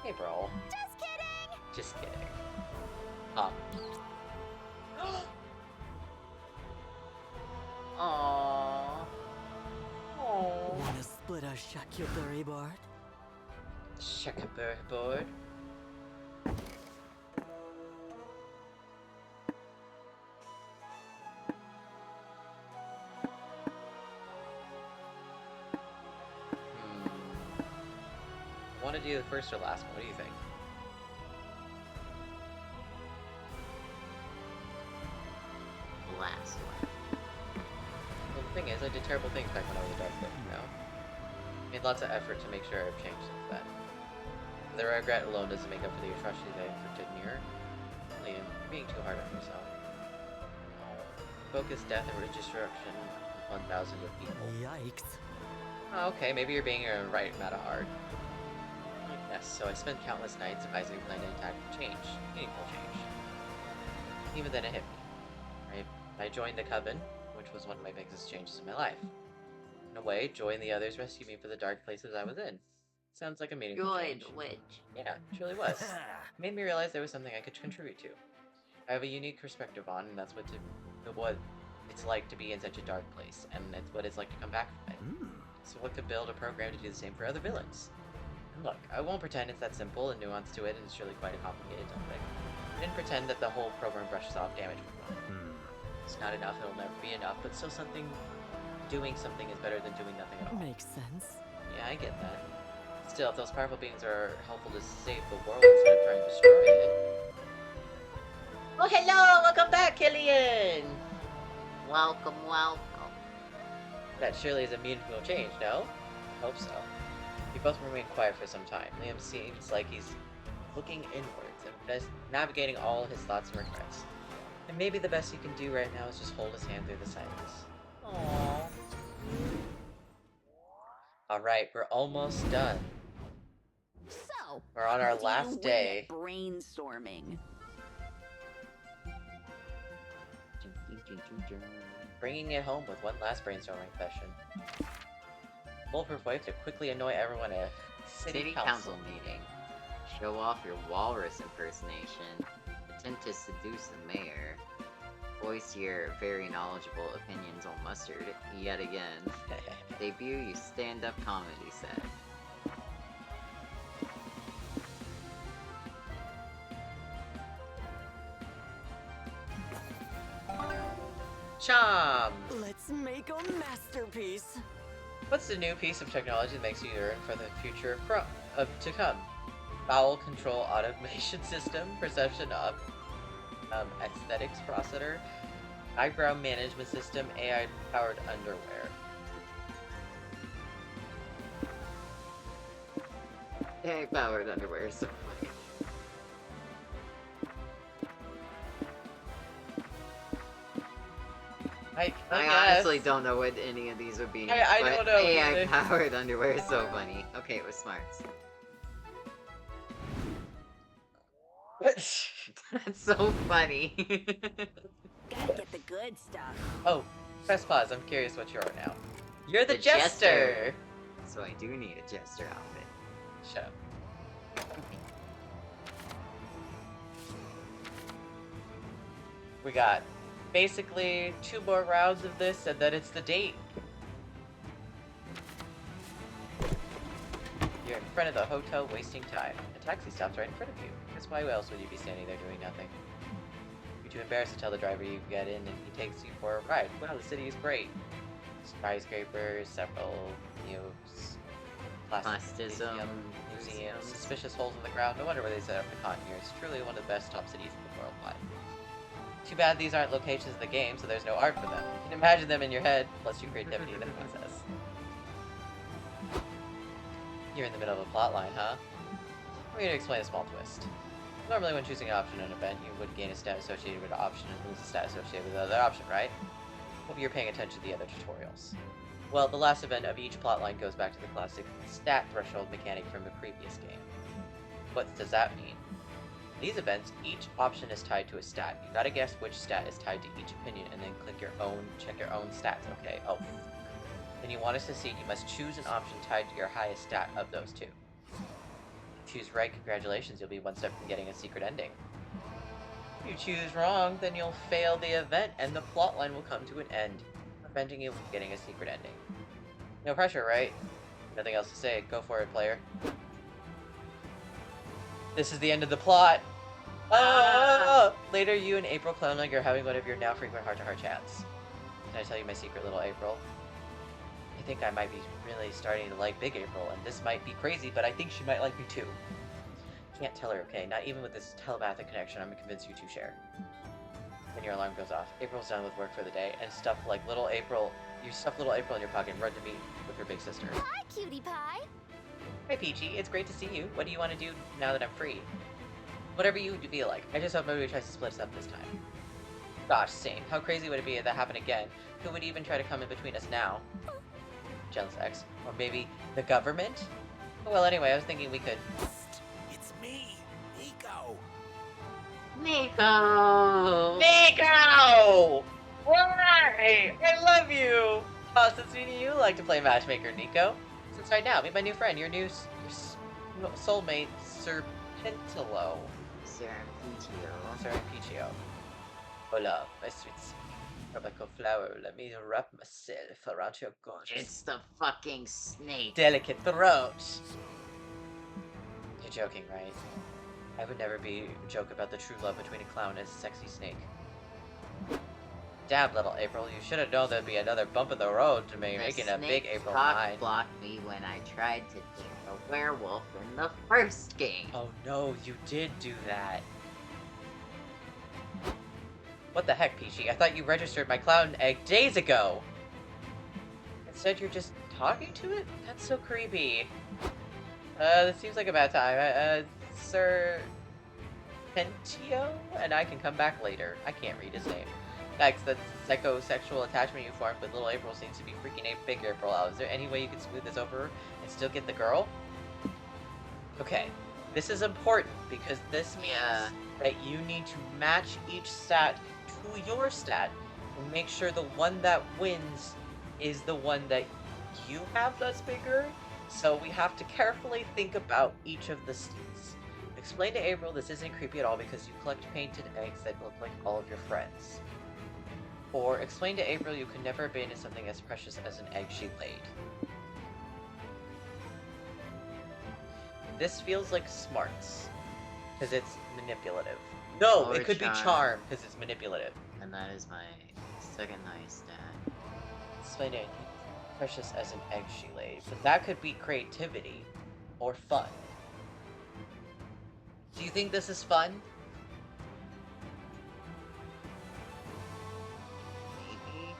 Hey, bro. Just kidding. Just kidding. Aww. Aww. Wanna split a shakuberry board? Shakuberry board. Want to do the first or last one? What do you think? Last one. Well, the thing is, I did terrible things back when I was a dark book, you know? Made lots of effort to make sure I've changed since then. The regret alone doesn't make up for the atrocities I inflicted in your... Liam, you're being too hard on yourself. Focus, death, and destruction of 1,000 of people. Yikes. Oh, okay, maybe you're being a right amount of hard. Yes, so I spent countless nights advising the plan to attack change. Meaningful change. Even then it hit me. I joined the Coven, which was one of my biggest changes in my life. In a way, Joy and the others rescued me from the dark places I was in. Sounds like a meaningful Joy change. the witch. Yeah, it truly was. It made me realize there was something I could contribute to. I have a unique perspective on, and that's what it's like to be in such a dark place, and it's what it's like to come back from it. So what could build a program to do the same for other villains? And look, I won't pretend it's that simple and nuanced to it, and it's really quite a complicated topic. I didn't pretend that the whole program brushes off damage from one. It's not enough, it'll never be enough, but still doing something is better than doing nothing at all. Makes sense. Yeah, I get that. Still, if those powerful beings are helpful to save the world instead of trying to destroy it... Oh, hello! Welcome back, Killian! Welcome, welcome. That surely is a meaningful change, no? Hope so. We both remain quiet for some time. Liam seems like he's looking inwards and navigating all his thoughts and regrets. And maybe the best he can do right now is just hold his hand through the silence. Aww. Alright, we're almost done. So, We're on our what do you last win day. at brainstorming. Bringing it home with one last brainstorming session. Foolproof way to quickly annoy everyone at City Council meeting. Show off your walrus impersonation. Attempt to seduce the mayor. Voice your very knowledgeable opinions on mustard yet again. Debut your stand-up comedy set. Charm! Let's make a masterpiece. What's the new piece of technology that makes you yearn for the future to come? Bowel control automation system, perception of aesthetics processor, eyebrow management system, AI-powered underwear. AI-powered underwear is so funny. I honestly guess. don't know what any of these would be. I but don't know either. AI-powered underwear is so funny. Okay, it was smarts. That's so funny. Gotta get the good stuff. Oh, press pause. I'm curious what you are now. You're the, The jester. jester. So I do need a jester outfit. Shut up. We got basically 2 more rounds of this, and then it's the date. You're in front of the hotel, wasting time. A taxi stops right in front of you. Guess why else would you be standing there doing nothing? You're too embarrassed to tell the driver you get in, and he takes you for a ride. Wow, the city is great. Skyscrapers, several Plastism museums, suspicious holes in the ground. No wonder where they set up the con here. It's truly one of the best top cities in the world. Wide. Too bad these aren't locations of the game, so there's no art for them. You can imagine them in your head, plus your creativity in the process. You're in the middle of a plot line, huh? I'm going to explain a small twist. Normally when choosing an option in an event, you would gain a stat associated with the option and lose a stat associated with the other option, right? Hope you're paying attention to the other tutorials. Well, the last event of each plotline goes back to the classic stat threshold mechanic from the previous game. What does that mean? In these events, each option is tied to a stat. You gotta guess which stat is tied to each opinion and then check your own stats, okay? Oh. When you want to succeed, you must choose an option tied to your highest stat of those two. If you choose right, congratulations, you'll be one step from getting a secret ending. If you choose wrong, then you'll fail the event and the plotline will come to an end, preventing you from getting a secret ending. No pressure, right? Nothing else to say. Go for it, player. This is the end of the plot. Later, you and April Clownleg are having one of your now frequent heart-to-heart chats. Can I tell you my secret, little April? I think I might be really starting to like Big April, and this might be crazy, but I think she might like me too. Can't tell her, okay? Not even with this telepathic connection, I'm convinced you two share. Then your alarm goes off. April's done with work for the day, and stuff like little April. You stuff little April in your pocket and run to meet with her big sister. Hi, cutie pie. Hi, Peachy. It's great to see you. What do you want to do now that I'm free? Whatever you feel like. I just hope nobody tries to split us up this time. Gosh, same. How crazy would it be if that happened again? Who would even try to come in between us now? Jealous X. Or maybe the government? Well, anyway, I was thinking we could... It's me, Nico. Nico! Nico! Why? I love you! Oh, since me and you like to play matchmaker, Nico. Since right now, meet my new friend, your soulmate, Sir Pentilo. Sir Peachio. Hola, my sweet tropical flower. Let me wrap myself around your gorgeous, It's the fucking snake. delicate throat. You're joking, right? I would never joke about the true love between a clown and a sexy snake. Damn, little April, you should have known there'd be another bump in the road to me, making a big April mine. Blocked me when I tried to date a werewolf in the first game. Oh no, you did do that. What the heck, Peachy? I thought you registered my clown egg days ago! Instead, you're just talking to it? That's so creepy. This seems like a bad time. Sir Pentio? And I can come back later. I can't read his name. Next, the psychosexual attachment you formed with little April seems to be freaking Big April out. Is there any way you can smooth this over and still get the girl? Okay, this is important because this means that you need to match each stat to your stat and make sure the one that wins is the one that you have that's bigger. So we have to carefully think about each of the states. Explain to April this isn't creepy at all because you collect painted eggs that look like all of your friends. Or explain to April you could never abandon something as precious as an egg she laid. This feels like smarts, because it's manipulative. No, Or it could be charm, because it's manipulative. And that is my Second nice, Dad. Explain anything precious as an egg she laid, but that could be creativity or fun. Do you think this is fun? Maybe.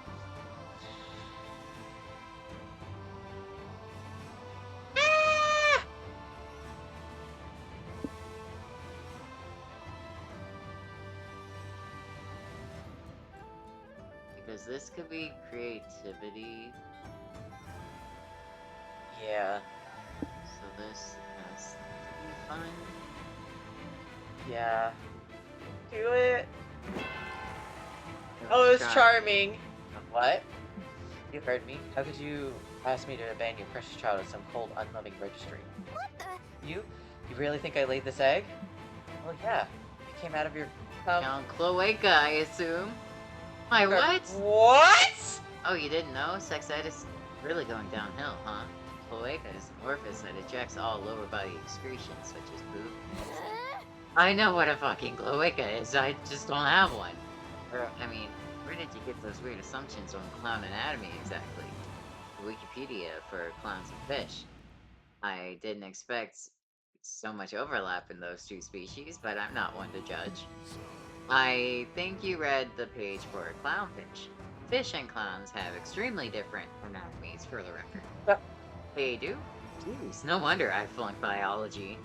Because this could be creativity. Yeah. So this has to be fun. Yeah. Do it. Oh, it was charming. What? You heard me. How could you ask me to abandon your precious child in some cold, unloving registry? What the? You really think I laid this egg? Well, yeah. It came out of your... Count Cloaca, I assume. My what? What? Oh, you didn't know? Sex ed is really going downhill, huh? Cloaca is an orifice that ejects all lower body excretions, such as poop. I know what a fucking cloaca is, I just don't have one. Or, I mean, where did you get those weird assumptions on clown anatomy exactly? Wikipedia for clowns and fish. I didn't expect so much overlap in those two species, but I'm not one to judge. I think you read the page for clownfish. Fish and clowns have extremely different anatomies, for the record. They do? Jeez, no wonder I flunked biology.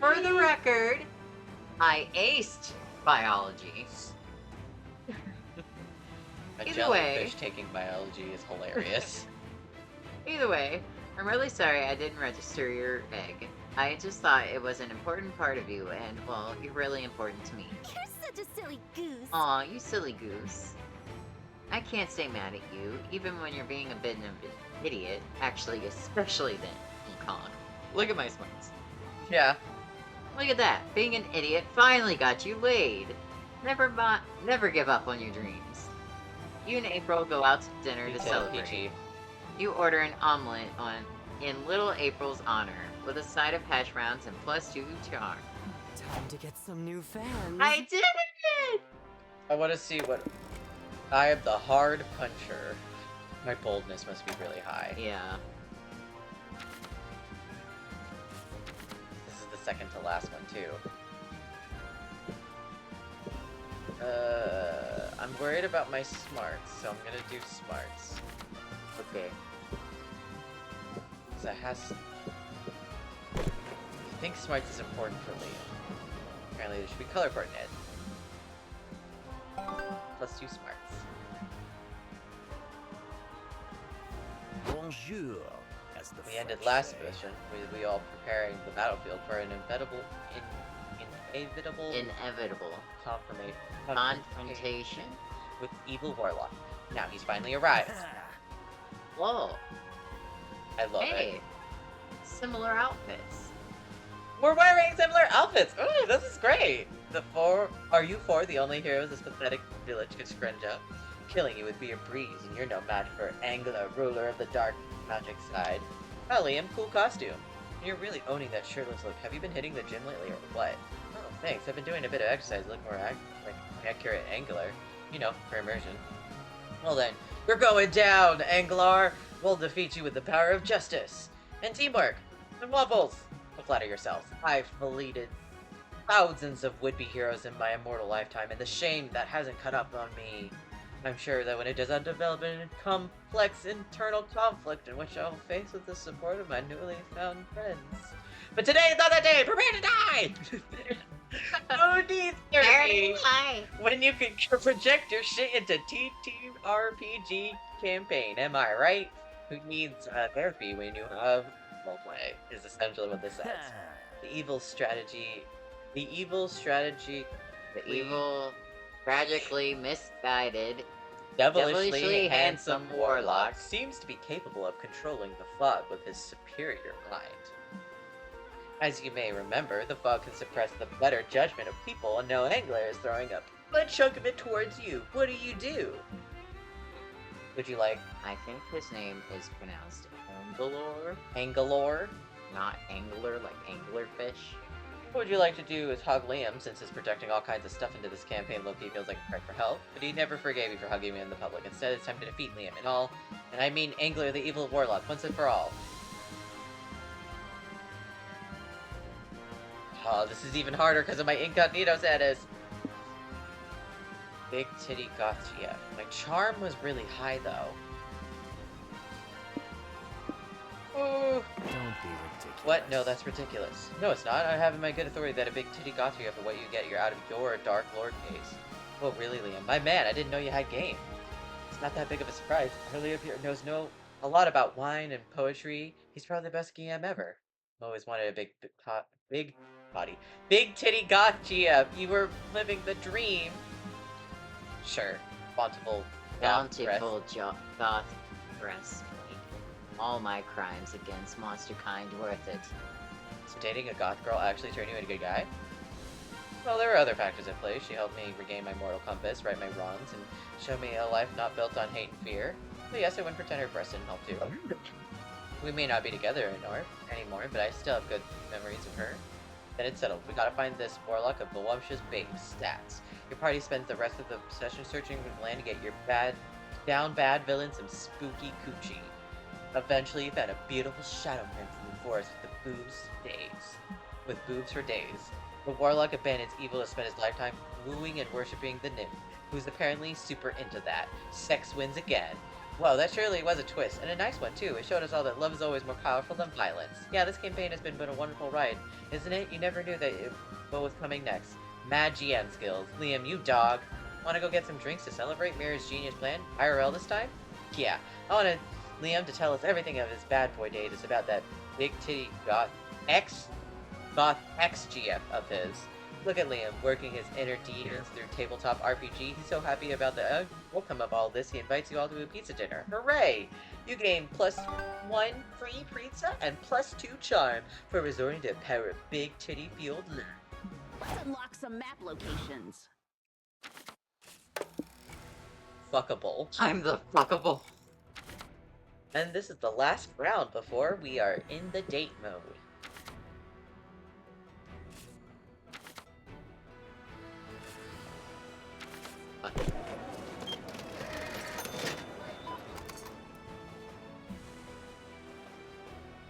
For the record, I aced biology. A Either way. jellyfish taking biology is hilarious. Either way, I'm really sorry I didn't register your egg. I just thought it was an important part of you, and, well, you're really important to me. You're such a silly goose. Aw, you silly goose. I can't stay mad at you, even when you're being a bit of an idiot. Actually, especially then, Kong. Look at my smarts. Yeah. Look at that. Being an idiot finally got you laid. Never give up on your dreams. You and April go out to dinner to celebrate. PG. You order an omelet in little April's honor, with a side of hash browns and +2 charm. Time to get some new fans. I did it! I want to see what... I am the hard puncher. My boldness must be really high. Yeah. This is the second to last one, too. I'm worried about my smarts, so I'm gonna do smarts. Okay. Because it has... I think smarts is important for Liam. Apparently there should be color coordinate. +2 smarts. Bonjour. As the We ended French last say. mission with we all preparing the battlefield for an inevitable Inevitable. confrontation Confrontation. with evil warlock. Now he's finally arrived. Whoa. I love Hey. it. Similar outfits. We're wearing similar outfits. Ooh, this is great. Are you four the only heroes this pathetic village could scrunch up? Killing you would be a breeze, and you're no match for Angela, ruler of the dark magic side. Oh, Liam, cool costume. You're really owning that shirtless look. Have you been hitting the gym lately, or what? Oh, thanks. I've been doing a bit of exercise to look more accurate angular. You know, for immersion. Well then, we're going down, Anglar. We'll defeat you with the power of justice and teamwork and waffles. Don't flatter yourself. I've deleted thousands of would-be heroes in my immortal lifetime, and the shame that hasn't caught up on me. I'm sure that when it does not develop a complex internal conflict in which I'll face with the support of my newly found friends. But today is not that day! Prepare to die! No need therapy! When you can project your shit into TTRPG campaign, am I right? Who needs therapy when you have roleplay, is essentially what this says. The evil, tragically misguided, devilishly handsome warlock seems to be capable of controlling the fog with his superior mind. As you may remember, the fog can suppress the better judgment of people, and no angler is throwing a good chunk of it towards you. What do? Would you like I think his name is pronounced Angalor, Angalor? not angler like anglerfish. What would you like to do is hug Liam, since his projecting all kinds of stuff into this campaign low-key feels like a cry for help, but he never forgave me for hugging me in the public. Instead, it's time to defeat Liam and all, and I mean Angler the evil warlock, once and for all. Oh, this is even harder because of my incognito status. Big titty goth GF. My charm was really high, though. Ooh. Don't be ridiculous. What? No, that's ridiculous. No, it's not. I have in my good authority that a big titty got you for what you get. You're out of your Dark Lord case. Oh, really, Liam? My man, I didn't know you had game. It's not that big of a surprise. Harley up here knows a lot about wine and poetry. He's probably the best GM ever. Always wanted a big titty goth GM. You were living the dream. Sure. Bountiful goth goth breast. All my crimes against monsterkind worth it. So dating a goth girl actually turned you into a good guy? Well, there were other factors at play. She helped me regain my moral compass, right my wrongs, and show me a life not built on hate and fear. So yes, I wouldn't pretend her breast didn't help too. We may not be together anymore, but I still have good memories of her. Then it's settled. We gotta find this warlock of voluptuous babe stats. Your party spends the rest of the session searching the land to get your bad villain some spooky coochie. Eventually, you found a beautiful shadow prince in the forest with boobs for days. The warlock abandons evil to spend his lifetime wooing and worshipping the nymph, who's apparently super into that. Sex wins again. Whoa, that surely was a twist, and a nice one too. It showed us all that love is always more powerful than violence. Yeah, this campaign has been a wonderful ride, isn't it? You never knew what was coming next. Mad GM skills. Liam, you dog. Wanna go get some drinks to celebrate Mirror's genius plan? IRL this time? Yeah, I wanna Liam to tell us everything of his bad boy date is about that big titty goth ex GF of his. Look at Liam working his inner demons through tabletop RPG. He's so happy about the outcome of all this, he invites you all to a pizza dinner. Hooray! You gain +1 free pizza and +2 charm for resorting to the power of big titty fueled love. Let's unlock some map locations. Fuckable. I'm the fuckable. And this is the last round before we are in the date mode.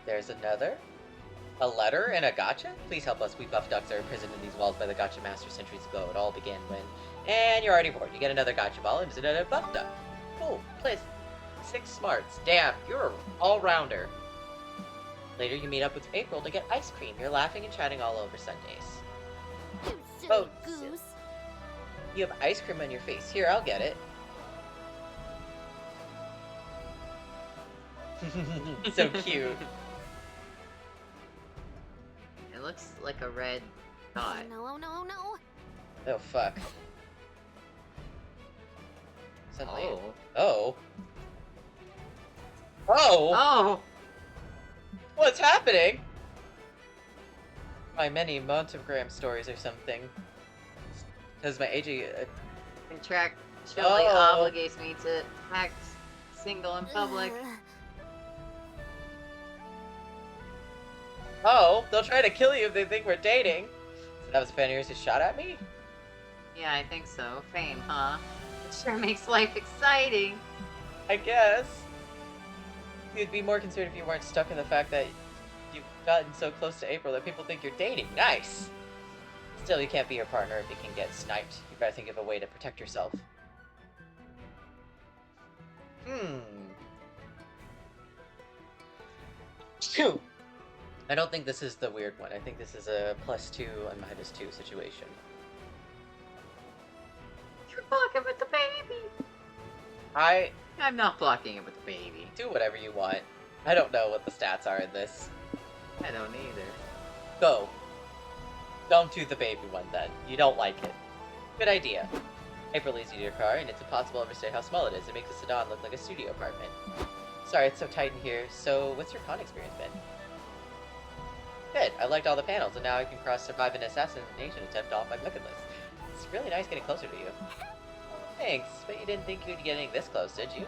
There's another. A letter and a gotcha? Please help us. We buff ducks are imprisoned in these walls by the gotcha master centuries ago. It all began when... And you're already bored. You get another gotcha ball and another buff duck. Cool. Please. 6 smarts. Damn, you're an all-rounder. Later, you meet up with April to get ice cream. You're laughing and chatting all over Sundays. You silly Oh, goose. You have ice cream on your face. Here, I'll get it. So cute. It looks like a red dot. Oh no, no. Oh, fuck. Suddenly... Oh. Oh. Oh! Oh! What's happening? My many Montogram stories or something. Because my AG... Contractually Oh. obligates me to act single in public. Oh, they'll try to kill you if they think we're dating. So that was a fan of yours who shot at me? Yeah, I think so. Fame, huh? It sure makes life exciting. I guess. You'd be more concerned if you weren't stuck in the fact that you've gotten so close to April that people think you're dating. Nice! Still, you can't be your partner if you can get sniped. You better think of a way to protect yourself. Phew. I don't think this is the weird one. I think this is a +2 and -2 situation. You're blocking with the baby. I'm not blocking it with the baby. do whatever you want. I don't know what the stats are in this. I don't either. Go. Don't do the baby one then. You don't like it. Good idea. April leads you to your car, and it's impossible to overstate how small it is. It makes the sedan look like a studio apartment. Sorry, it's so tight in here. So, what's your con experience been? Good. I liked all the panels, and now I can survive an assassination attempt off my bucket list. It's really nice getting closer to you. Thanks, but you didn't think you'd be getting this close, did you?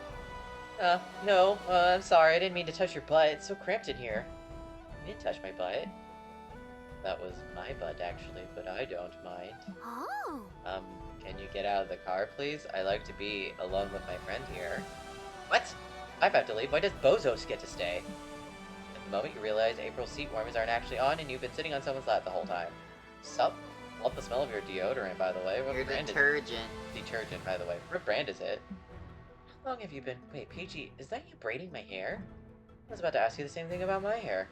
No. I'm sorry. I didn't mean to touch your butt. It's so cramped in here. You didn't touch my butt. that was my butt, actually, but I don't mind. Oh. Can you get out of the car, please? I like to be alone with my friend here. What? I have to leave. Why does Bozos get to stay? At the moment, you realize April's seat warmers aren't actually on, and you've been sitting on someone's lap the whole time. Sup? Love the smell of your deodorant, by the way. What Your brand detergent. Detergent, by the way. What brand is it? How long have you been... Wait, Peachy, is that you braiding my hair? I was about to ask you the same thing about my hair.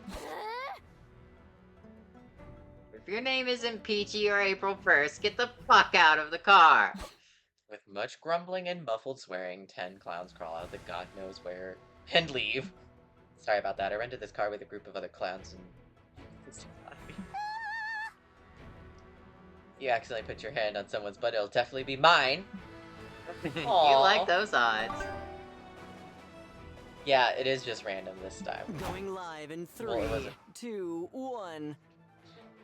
If your name isn't Peachy or April 1st, get the fuck out of the car! With much grumbling and muffled swearing, 10 clowns crawl out of the god knows where and leave. Sorry about that. I rented this car with a group of other clowns and... You accidentally put your hand on someone's butt, it'll definitely be mine. You Aw. like those odds. Yeah, it is just random this time. Going live in Well, it 3, wasn't. 2, 1.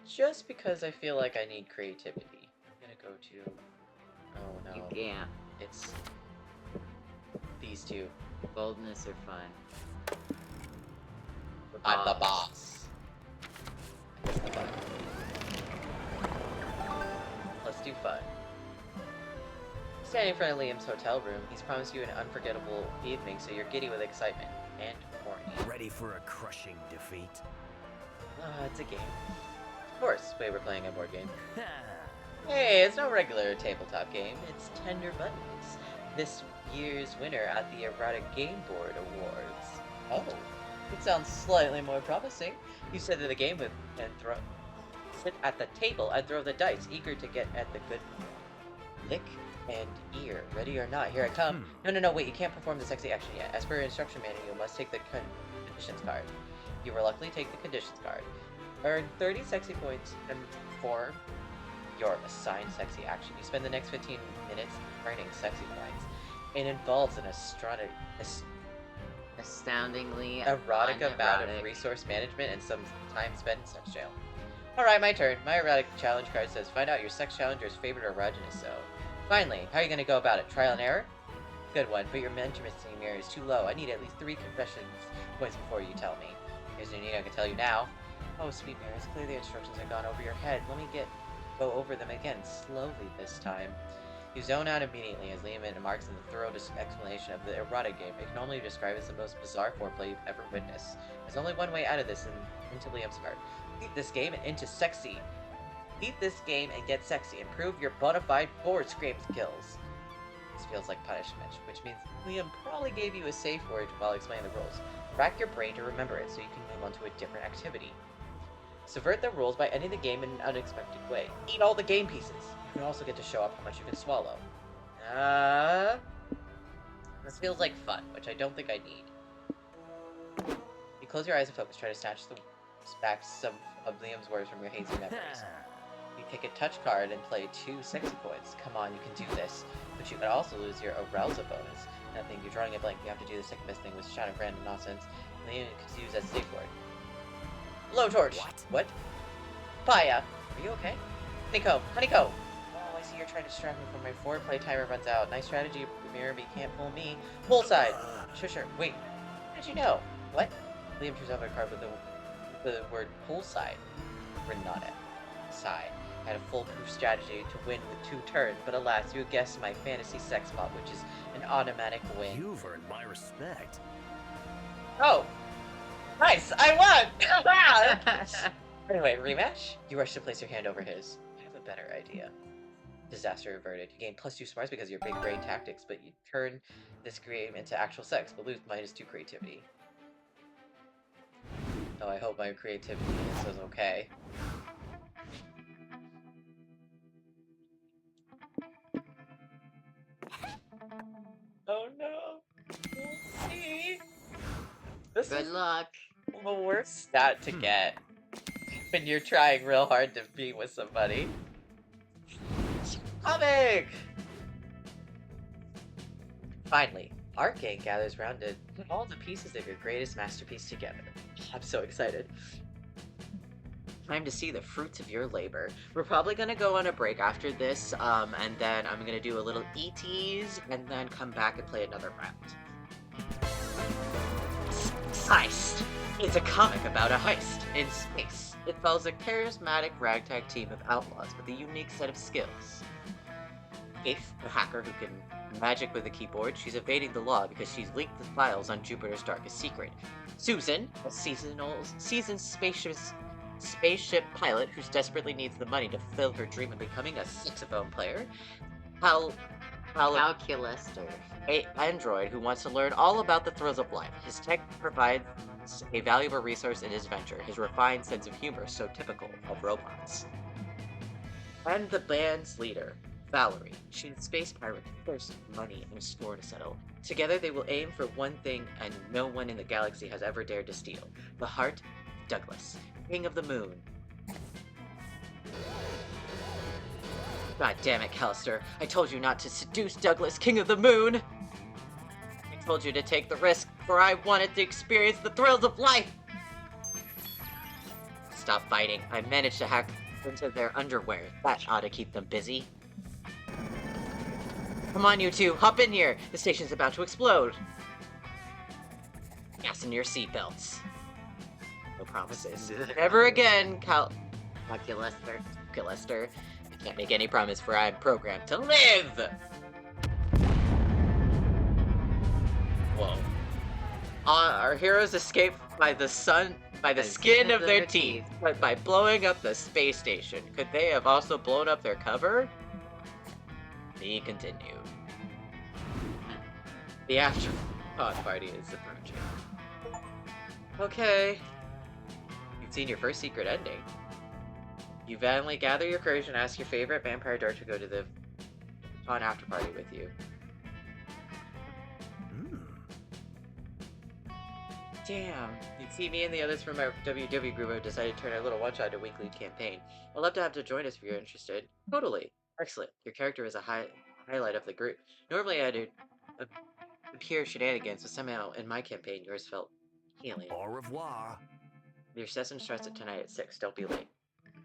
Just because I feel like I need creativity. I'm gonna go to... Oh no. You can't. It's... these two. Boldness or fun. I'm the boss. Press the button. Let's do fun. Standing in front of Liam's hotel room, he's promised you an unforgettable evening, so you're giddy with excitement and horny. Ready for a crushing defeat? It's a game. Of course, wait, we're playing a board game. Hey, it's no regular tabletop game, it's Tender Buttons. This year's winner at the Erotic Game Board Awards. Oh, it sounds slightly more promising. You sit at the game with and sit at the table and throw the dice, eager to get at the good lick and ear. Ready or not, here I come. No, wait, you can't perform the sexy action yet. As per your instruction manual, you must take the conditions card. You reluctantly take the conditions card. Earn 30 sexy points and perform your assigned sexy action. You spend the next 15 minutes earning sexy points. It involves an Astoundingly erotic amount of unerotic. resource management and some time spent in sex jail. Alright, my turn. My erotic challenge card says, find out your sex challenger's favorite erogenous zone. Finally, how are you going to go about it? Trial and error? Good one, but your intimacy mirror is too low. I need at least 3 confessions points before you tell me. Here's what you need, I can tell you now. Oh, sweet mirror, it's clear the instructions have gone over your head. Let me go over them again, slowly this time. You zone out immediately as Liam embarks on the thorough explanation of the erotic game. It can only be described as the most bizarre foreplay you've ever witnessed. There's only one way out of this and into Liam's heart. Beat this game and into sexy. Beat this game and get sexy. Improve your bona fide board scream skills. This feels like punishment, which means Liam probably gave you a safe word while explaining the rules. Rack your brain to remember it so you can move on to a different activity. Subvert the rules by ending the game in an unexpected way. Eat all the game pieces. You can also get to show off how much you can swallow. This feels like fun, which I don't think I need. You close your eyes and focus, try to snatch back some of Liam's words from your hazy memories. You take a touch card and play 2 sexy points. Come on, you can do this. But you could also lose your arousal bonus. Nothing, you're drawing a blank, you have to do the second best thing with shouting random nonsense. Liam could use that safe word. Blowtorch! What? Fire! Are you okay? Honeycomb! Honeycomb! Oh, I see you're trying to distract me from my foreplay timer runs out. Nice strategy, Mirror, but you can't fool me. Poolside! Sure. Wait, how did you know? What? Liam drew out a card with the word poolside written on it. Sigh. I had a foolproof strategy to win with 2 turns, but alas, you guessed my fantasy sex bot, which is an automatic win. You've earned my respect. Oh! Nice! I won! Anyway, rematch? You rush to place your hand over his. I have a better idea. Disaster averted. You gain +2 smarts because of your big brain tactics, but you turn this game into actual sex, but lose -2 creativity. Oh, I hope my creativity is okay. Oh no! We'll see! This Good is luck. the worst stat to get when you're trying real hard to be with somebody. Comic! Finally, our gang gathers round to put all the pieces of your greatest masterpiece together. I'm so excited. Time to see the fruits of your labor. We're probably gonna go on a break after this, and then I'm gonna do a little ETs, and then come back and play another round. Heist! It's a comic about a heist in space. It follows a charismatic ragtag team of outlaws with a unique set of skills. Faith, a hacker who can magic with a keyboard, she's evading the law because she's leaked the files on Jupiter's darkest secret. Susan, a seasoned spaceship pilot who desperately needs the money to fulfill her dream of becoming a saxophone player. Calculaster. A android who wants to learn all about the thrills of life. His tech provides a valuable resource in his venture, his refined sense of humor so typical of robots. And the band's leader, Valerie. She's a space pirate with thirst for money and a score to settle. Together they will aim for one thing and no one in the galaxy has ever dared to steal. The heart of Douglas, King of the Moon. God damn it, Callister. I told you not to seduce Douglas, King of the Moon! I told you to take the risk, for I wanted to experience the thrills of life! Stop fighting. I managed to hack into their underwear. That ought to keep them busy. Come on, you two, hop in here! The station's about to explode! Fasten your seatbelts. No promises. Never again, Callister. I can't make any promise, for I am programmed to live! Whoa. Our heroes escape by the skin of their teeth, but by blowing up the space station. Could they have also blown up their cover? Be continued. The afterparty party is approaching. Okay. You've seen your first secret ending. You valiantly gather your courage and ask your favorite vampire dart to go to the Con after party with you. Damn. You see, me and the others from our WW group have decided to turn our little one-shot into a weekly campaign. I'd love to have to join us if you're interested. Totally. Excellent. Your character is a highlight of the group. Normally I'd appear shenanigans, but somehow in my campaign yours felt healing. Au revoir. Your session starts tonight at 6. Don't be late.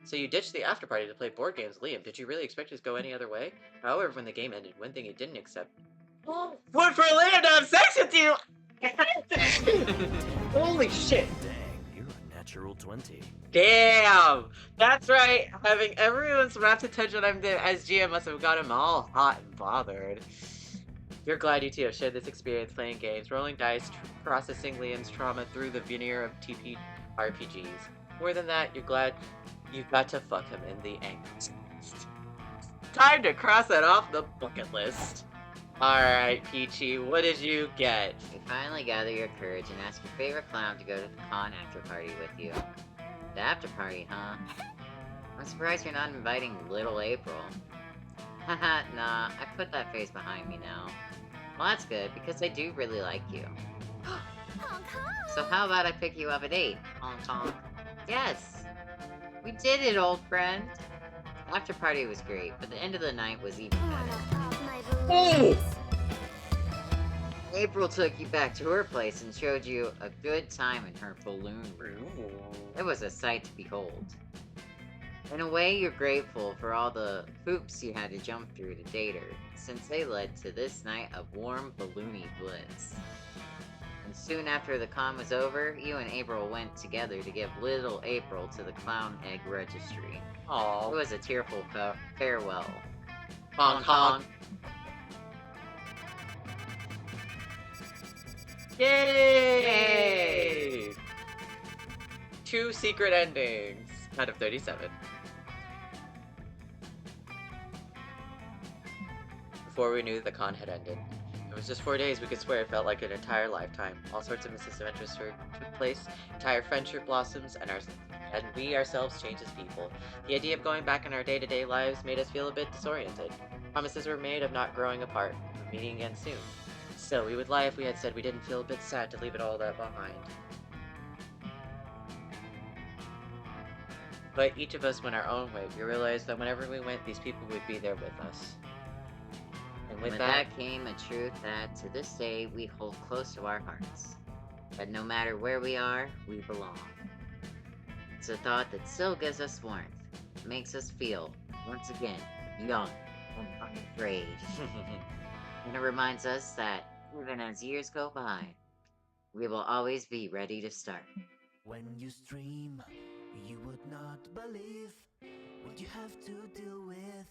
So you ditched the after party to play board games, Liam. Did you really expect it to go any other way? However, when the game ended, one thing you didn't accept. What for Liam to have sex with you? Holy shit! Dang, you're a natural 20. Damn! That's right! Having everyone's rapt attention as GM must have got him all hot and bothered. You're glad you two have shared this experience playing games, rolling dice, processing Liam's trauma through the veneer of RPGs. More than that, you're glad you got to fuck him in the ankles. Time to cross that off the bucket list. Alright, Peachy, what did you get? You finally gather your courage and ask your favorite clown to go to the con after party with you. The after party, huh? I'm surprised you're not inviting little April. Haha, nah, I put that face behind me now. Well, that's good, because I do really like you. Honk honk. So how about I pick you up at 8? Honk honk. Yes! We did it, old friend! After party was great, but the end of the night was even better. My April took you back to her place and showed you a good time in her balloon room. It was a sight to behold. In a way, you're grateful for all the hoops you had to jump through to date her, since they led to this night of warm, balloony bliss. And soon after the con was over, you and April went together to give little April to the Clown Egg Registry. Aww. It was a tearful farewell. Honk honk. Yay! 2 secret endings out of 37. Before we knew the con had ended. It was just 4 days, we could swear it felt like an entire lifetime. All sorts of misadventures took place, entire friendship blossoms, and we ourselves changed as people. The idea of going back in our day-to-day lives made us feel a bit disoriented. Promises were made of not growing apart, of meeting again soon. Still, we would lie if we had said we didn't feel a bit sad to leave it all that behind. But each of us went our own way. We realized that whenever we went, these people would be there with us. And with that came a truth that, to this day, we hold close to our hearts. That no matter where we are, we belong. It's a thought that still gives us warmth, makes us feel, once again, young and unafraid. And it reminds us that, even as years go by, we will always be ready to start. When you stream, You would not believe what you have to deal with.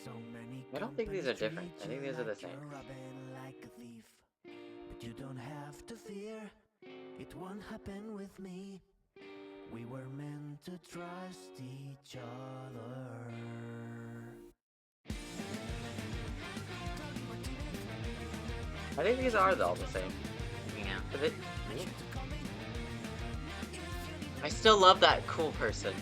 So many I don't think these are different. I think these are the same. You're robbing like a thief. But you don't have to fear. It won't happen with me. We were meant to trust each other. I think these are all the same. Yeah. But I still love that cool person.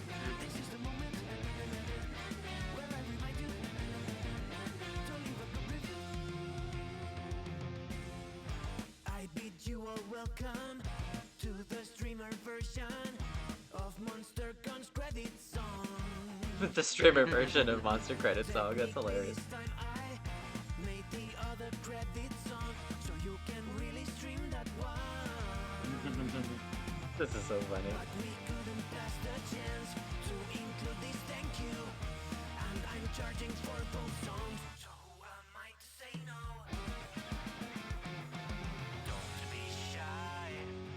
I bid you all welcome to the streamer version of Monster Gun's credit song. The streamer version of Monster Credit Song, that's hilarious. This time I made the other credit song so you can really stream that one. This is so funny. But we couldn't pass the chance to include this thank you. And I'm charging for both songs, so who am I to say no? Don't be shy,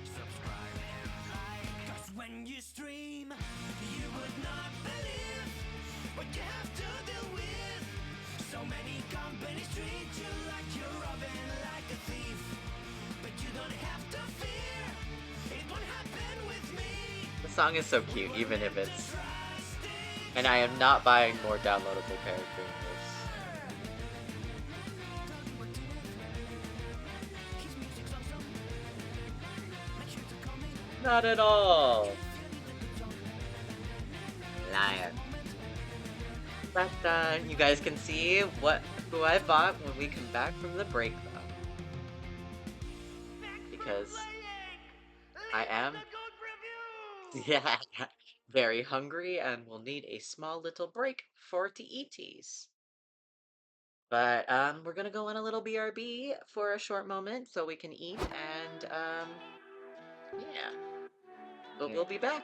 subscribe and like. 'Cause when you stream, you would not believe what you have to deal with. So many companies treat you like you're robbing like a thief. But you don't have to fear, it won't happen with me. The song is so cute, even if it's... And I am not buying more downloadable character in this. Not at all! Liar. But you guys can see who I bought when we come back from the break, though. Because I am yeah, very hungry and will need a small little break for to eaties. But we're gonna go on a little BRB for a short moment so we can eat and yeah. But we'll be back.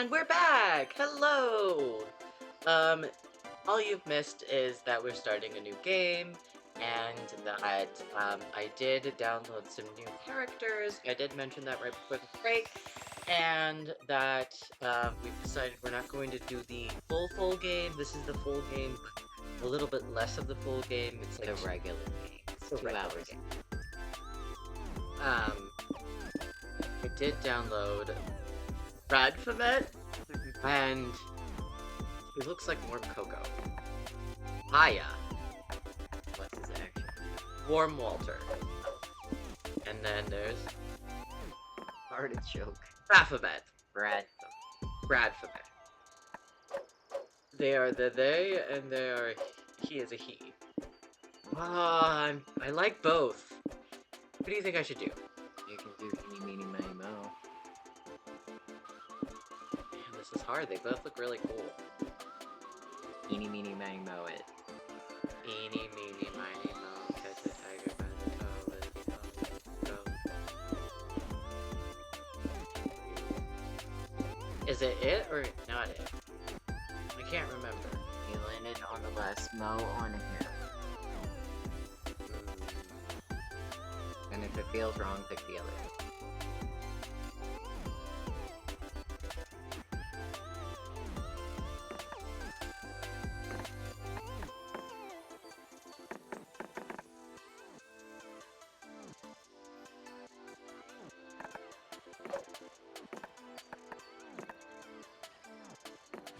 And we're back! Hello! All you've missed is that we're starting a new game, and that I did download some new characters. I did mention that right before the break, and that we've decided we're not going to do the full game. This is the full game, but a little bit less of the full game. It's like The regular game. It's the 2 regular hours. game. I did download Radfamet, and he looks like Warm Cocoa. Haya, What's his action? Warm Walter. And then there's Artichoke. Baphomet, Brad. Bradfamet. They are the they, and they are he is a he. I like both. What do you think I should do? You can do Eeny, Meeny, Miny, Mo. Man, this is hard. They both look really cool. Eeny, Meeny, Miny, Mo it. Eeny, meeny, miny, mo, catch a tiger by the toe, let it go, go. Is it or not it? I can't remember. You landed on the last Mo on him. And if it feels wrong, pick the other.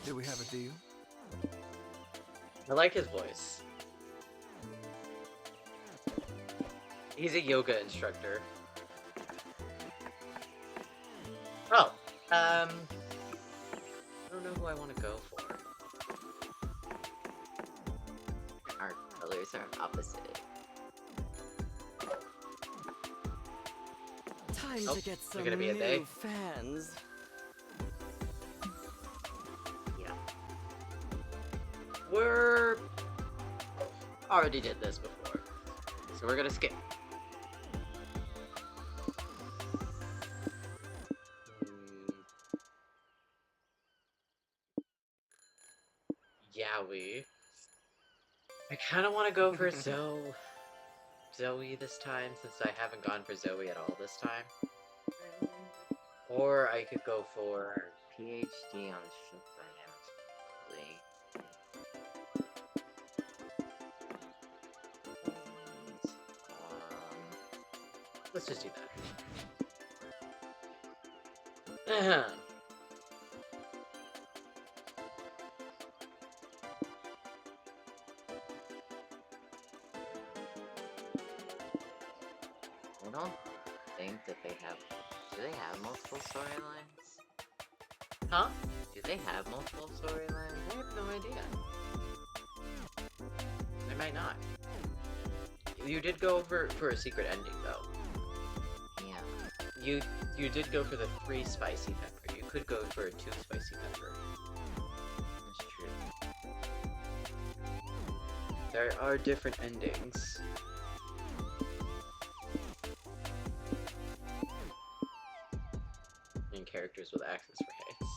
Do we have a deal? I like his voice. He's a yoga instructor. Oh, I don't know who I want to go for. Our colors are opposite. Time Oh, to get they're some gonna be a they? new fans. Yeah. We're already did this before, so we're gonna skip. Yowie. I kind of want to go for Zoe this time, since I haven't gone for Zoe at all this time. Or I could go for PhD on shift dynamics. let's just do that. I don't think that they have. Do they have multiple storylines? Huh? Do they have multiple storylines? I have no idea. They might not. You did go for a secret ending though. Yeah. You did go for the 3 spicy pepper. You could go for a 2 spicy pepper. That's true. There are different endings. And characters with access for hits.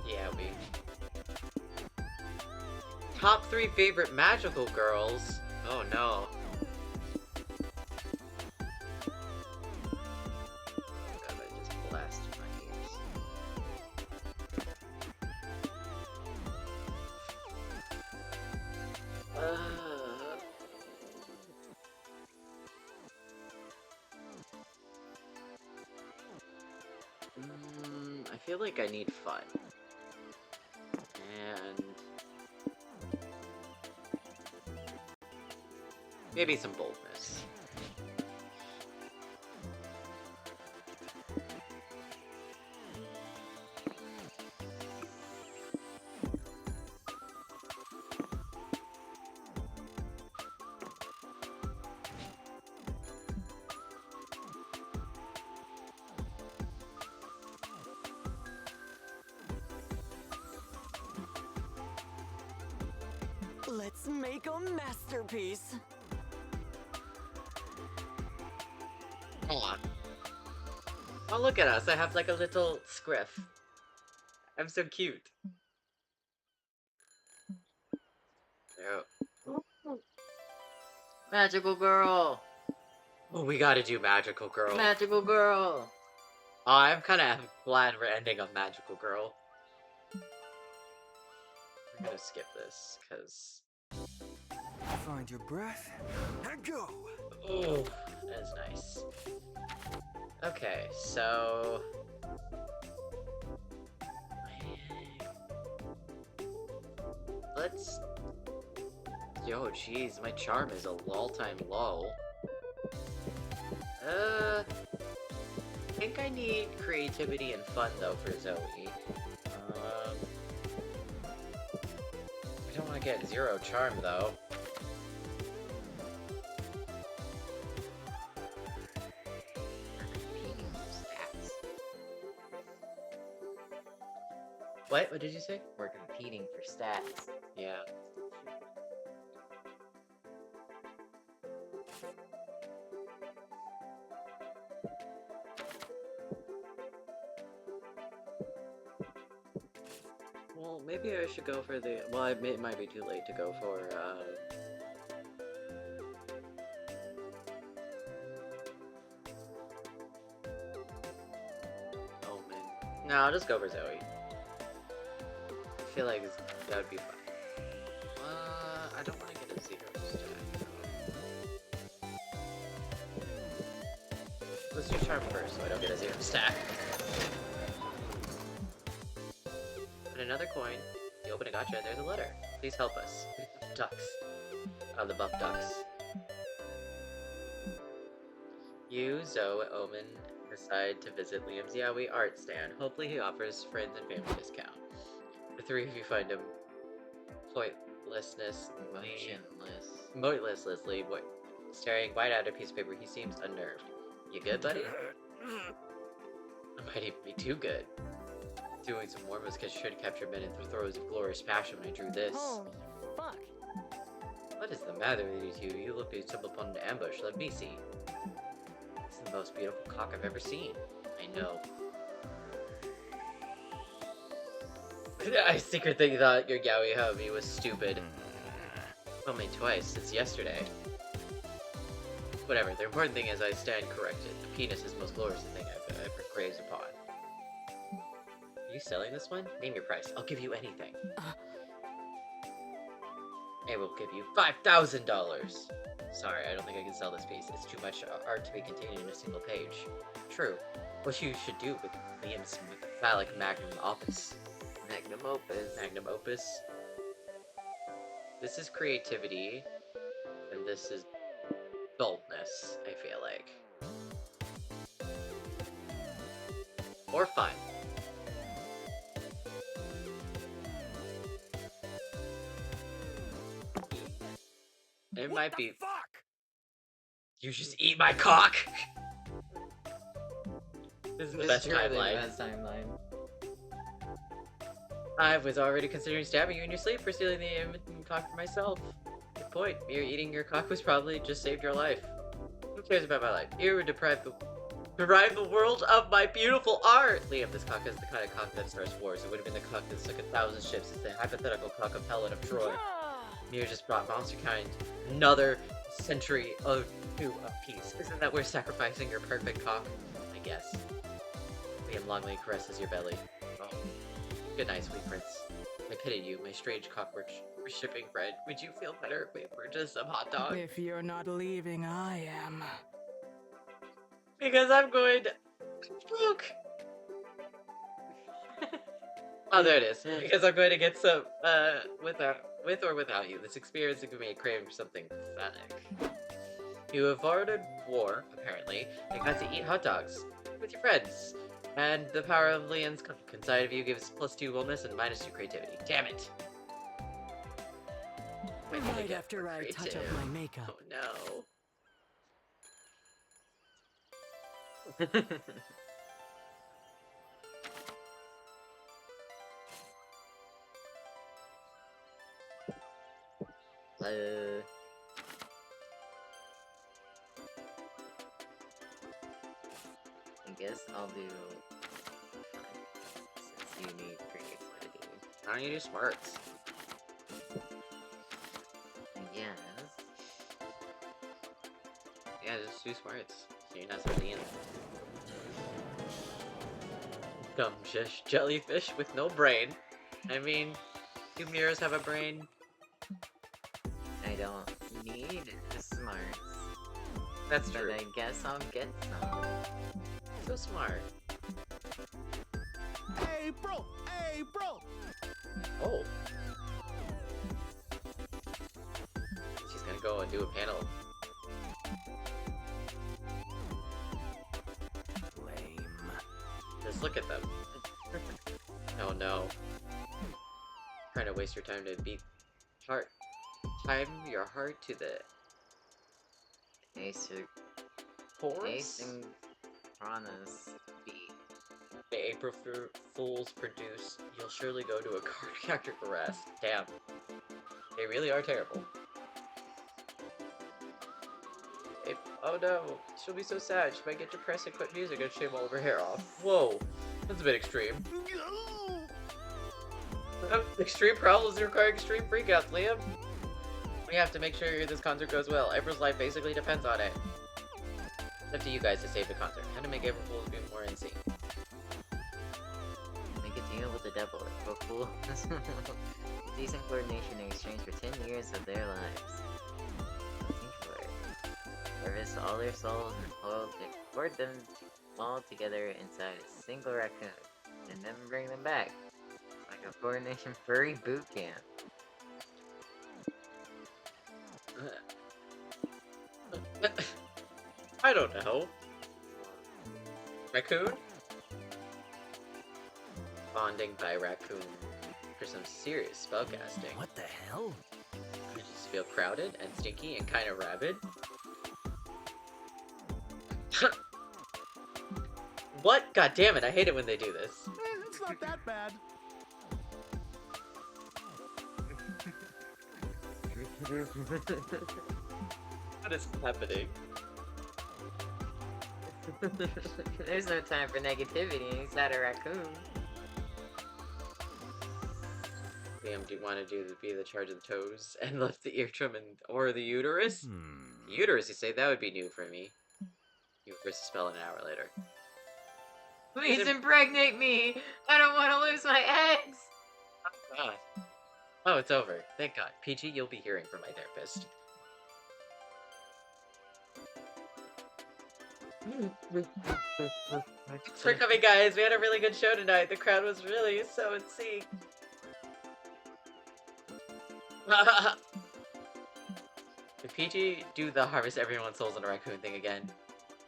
Yeah, we. Top 3 favorite magical girls. Oh no. Oh god, I just blasted my ears. I feel like I need fun. And maybe some boldness. Let's make a masterpiece. Aw. Oh, look at us. I have like a little scriff. I'm so cute. Oh, Magical girl. oh, we gotta do Magical Girl. Magical girl. Oh, I'm kind of glad we're ending on Magical Girl. I'm gonna skip this, because... Find your breath and go. Oh, that is nice. Okay, so... Let's... Yo, jeez, my charm is a all-time low. I think I need creativity and fun, though, for Zoe. I don't want to get 0 charm, though. What? What did you say? We're competing for stats. Yeah. Well, maybe I should go for the... Well, it might be too late to go for, Oh, man. No, I'll just go for Zoe. I feel like that would be fun. I don't want to get a 0 stack. Let's do charm first so I don't get a 0 stack. Put another coin. You open a gotcha, there's a letter. Please help us. Ducks. Oh, the buff ducks. You, Zoe, Omen, decide to visit Liam's Yaoi art stand. Hopefully he offers friends and family discount. The 3 of you find him motionlessly staring wide at a piece of paper. He seems unnerved. You good, buddy? It might even be too good. Doing some more musket should capture men in throes of glorious passion when I drew this. Holy fuck. What is the matter with you two? You look to stumble upon an ambush. Let me see. This is the most beautiful cock I've ever seen. I know. I secretly thought your yaoi hubby was stupid. Told me twice since yesterday. Whatever, the important thing is I stand corrected. The penis is the most glorious thing I've ever grazed upon. Are you selling this one? Name your price. I'll give you anything. I will give you $5,000! Sorry, I don't think I can sell this piece. It's too much art to be contained in a single page. True. What you should do with Liam's phallic magnum opus. Magnum opus. Magnum opus. This is creativity, and this is boldness, I feel like. Or fun. It might be. Fuck! You just eat my cock! This is the This best is really the timeline. best timeline. I was already considering stabbing you in your sleep for stealing the cock for myself. Good point. Mere eating your cock was probably just saved your life. Who cares about my life? You would deprive the world of my beautiful art! Liam, this cock is the kind of cock that starts wars. It would have been the cock that sunk 1,000 ships. It's the hypothetical cock of Helen of Troy. Mir just brought monster kind another century or two of peace. Isn't that worth sacrificing your perfect cock? I guess. Liam Longley caresses your belly. Oh. Good night, sweet prince. I pity you, my strange cock worshipping friend. Would you feel better if we were just some hot dog? If you're not leaving, I am. Because I'm going to... Look! Oh, there it is. Because I'm going to get some, with or without you. This experience is going to be a craving for something pathetic. You avoided war, apparently, and got to eat hot dogs with your friends. And the power of Liam's cook inside of you gives +2 boldness and -2 creativity. Damn it! Wait, Right after I touch up my makeup. Oh no. I guess I'll do. Since you need creativity. Why don't you do smarts? Yes. Yeah, just do smarts. So you're not so mean. Dumb shish jellyfish with no brain. I mean, do mirrors have a brain? I don't need the smarts. That's But true. I guess I'll get some. So smart. Hey, bro! Hey, bro! Oh. She's gonna go and do a panel. Lame. Just look at them. Oh no. Trying to waste your time to beat heart. Time your heart to the Ace horse? and Piranha's beat. The April Fools produce. You'll surely go to a cardiac arrest. Damn. They really are terrible. Oh no, she'll be so sad. She might get depressed and quit music and shave all of her hair off. Whoa, that's a bit extreme. Extreme problems require extreme freakouts, Liam. We have to make sure this concert goes well. April's life basically depends on it. It's up to you guys to save the concert. How to make April Fools be more in sync. Make a deal with the devil, April Fool. Decent coordination in exchange for 10 years of their lives. Think for it. Harvest all their souls and hoard them all together inside a single raccoon, and then bring them back. Like a coordination furry boot camp. I don't know. Raccoon? Bonding by raccoon for some serious spellcasting. What the hell? You just feel crowded and stinky and kind of rabid. What? God damn it, I hate it when they do this. It's not that bad. What is happening? There's no time for negativity inside a raccoon. Liam, do you want to be the charge of the toes and left the eardrum or the uterus? The uterus, you say? That would be new for me. You versus spell an hour later. Please impregnate me! I don't want to lose my eggs! God. Oh, it's over. Thank God. PG, you'll be hearing from my therapist. Thanks for coming, guys. We had a really good show tonight. The crowd was really so in sync. Did PG do the harvest everyone's souls in a raccoon thing again?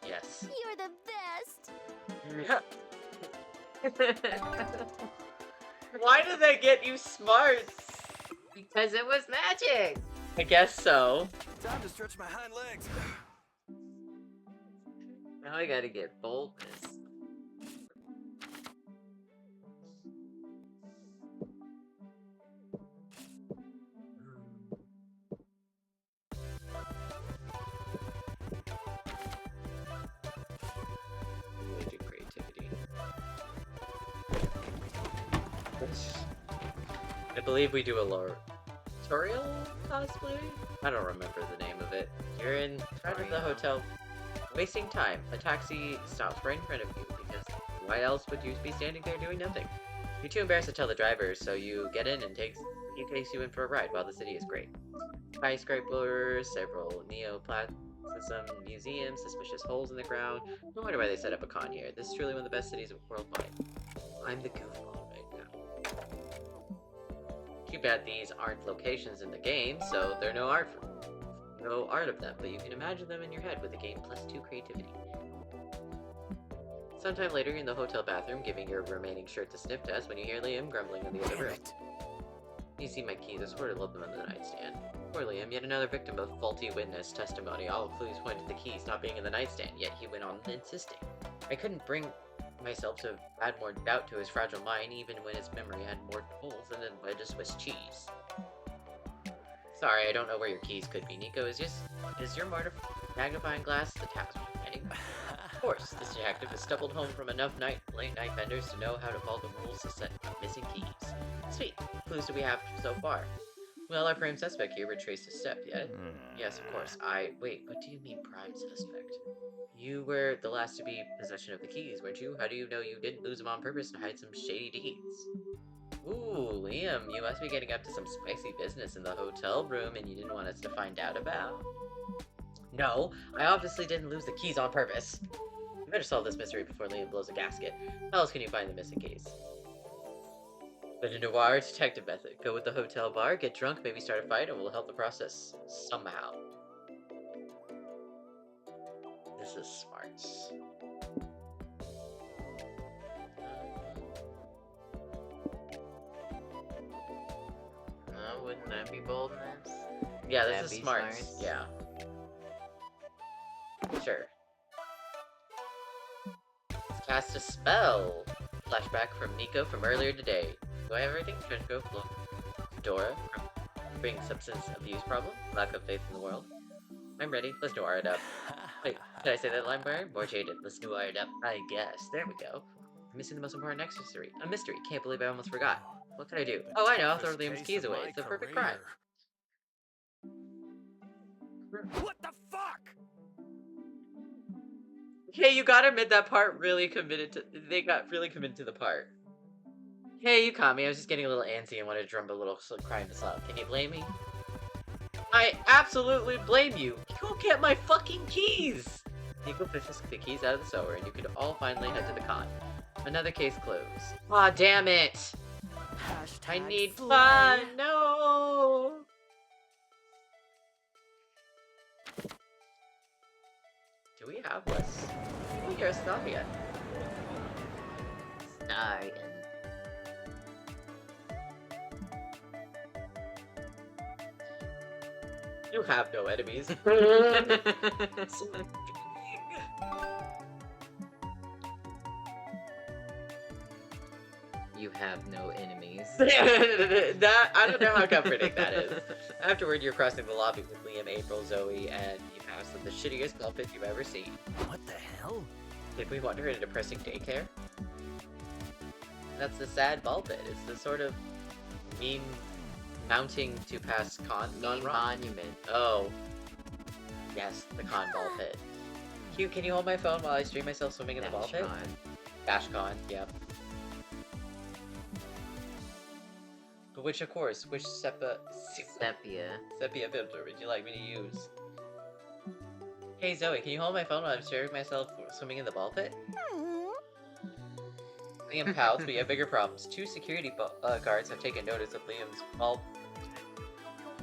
Yes. You're the best. Why did they get you smarts? Because it was magic! I guess so. Time to stretch my hind legs. Now I gotta get boldness. We do creativity. I believe we do a tutorial cosplay? I don't remember the name of it. You're in front of the hotel, wasting time. A taxi stops right in front of you because why else would you be standing there doing nothing? You're too embarrassed to tell the driver, so you get in and he takes you in for a ride while the city is great. Skyscrapers, several neoplasm museums, suspicious holes in the ground. No wonder why they set up a con here. This is truly one of the best cities worldwide. I'm the goofball right now. Too bad these aren't locations in the game, so there are no art of them, but you can imagine them in your head with a game plus 2 creativity. Sometime later, you're in the hotel bathroom, giving your remaining shirt to sniff test when you hear Liam grumbling in the other room. You see my keys, I swear to love them on the nightstand. Poor Liam, yet another victim of faulty witness testimony. All clues point to the keys not being in the nightstand, yet he went on insisting. I couldn't bring myself to add more doubt to his fragile mind, even when his memory had more holes than a wedge of Swiss cheese. Sorry, I don't know where your keys could be. Nico, is your magnifying glass the task we're getting? Of course, this detective has stumbled home from enough late night vendors to know how to follow the rules to set missing keys. Sweet. Clues do we have so far? Well, our prime suspect here retraced his step, yet? Yes, of course. Wait, what do you mean prime suspect? You were the last to be in possession of the keys, weren't you? How do you know you didn't lose them on purpose and hide some shady deeds? Ooh, Liam, you must be getting up to some spicy business in the hotel room and you didn't want us to find out about? No, I obviously didn't lose the keys on purpose. You better solve this mystery before Liam blows a gasket. How else can you find the missing keys? But a noir detective method. Go with the hotel bar, get drunk, maybe start a fight, and we'll help the process somehow. This is smart. Wouldn't that be boldness? Yeah, That'd this is be smart. smart. Yeah. Sure. Let's cast a spell. Flashback from Nico from earlier today. Do I have everything? Trench coat, look. Dora. Bring substance abuse problem. Lack of faith in the world. I'm ready. Let's noir it up. Wait, did I say that line, Brian? More jaded. Let's noir it up. I guess. There we go. I'm missing the most important accessory. A mystery. Can't believe I almost forgot. What can I do? Oh, I know. I'll throw Liam's keys away. It's the perfect crime. What the fuck? Hey, you gotta admit that part really committed to. They got really committed to the part. Hey, you caught me. I was just getting a little antsy and wanted to drum a little crying this out. Can you blame me? I absolutely blame you. Go get my fucking keys. Nico fishes the keys out of the sewer, and you can all finally head to the con. Another case closed. Aw, damn it! I need fun. No. Do we have less? We hear a stop yet. Starting. You have no enemies. You have no enemies. That I don't know how comforting that is. Afterward, you're crossing the lobby with Liam, April, Zoe, and you pass the shittiest ball pit you've ever seen. What the hell? Did we wander in a depressing daycare? That's the sad ball pit. It's the sort of mean mounting to pass con gone wrong. Monument. Oh. Yes, the con ball pit. Q, can you hold my phone while I stream myself swimming in the ball pit? Dashcon, yep. But which, of course, which sepia filter would you like me to use? Hey Zoe, can you hold my phone while I'm sharing myself swimming in the ball pit? Liam pouts, but you have bigger problems. 2 security guards have taken notice of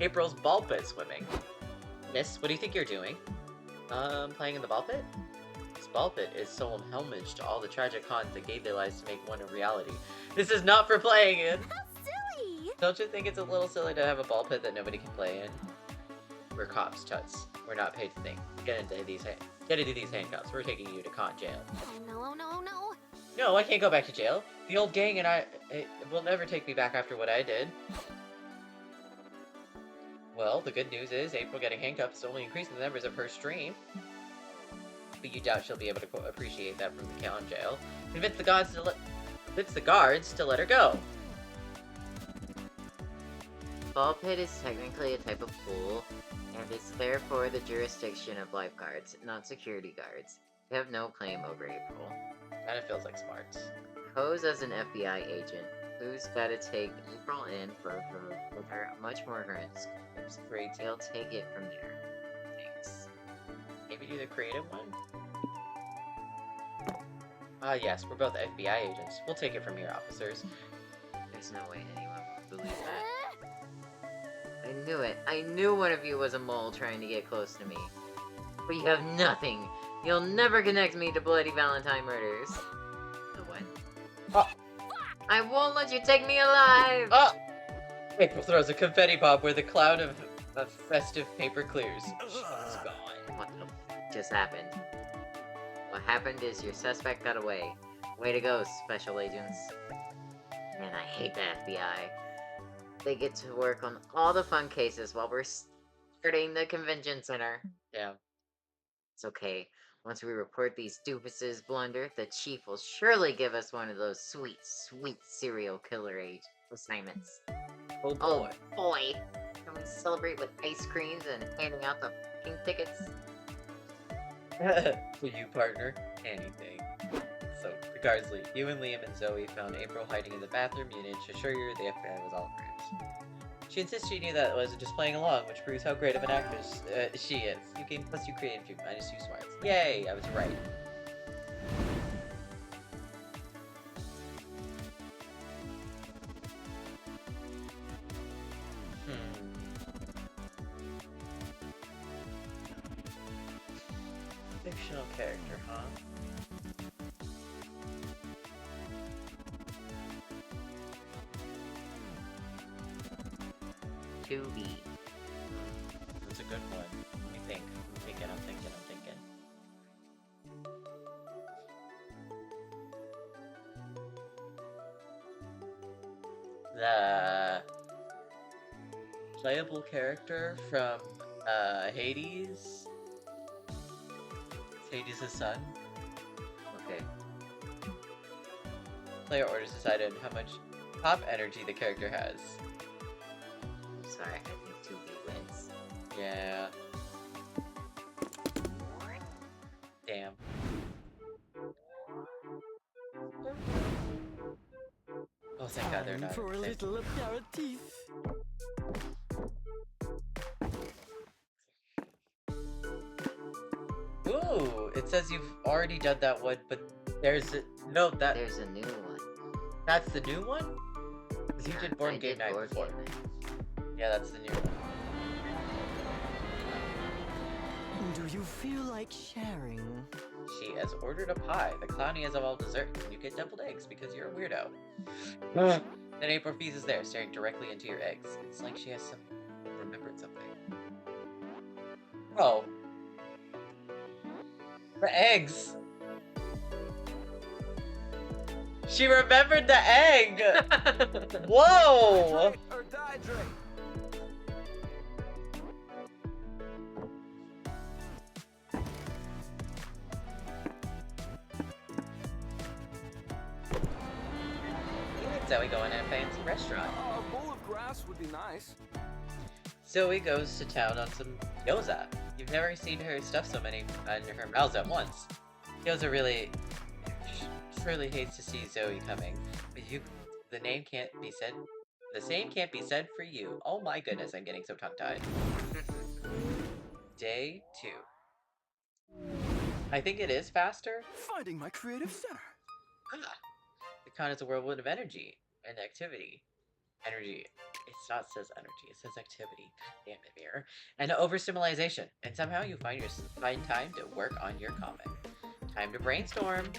April's ball pit swimming. Miss, what do you think you're doing? Playing in the ball pit? This ball pit is solemn homage to all the tragic cons that gave their lives to make one a reality. This is not for playing in! How silly! Don't you think it's a little silly to have a ball pit that nobody can play in? We're cops, Tuts. We're not paid to think. Get into these handcuffs. We're taking you to con jail. Oh no, oh no, oh no! No, I can't go back to jail. The old gang and I will never take me back after what I did. Well, the good news is April getting handcuffed is only increasing the numbers of her stream. But you doubt she'll be able to appreciate that from the con jail. Convince the guards to let her go. Ball pit is technically a type of pool, and it's therefore the jurisdiction of lifeguards, not security guards. They have no claim over April. Kinda feels like smarts. Pose as an FBI agent. Who's gotta take April in for her much more current scopes. Great. They'll take it from there. Thanks. Maybe do the creative one? Ah yes, we're both FBI agents. We'll take it from here, officers. There's no way anyone would believe that. I knew it. I knew one of you was a mole trying to get close to me. But you have nothing. You'll never connect me to Bloody Valentine murders. The what? Oh. I won't let you take me alive! Oh! April throws a confetti bomb where the cloud of festive paper clears. It's gone. What the f just happened? What happened is your suspect got away. Way to go, special agents. Man, I hate the FBI. They get to work on all the fun cases while we're starting the convention center. Yeah. It's okay. Once we report these doofuses' blunder, the chief will surely give us one of those sweet, sweet serial killer assignments. Oh Oh boy. boy! Can we celebrate with ice creams and handing out the fucking tickets? For you, partner, anything. So, regardless, you and Liam and Zoe found April hiding in the bathroom unit to assure you the FBI was all crimes. She insists she knew that wasn't just playing along, which proves how great of an actress she is. You gain +2 creative, -2 smarts. Yay! I was right. Fictional character, huh? To be. That's a good one. Let me think. I'm thinking. The playable character from Hades. It's Hades' son. Okay. Player orders decided how much pop energy the character has. Sorry, I think 2B wins. Yeah. Damn. Oh, thank God they're Time not. for a little aperitif. Ooh, it says you've already done that one, but there's a, no, There's a new one. that's the new one? 'Cause you did Board I Game did Night Board before. Game Night. Yeah, that's the new one. Do you feel like sharing? She has ordered a pie, the clowniest of all desserts, and you get deviled eggs because you're a weirdo. Then April Fees is there, staring directly into your eggs. It's like she has remembered something. Oh. The eggs! She remembered the egg! Whoa! Hydrate or dehydrate? Zoe going in a fancy restaurant. A bowl of grass would be nice. Zoe goes to town on some gyoza. You've never seen her stuff so many in her mouth at once. Gyoza really hates to see Zoe coming, but the name can't be said. The same can't be said for you. Oh my goodness, I'm getting so tongue-tied. Day 2. I think it is faster. Finding my creative center. Ah. The con is a whirlwind of energy and activity. Energy. It's not says energy, it says activity. God damn it, Mirror. And overstimulation. And somehow you find time to work on your comic. Time to brainstorm.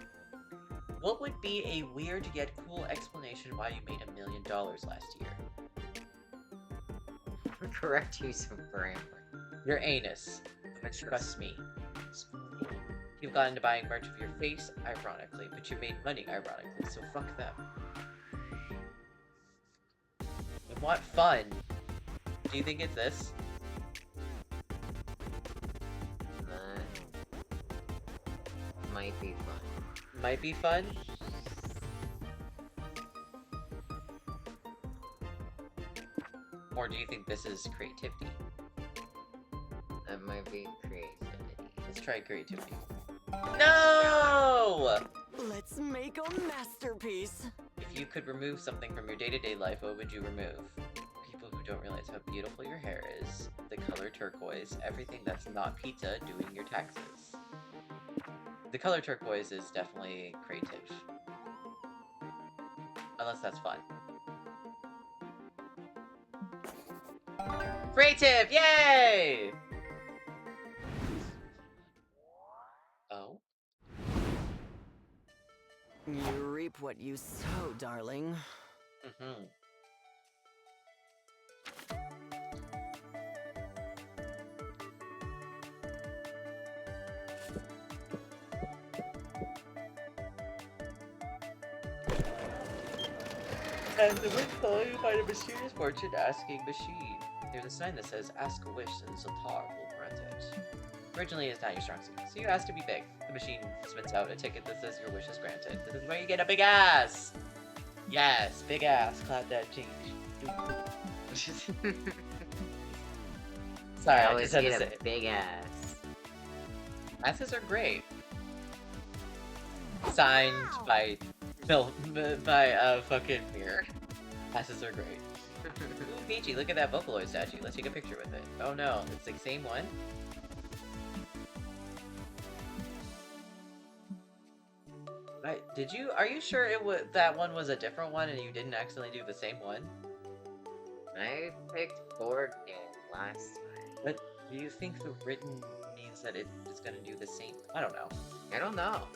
What would be a weird yet cool explanation why you made $1 million last year? Correct use of grammar. Your anus. Trust me. You've gotten into buying merch of your face, ironically, but you made money, ironically, so fuck them. You want fun? Do you think it's this? Might be fun. Might be fun? Or do you think this is creativity? That might be creativity. Let's try creativity. No! Let's make a masterpiece. If you could remove something from your day-to-day life, what would you remove? People who don't realize how beautiful your hair is, the color turquoise, everything that's not pizza, doing your taxes. The color turquoise is definitely creative. Unless that's fun. Creative! Yay! Oh? You reap what you sow, darling. Mm-hmm. And the window, you find a mysterious fortune asking machine. There's a sign that says, ask a wish and Sultar will grant it. Originally, it's not your strong suit, so you ask to be big. The machine spits out a ticket that says your wish is granted. This is where you get a big ass! Yes, big ass. Clap that cheek. Sorry, I always just had to get say a it. big ass. Asses are great. Signed by fucking Mirror. Asses are great. Ooh, Peachy, look at that Vocaloid statue. Let's take a picture with it. Oh no, it's the same one? Are you sure that one was a different one and you didn't accidentally do the same one? I picked board game last time. But do you think the written means that it's gonna do the same? I don't know. I don't know.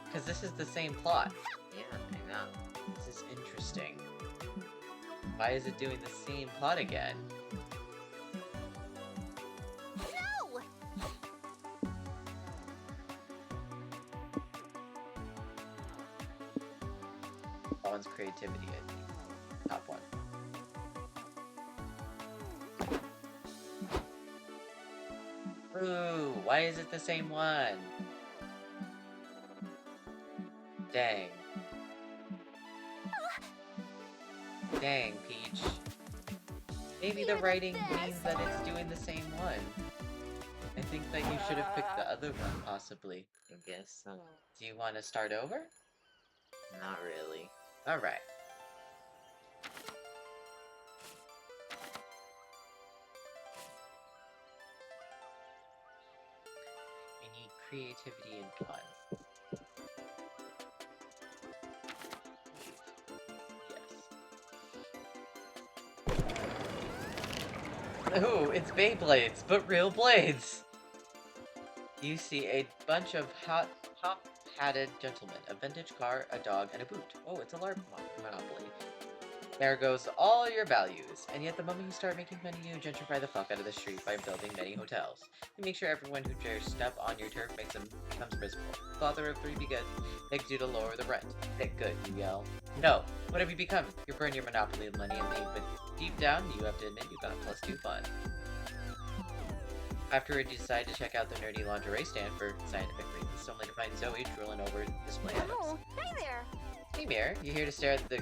Because this is the same plot. Yeah, I know. This is interesting. Why is it doing the same plot again? No! That one's creativity, I think. Top one. Ooh, why is it the same one? Dang. Dang, Peach. Maybe the writing means that it's doing the same one. I think that you should have picked the other one, possibly. I guess so. Do you want to start over? Not really. Alright. I need creativity and fun. Yes. Ooh, it's Beyblades, but real blades! You see a bunch of top-hatted gentlemen, a vintage car, a dog, and a boot. Oh, it's a large monopoly. There goes all your values, and yet the moment you start making money, you gentrify the fuck out of the street by building many hotels. You make sure everyone who dares step on your turf becomes miserable. Father of three begs you to lower the rent. Make good, you yell. No! What have you become? You burn your monopoly money and leave, but deep down, you have to admit you got a +2 fun. Afterward, you decide to check out the nerdy lingerie stand for scientific reasons, only to find Zoe drooling over display items. Oh, hey there! Hey Mirror, you here to stare at the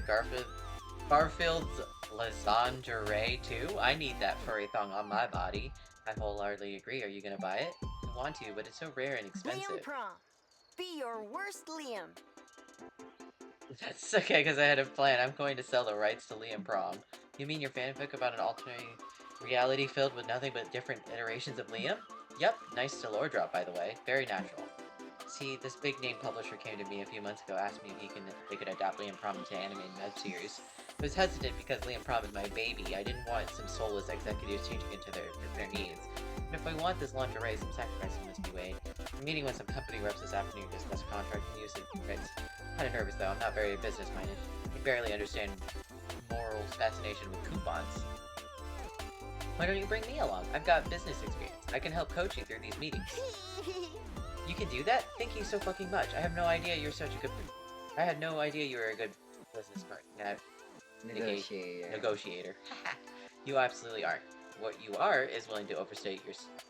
Garfield's lingerie too? I need that furry thong on my body. I wholeheartedly agree. Are you gonna buy it? I want to, but it's so rare and expensive. Liam Prom. Be your worst Liam. That's okay, because I had a plan. I'm going to sell the rights to Liam Prom. You mean your fanfic about an alternate reality filled with nothing but different iterations of Liam? Yep, nice to lore drop, by the way. Very natural. See, this big name publisher came to me a few months ago, asked me if they could adapt Liam Prom into an animated web series. I was hesitant because Liam Prom is my baby. I didn't want some soulless executives changing into their needs. But if I want this lingerie, some sacrifices must be made. I'm meeting with some company reps this afternoon to discuss contract and usage rights. Kinda nervous though, I'm not very business-minded. I barely understand moral fascination with coupons. Why don't you bring me along? I've got business experience. I can help coach you through these meetings. You can do that? Thank you so fucking much. I have no idea you're such a good... I had no idea you were a good business partner. Negotiator. You absolutely aren't. What you are is willing to overstate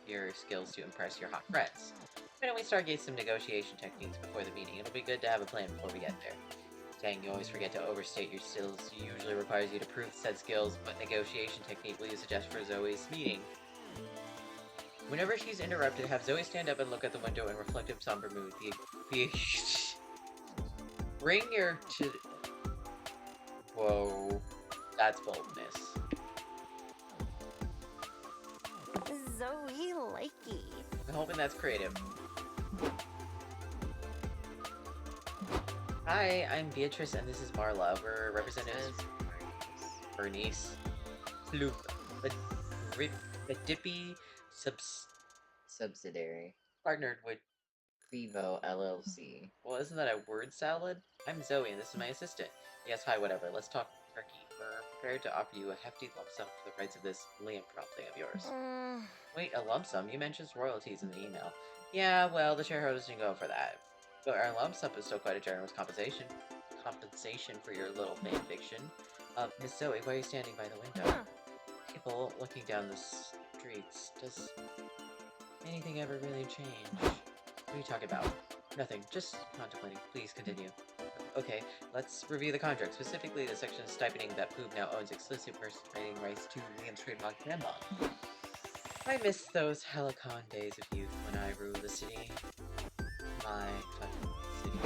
your skills to impress your hot friends. Why don't we start getting some negotiation techniques before the meeting? It'll be good to have a plan before we get there. Dang, you always forget to overstate your skills. It usually requires you to prove said skills. What negotiation technique will you suggest for Zoe's meeting? Whenever she's interrupted, have Zoe stand up and look at the window in reflective, somber mood. Bring your Whoa. That's boldness. Zoe likey. I'm hoping that's creative. Hi, I'm Beatrice and this is Marla. We're representatives. Bernice. Sloop. A dippy Subsidiary. partnered with... Vivo LLC. Well, isn't that a word salad? I'm Zoe and this is my assistant. Yes, hi, whatever. Let's talk turkey. We're prepared to offer you a hefty lump sum for the rights of this Liam Prom thing of yours. Wait, a lump sum? You mentioned royalties in the email. Yeah, well, the shareholders didn't go for that. But our lump sum is still quite a generous compensation. compensation for your little fanfiction. Miss Zoe, why are you standing by the window? People looking down the streets. Does anything ever really change? What are you talking about? Nothing. Just contemplating. Please continue. Okay, let's review the contract. Specifically, the section stipulating that Poob now owns exclusive first-rating rights to Liam's trademark grandma. I miss those Helicon days of youth when I ruled the city. My fucking city.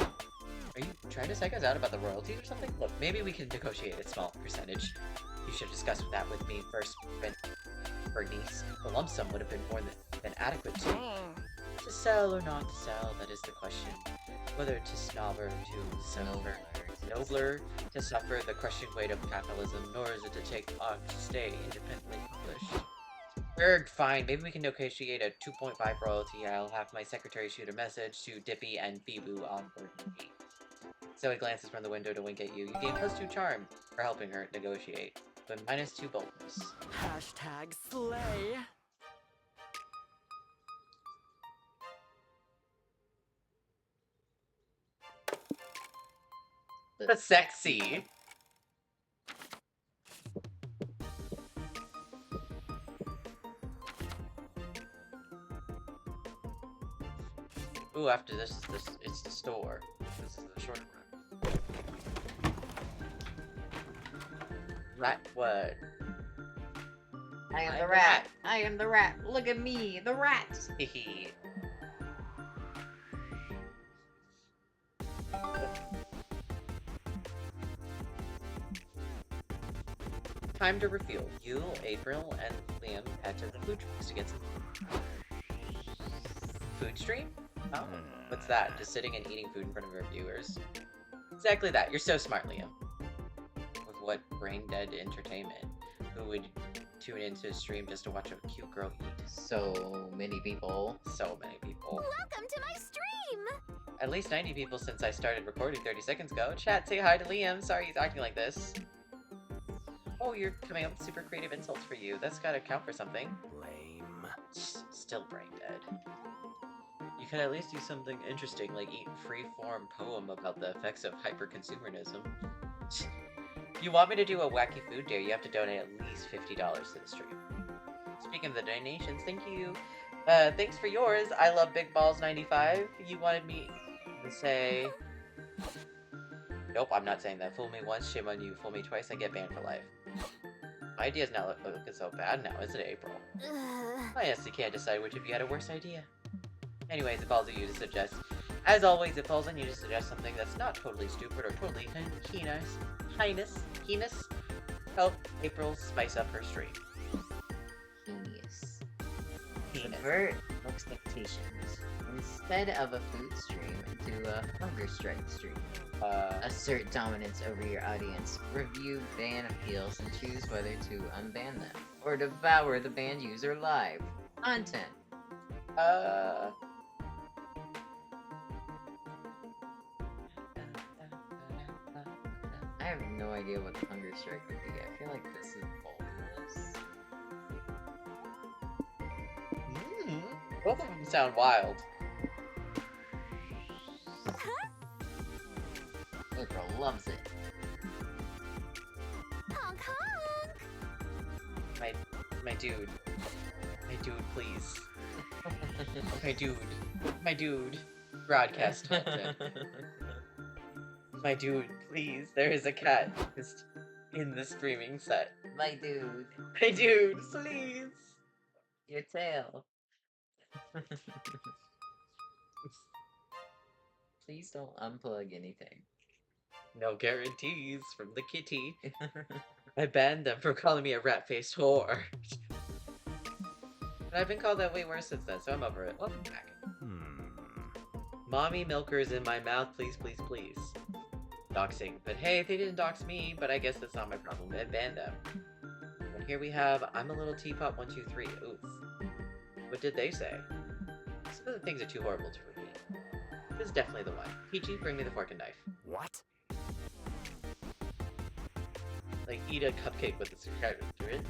Are you trying to psych us out about the royalties or something? Look, maybe we can negotiate a small percentage. You should discuss that with me first, Bernice. The lump sum would have been more than adequate to sell or not to sell, that is the question. Whether to snob or to suffer. Nobler to suffer the crushing weight of capitalism, nor is it to take on to stay independently published. Erg, fine. Maybe we can negotiate a 2.5 royalty. I'll have my secretary shoot a message to Dippy and Bibu on board me. Zoe glances from the window to wink at you. You gain +2 charm for helping her negotiate, but -2 boldness. Hashtag slay. The sexy. Ooh, after this, it's the store. This is the short run. Rat what? I am I'm the the rat. rat. I am the rat. Look at me, the rat. Hehe. Time to refuel. You, April, and Liam head to the food trucks to get some food stream? Oh, what's that? Just sitting and eating food in front of our viewers? Exactly that. You're so smart, Liam. With what brain-dead entertainment? Who would tune into a stream just to watch a cute girl eat? So many people. So many people. Welcome to my stream! At least 90 people since I started recording 30 seconds ago. Chat, say hi to Liam. Sorry he's acting like this. Oh, you're coming up with super creative insults for you. That's gotta count for something. Lame. Still brain dead. You could at least do something interesting, like eat free-form poem about the effects of hyper-consumerism. If you want me to do a wacky food dare, you have to donate at least $50 to the stream. Speaking of the donations, thank you. Thanks for yours. I love Big Balls 95. You wanted me to say... Nope, I'm not saying that. Fool me once, shame on you. Fool me twice, I get banned for life. My idea's not looking so bad now, is it, April? I honestly can't decide which of you had a worse idea. Anyways, it falls on you to suggest. As always, it falls on you to suggest something that's not totally stupid or totally heinous. Help April spice up her stream. Genius. Heinous. Subvert expectations. Instead of a food stream, do a hunger strike stream. Assert dominance over your audience. Review ban appeals and choose whether to unban them. Or devour the banned user live. Content. I have no idea what the hunger strike would be. I feel like this is boldness. Both of them sound wild. April loves it. Honk honk! My dude, please. My dude. Broadcast content. My dude, please. There is a cat just in the streaming set. My dude. My dude, please. Your tail. Please don't unplug anything. No guarantees from the kitty. I banned them for calling me a rat-faced whore. But I've been called that way worse since then, so I'm over it. Welcome back. Mommy milkers in my mouth, please, please, please. Doxing. But hey, they didn't dox me, but I guess that's not my problem. I banned them. And here we have, I'm a little teapot 123. Oof. What did they say? Some of the things are too horrible to repeat. This is definitely the one. Peachy, bring me the fork and knife. What? Like, eat a cupcake with its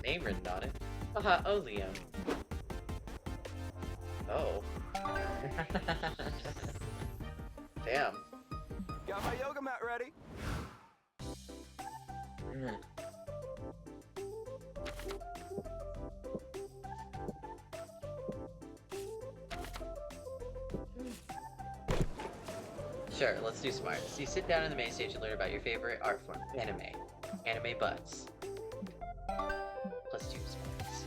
name written on it. Haha, oh, Liam. Oh. Damn. Got my yoga mat ready. Sure, let's do smarts. You sit down on the main stage and learn about your favorite art form, anime. Anime butts. Plus 2 smarts.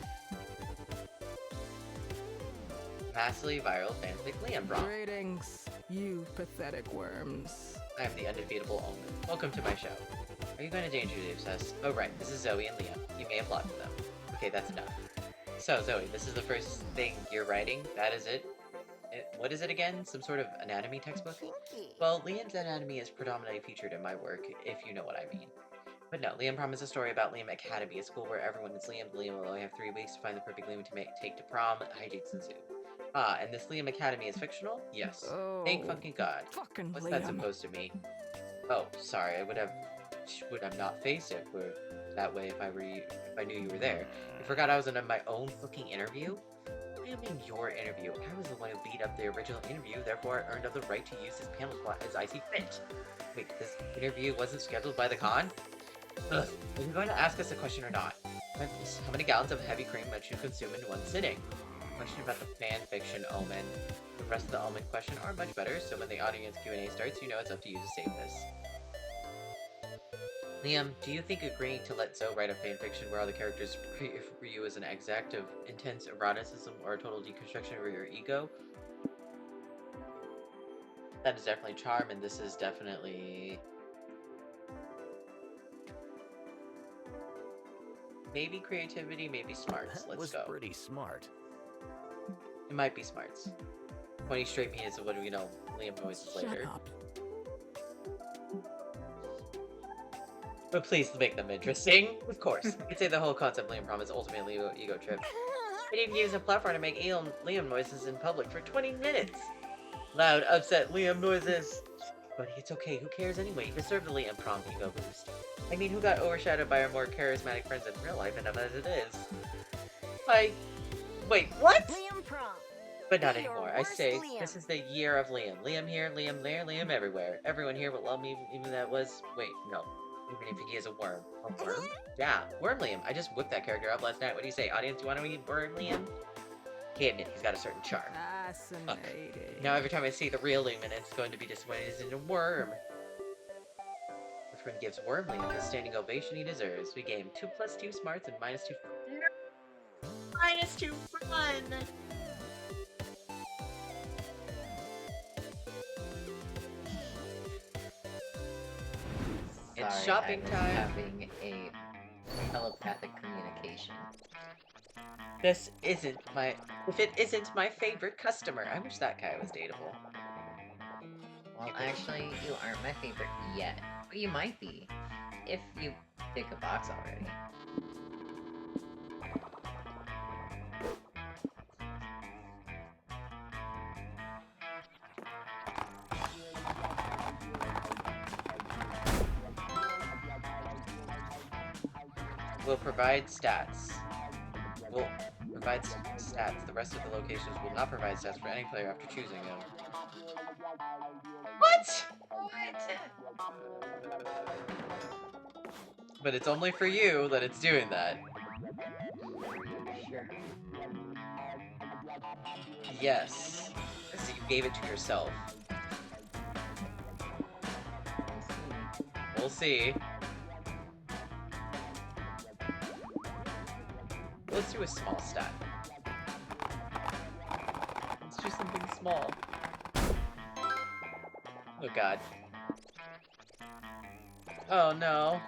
Vastly viral fanfic Liam Prom. Greetings, you pathetic worms. I am the undefeatable Omen. Welcome to my show. Are you going to danger us? Oh right, this is Zoe and Liam. You may have blocked them. Okay, that's enough. So Zoe, this is the first thing you're writing? That is it? What is it again? Some sort of anatomy textbook? Well, Liam's anatomy is predominantly featured in my work, if you know what I mean. But no, Liam Prom is a story about Liam Academy, a school where everyone is Liam. Liam will only have 3 weeks to find the perfect Liam to take to prom. Hijinks ensue. Ah, and this Liam Academy is fictional? Yes. Oh, Thank fucking God. fucking What's Liam. that supposed to mean? Oh, sorry. I would have not faced it that way if I knew you were there. You forgot I was in my own fucking interview? I mean your interview. I was the one who beat up the original interview, therefore I earned the right to use this panel slot as I see fit. Wait, this interview wasn't scheduled by the con? Ugh. Are you going to ask us a question or not? How many gallons of heavy cream might you consume in one sitting? Question about the fan fiction Omen. The rest of the Omen question are much better, so when the audience Q&A starts, you know it's up to you to save this. Liam, do you think agreeing to let Zoe write a fanfiction where all the characters for you is an exact of intense eroticism or a total deconstruction of your ego? That is definitely charm, and this is definitely... maybe creativity, maybe smarts. Let's go. Pretty smart. It might be smarts. 20 straight minutes of what do we know Liam noises later. Shut up. But please make them interesting. Of course. I'd say the whole concept of Liam Prom is ultimately an ego trip. It even gives a platform to make Liam noises in public for 20 minutes. Loud, upset Liam noises. But it's okay, who cares anyway? You deserve the Liam Prom ego boost. I mean, who got overshadowed by our more charismatic friends in real life enough as it is? Wait, what? Liam Prom. But not Be your anymore. I worst say, Liam. this is the year of Liam. Liam here, Liam there, Liam everywhere. Everyone here will love me, even that was... wait, no. Even if he is a worm. A worm? Yeah, Worm Liam. I just whipped that character up last night. What do you say, audience? Do you want to meet Worm Liam? Can't admit he's got a certain charm. Fascinating. Now every time I see the real Lumen, it's going to be disappointed as in a worm. Which one gives Worm Liam the standing ovation he deserves? We gave him 2 + 2 smarts and -2 -2 fun! It's Sorry, shopping I was time. having a telepathic communication. This isn't my... if it isn't my favorite customer. I wish that guy was dateable. Well, actually, you aren't my favorite yet. But you might be. If you pick a box already. Will provide stats. Will provide stats. The rest of the locations will not provide stats for any player after choosing them. What? But it's only for you that it's doing that. Sure. Yes. So you gave it to yourself. We'll see. Let's do a small stat. Let's do something small. Oh god. Oh no.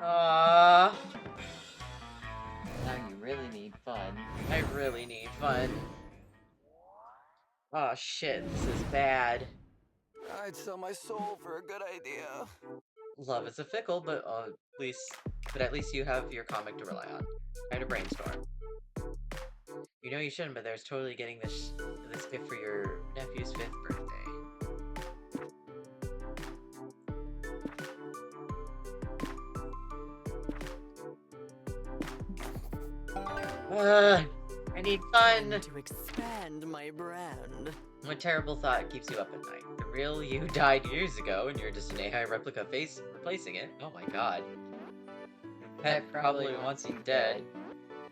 Now you really need fun. I really need fun. Oh shit, this is bad. I'd sell my soul for a good idea. Love is a fickle, but at least you have your comic to rely on. Time to brainstorm. You know you shouldn't, but there's totally getting this gift for your nephew's 5th birthday. I need fun. To expand my brand. What terrible thought keeps you up at night? The real you died years ago, and you're just an AI replica face replacing it. Oh my god. Your pet probably wants you dead.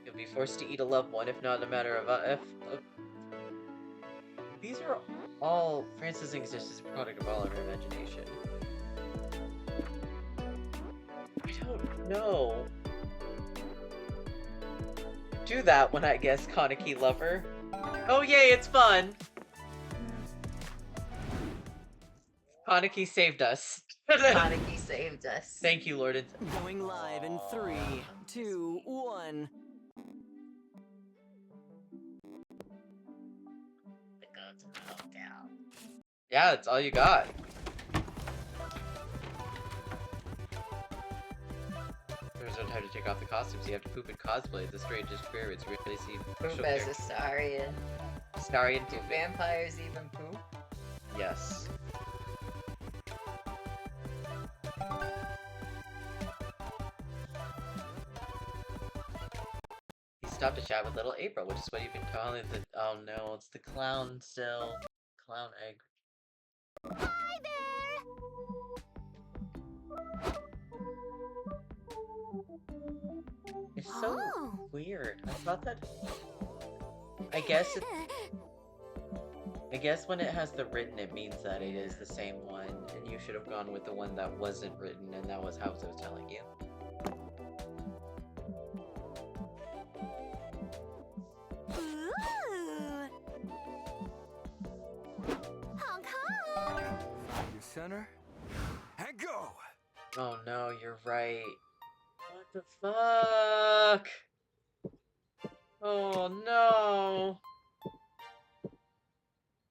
You'll be forced to eat a loved one, if not a matter of These are all Francis thinks this is a product of all of her imagination. I don't know. Do that one, I guess, Kaneki lover. Oh yay, it's fun! Kaneki saved us. Kaneki saved us. Thank you, Lord. Going live in 3, 2, 1. Yeah, that's all you got. There's no time to take off the costumes. You have to poop and cosplay. The strangest experience. Really see Poop as a Starian. Starian Do pooping. vampires even poop? Yes. He stopped to chat with little April, which is what you've been calling the— oh no, it's the clown still. Clown egg. Hi there! It's so Oh. weird. I thought that— I guess when it has the written, it means that it is the same one, and you should have gone with the one that wasn't written, and that was how I was telling you. Ooh. Honk honk! Find your center. And go! Oh no, you're right. What the fuck? Oh no!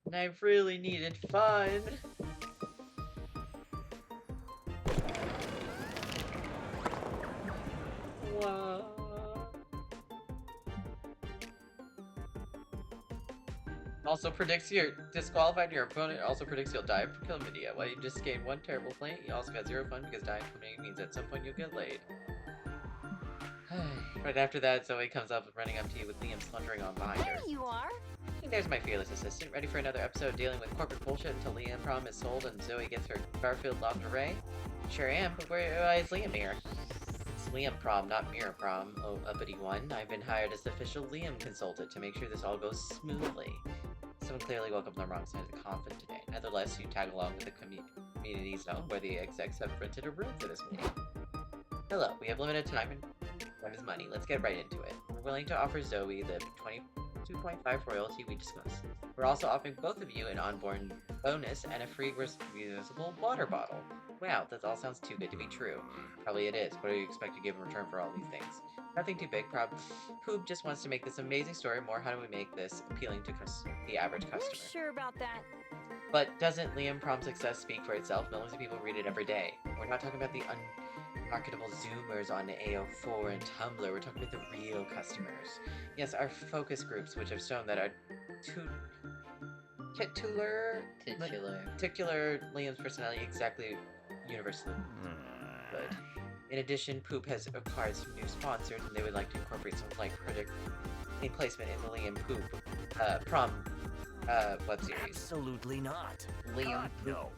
And I really needed fun. Wow. Also predicts you're disqualified, your opponent also predicts you'll die from chlamydia. While you just gained one terrible point, you also got 0 fun because dying from chlamydia means at some point you'll get laid. Right after that, Zoe comes up running up to you with Liam sluntering on behind her. There you are! Hey, there's my fearless assistant, ready for another episode dealing with corporate bullshit until Liam Prom is sold and Zoe gets her Garfield lingerie? Sure am, but why is Liam here? It's Liam Prom, not Mirror Prom, oh uppity one. I've been hired as the official Liam consultant to make sure this all goes smoothly. Someone clearly woke up on the wrong side of the coffin today. Nevertheless, you tag along with the community zone where the execs have rented a room for this meeting. Hello, we have limited time and time is money. Let's get right into it. We're willing to offer Zoe the 22.5 royalty we discussed. We're also offering both of you an onboard bonus and a free reusable water bottle. Wow, that all sounds too good to be true. Probably it is. What do you expect to give in return for all these things? Nothing too big, Poop just wants to make this amazing story more. How do we make this appealing to the average You're customer? sure about that? But doesn't Liam Prom's success speak for itself? Millions of people read it every day. We're not talking about the unmarketable Zoomers on AO4 and Tumblr. We're talking about the real customers. Yes, our focus groups, which have shown that our titular Liam's personality exactly universally good. In addition, Poop has acquired some new sponsors, and they would like to incorporate some like product in placement in the Liam Poop Prom web series. Absolutely not. Liam God, no.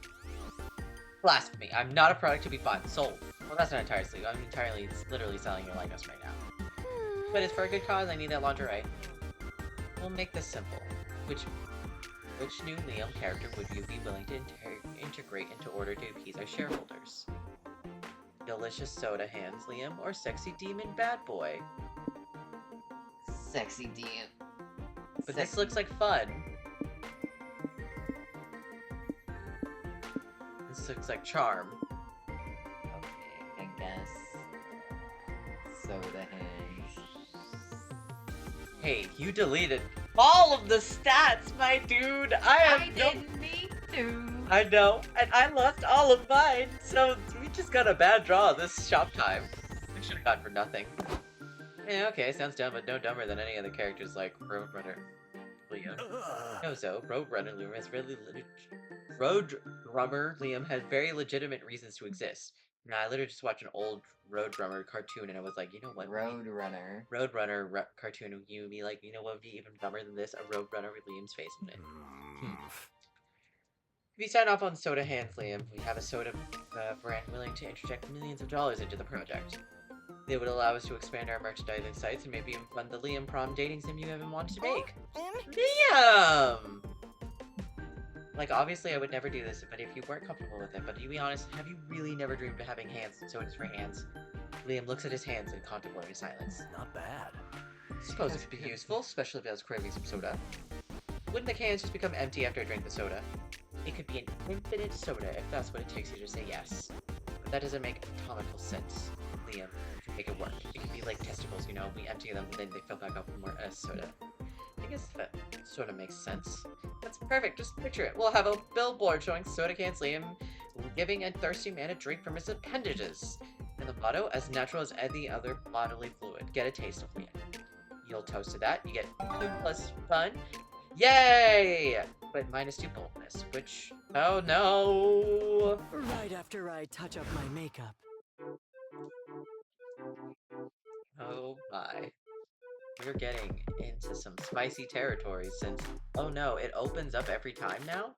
Blasphemy! I'm not a product to be bought and sold. Well, that's not entirely. I'm literally selling your likeness right now. But it's for a good cause. I need that lingerie. We'll make this simple. Which new Liam character would you be willing to integrate into order to appease our shareholders? Delicious soda hands, Liam, or sexy demon bad boy? Sexy demon. But this looks like fun. This looks like charm. Okay, I guess. Soda hands. Hey, you deleted all of the stats, my dude! I didn't mean to. I know, and I lost all of mine, so we just got a bad draw this shop time. We should have gone for nothing. Yeah, okay, sounds dumb, but no dumber than any other characters like Roadrunner Liam. No, so Roadrunner Liam has Roadrunner Liam has very legitimate reasons to exist. Now, I literally just watched an old Roadrunner cartoon, and I was like, you know what? Roadrunner cartoon, you would be like, you know what would be even dumber than this? A Roadrunner with Liam's face on it. If you sign off on Soda Hands, Liam, we have a soda brand willing to interject millions of dollars into the project. They would allow us to expand our merchandising sites and maybe even fund the Liam Prom dating sim you have been wanting to make. Liam! Like, obviously I would never do this, but if you weren't comfortable with it, but to be honest, have you really never dreamed of having hands and sodas for hands? Liam looks at his hands in contemplative silence. Not bad. Suppose it could be useful, especially if I was craving some soda. Wouldn't the cans just become empty after I drink the soda? It could be an infinite soda if that's what it takes you to say yes. But that doesn't make atomical sense, Liam. To make it work. It could be like testicles, you know, we empty them and then they fill back up with more soda. I guess that sort of makes sense. That's perfect, just picture it. We'll have a billboard showing soda cans Liam giving a thirsty man a drink from his appendages. And the motto, as natural as any other bodily fluid. Get a taste of Liam. You'll toast to that, you get 2 plus fun. Yay! But -2 boldness, which... oh no! Right after I touch up my makeup. Oh my. We're getting into some spicy territory since... oh no, it opens up every time now?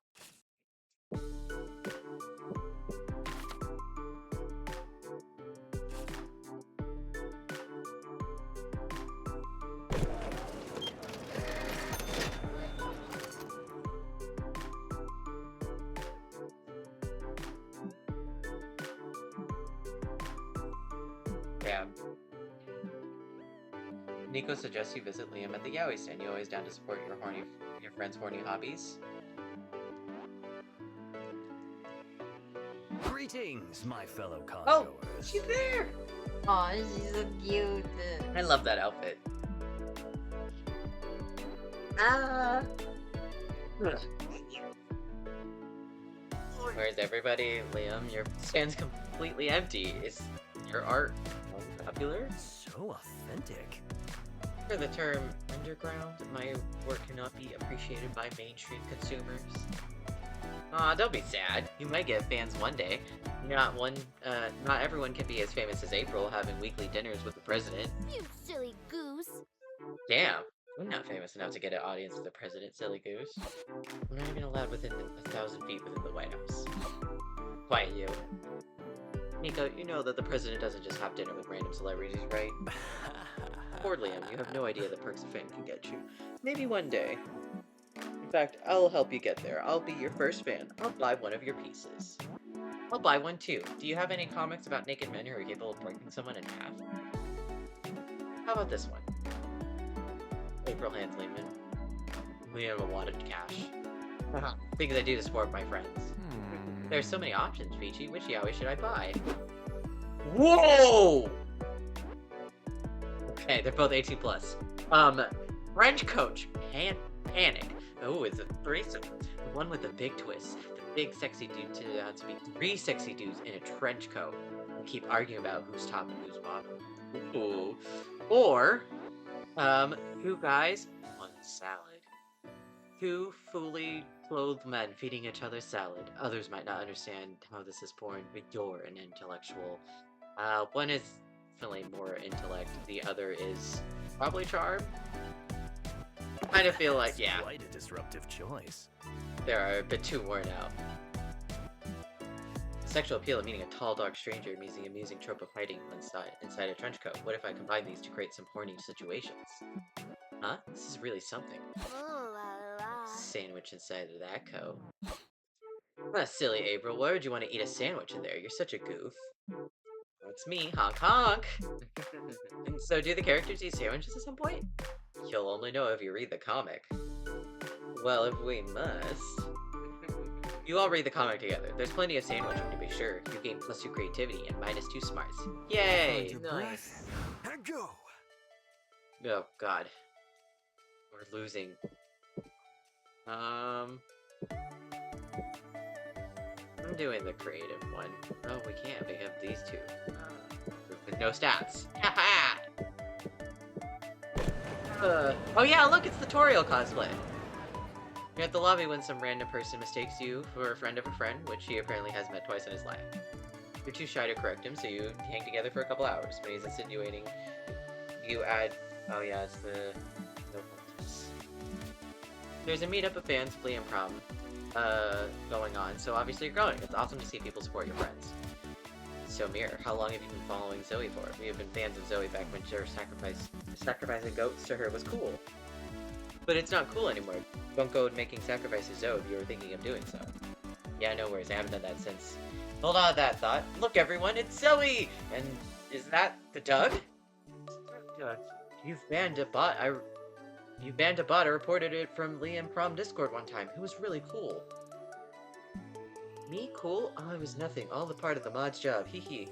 Damn. Nico suggests you visit Liam at the Yaoi stand. You always down to support your friend's horny hobbies? Greetings, my fellow congoers. Oh, she's there! Aw, she's so cute. I love that outfit. Ah! Where's everybody? Liam, your stand's completely empty. Is your art popular? So authentic. For the term underground, my work cannot be appreciated by mainstream consumers. Aw, don't be sad. You might get fans one day. Not everyone can be as famous as April, having weekly dinners with the president. You silly goose. Damn, I'm not famous enough to get an audience with the president, silly goose. I'm not even allowed within 1,000 feet within the White House. Quiet you. Nico, you know that the president doesn't just have dinner with random celebrities, right? Poor Liam, you have no idea the perks a fan can get you. Maybe one day. In fact, I'll help you get there. I'll be your first fan. I'll buy one of your pieces. I'll buy one too. Do you have any comics about naked men who are capable of breaking someone in half? How about this one? April Hands Lehman. Liam allotted cash. Things I do to support my friends. There's so many options, Peachy. Which yaoi should I buy? Whoa! Okay, they're both 18+. French Coach, Panic. Oh, it's a threesome. The one with the big twist. The big sexy dude turned out to be 3 sexy dudes in a trench coat. And keep arguing about who's top and who's bottom. Ooh. Or, 2 guys, 1 salad. 2 fully clothed men feeding each other salad. Others might not understand how this is born, but you're an intellectual. One is definitely more intellect, the other is probably charm. I kind of feel like, yeah, Quite a disruptive choice. they are a bit too worn out. Sexual appeal of meeting a tall, dark stranger means the amusing trope of hiding inside a trench coat. What if I combine these to create some horny situations? Huh? This is really something. Ooh la la. Sandwich inside of that coat. Ah, silly April, why would you want to eat a sandwich in there? You're such a goof. It's me, honk honk! And so do the characters eat sandwiches at some point? You'll only know if you read the comic. Well, if we must... You all read the comic together. There's plenty of sandwiching to be sure. You gain +2 creativity and -2 smarts. Yay! Nice. And go. Oh god. We're losing. I'm doing the creative one. Oh, we can't. We have these 2. With no stats. Haha! Oh yeah, look, it's the tutorial cosplay. You're at the lobby when some random person mistakes you for a friend of a friend, which he apparently has met twice in his life. You're too shy to correct him, so you hang together for a couple hours. When he's insinuating, you add... Oh yeah, it's the... No points. There's a meetup of fans of Liam Prom going on, so obviously you're going. It's awesome to see people support your friends. So Mirror, how long have you been following Zoe for? We have been fans of Zoe back when her sacrificing goats to her was cool. But it's not cool anymore. Don't go making sacrifices Zoe if you were thinking of doing so. Yeah, no worries, I haven't done that since. Hold on to that thought. Look everyone, it's Zoe! And is that the Doug? You've banned a bot. You banned a bot. I reported it from Liam Prom Discord one time. It was really cool. Me cool? Oh, it was nothing. All the part of the mod's job. Hee hee.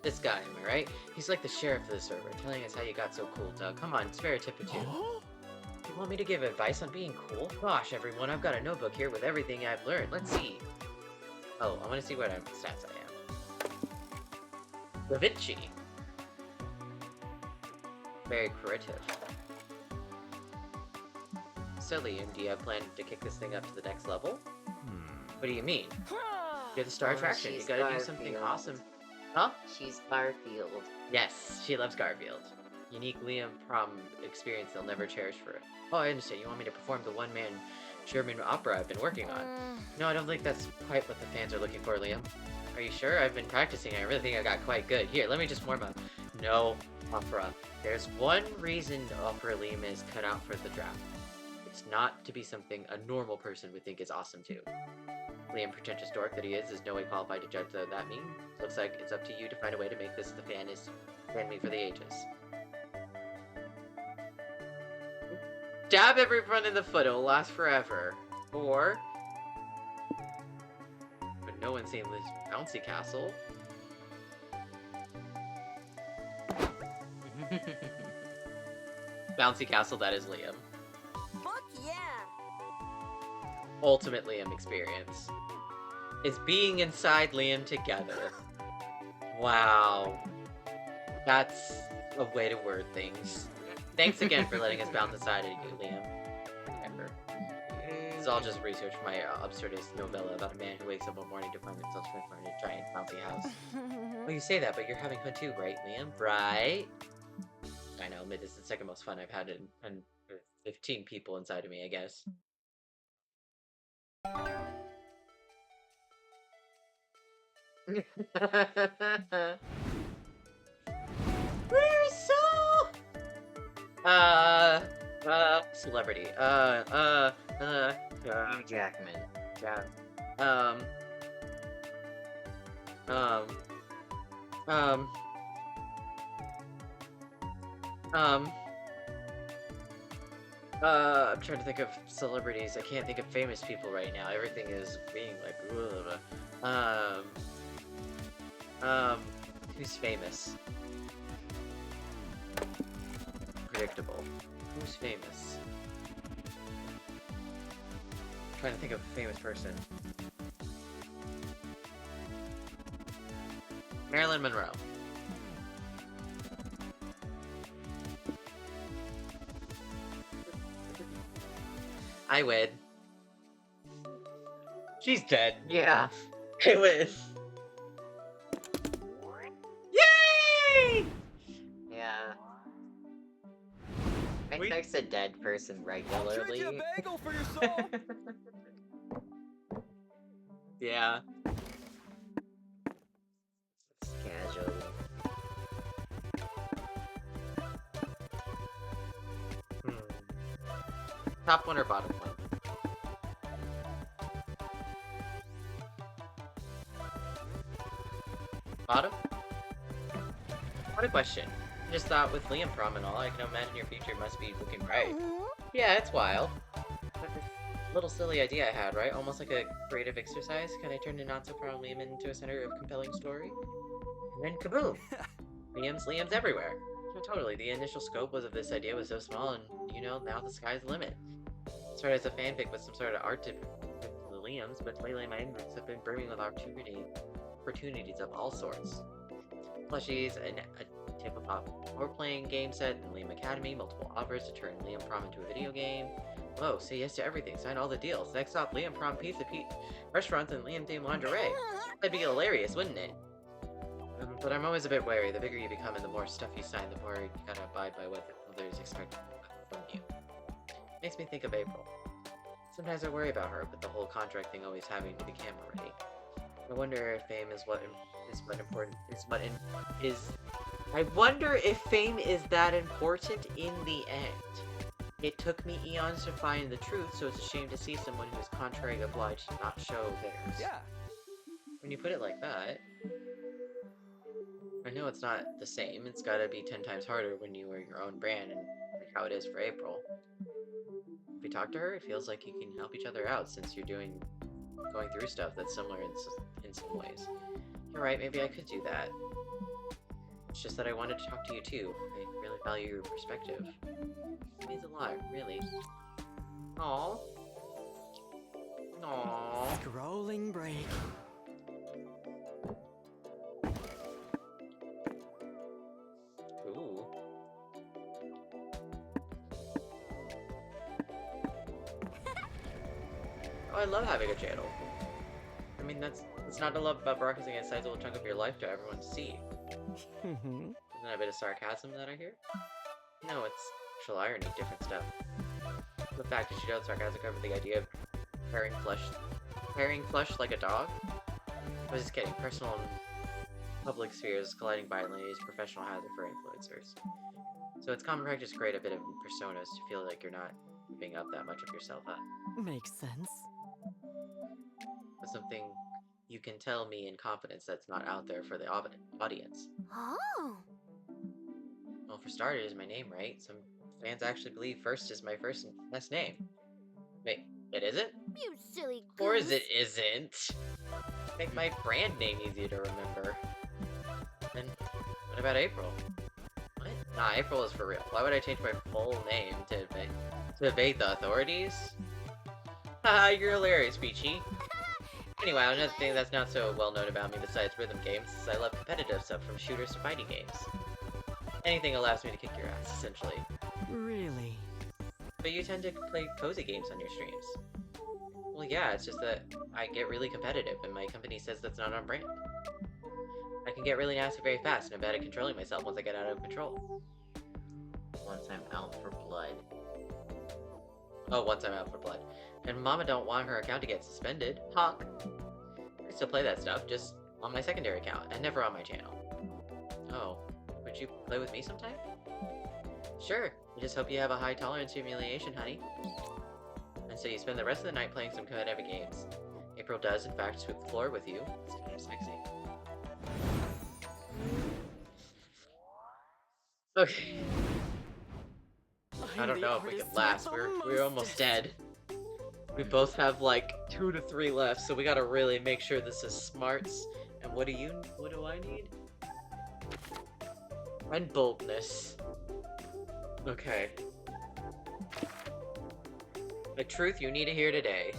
This guy, am I right? He's like the sheriff of the server, telling us how you got so cool, Doug. Come on, spare a tip or two. You want me to give advice on being cool? Gosh, everyone, I've got a notebook here with everything I've learned. Let's see. Oh, I want to see what stats I am. Da Vinci. Very creative. So Liam, do you have planned to kick this thing up to the next level? What do you mean? You're the star attraction. You gotta do something awesome. Huh? She's Garfield. Yes, she loves Garfield. Unique Liam Prom experience they'll never cherish for it. Oh, I understand. You want me to perform the one-man German opera I've been working on. No, I don't think that's quite what the fans are looking for, Liam. Are you sure? I've been practicing and I really think I got quite good. Here, let me just warm up. No, opera. There's one reason opera Liam is cut out for the draft. It's not to be something a normal person would think is awesome too. Liam, pretentious dork that he is no way qualified to judge that mean. Looks like it's up to you to find a way to make this the fan me for the ages. Dab everyone in the foot, it'll last forever. Or... But no one's seen this bouncy castle. Bouncy castle, that is Liam. Fuck yeah! Ultimate Liam experience. Is being inside Liam together. Wow. That's a way to word things. Thanks again for letting us bounce inside of you, Liam. Whatever. This is all just research for my absurdist novella about a man who wakes up one morning to find himself transformed in a giant bouncy house. Well, you say that, but you're having fun too, right, Liam? Right? I know, this is the second most fun I've had in 15 people inside of me, I guess. We're so... celebrity. Hugh Jackman. Yeah. I'm trying to think of celebrities. I can't think of famous people right now. Everything is being like, who's famous? Predictable. Who's famous? I'm trying to think of a famous person. Marilyn Monroe. I win. She's dead. Yeah. I win. Yay! Yeah. I text a dead person regularly. Trade you a bagel for your soul. Yeah. It's casual. Top one or bottom one? Bottom? What a question. I just thought with Liam Prom and all, I can imagine your future must be looking bright. Yeah, it's wild. Little silly idea I had, right? Almost like a creative exercise. Can I turn a not-so-proud Liam into a center of compelling story? And then kaboom! Liam's everywhere. So totally, the initial scope of this idea was so small, and you know, now the sky's the limit. Started as a fanfic with some sort of art to the Liams, but lately my inbox have been brimming with opportunities of all sorts. Plushies, a tabletop role-playing game set, the Liam Academy, multiple offers to turn Liam Prom into a video game. Whoa, say yes to everything, sign all the deals. Next stop, Liam Prom Pizza restaurants and Liam themed lingerie. That'd be hilarious, wouldn't it? But I'm always a bit wary. The bigger you become and the more stuff you sign, the more you gotta abide by what others expect from you. Makes me think of April. Sometimes I worry about her with the whole contract thing always having to be camera ready. I wonder if fame is I wonder if fame is that important in the end. It took me eons to find the truth, so it's a shame to see someone who is contrary obliged to not show theirs. Yeah. When you put it like that, I know it's not the same. It's gotta be 10 times harder when you are your own brand, and like how it is for April. If you talk to her, it feels like you can help each other out since you're going through stuff that's similar in some ways. You're right, maybe I could do that. It's just that I wanted to talk to you too. I really value your perspective. It means a lot, really. Aww. Aww. Scrolling break. Ooh. Oh, I love having a channel. I mean, that's not to love about broadcasting a sizable chunk of your life to everyone to see. Isn't that a bit of sarcasm that I hear? No, it's actual irony, different stuff. The fact that you know sarcasm covered the idea of pairing flesh like a dog? I was just kidding. Personal and public spheres colliding violently is a professional hazard for influencers. So it's common practice to create a bit of personas to feel like you're not giving up that much of yourself up. Makes sense. But something you can tell me in confidence that's not out there for the audience. Oh. Well, for starters, my name, right? Some fans actually believe First is my first and last name. Wait, it isn't? You silly goose. Or is it isn't? Make my brand name easier to remember. Then, what about April? What? Nah, April is for real. Why would I change my full name to evade the authorities? Haha, you're hilarious, Peachy. Anyway, another thing that's not so well known about me besides rhythm games is I love competitive stuff from shooters to fighting games. Anything allows me to kick your ass, essentially. Really? But you tend to play cozy games on your streams. Well, yeah, it's just that I get really competitive, and my company says that's not on brand. I can get really nasty very fast, and I'm bad at controlling myself once I get out of control. Once I'm out for blood. Oh, once I'm out for blood. And Mama don't want her account to get suspended. Honk. I still play that stuff, just on my secondary account, and never on my channel. Oh, would you play with me sometime? Sure, I just hope you have a high tolerance to humiliation, honey. And so you spend the rest of the night playing some competitive games. April does, in fact, sweep the floor with you. It's kind of sexy. Okay. I don't know if we can last. We're almost dead. We both have like 2 to 3 left, so we gotta really make sure this is smarts. And what do I need? And boldness. Okay. The truth you need to hear today.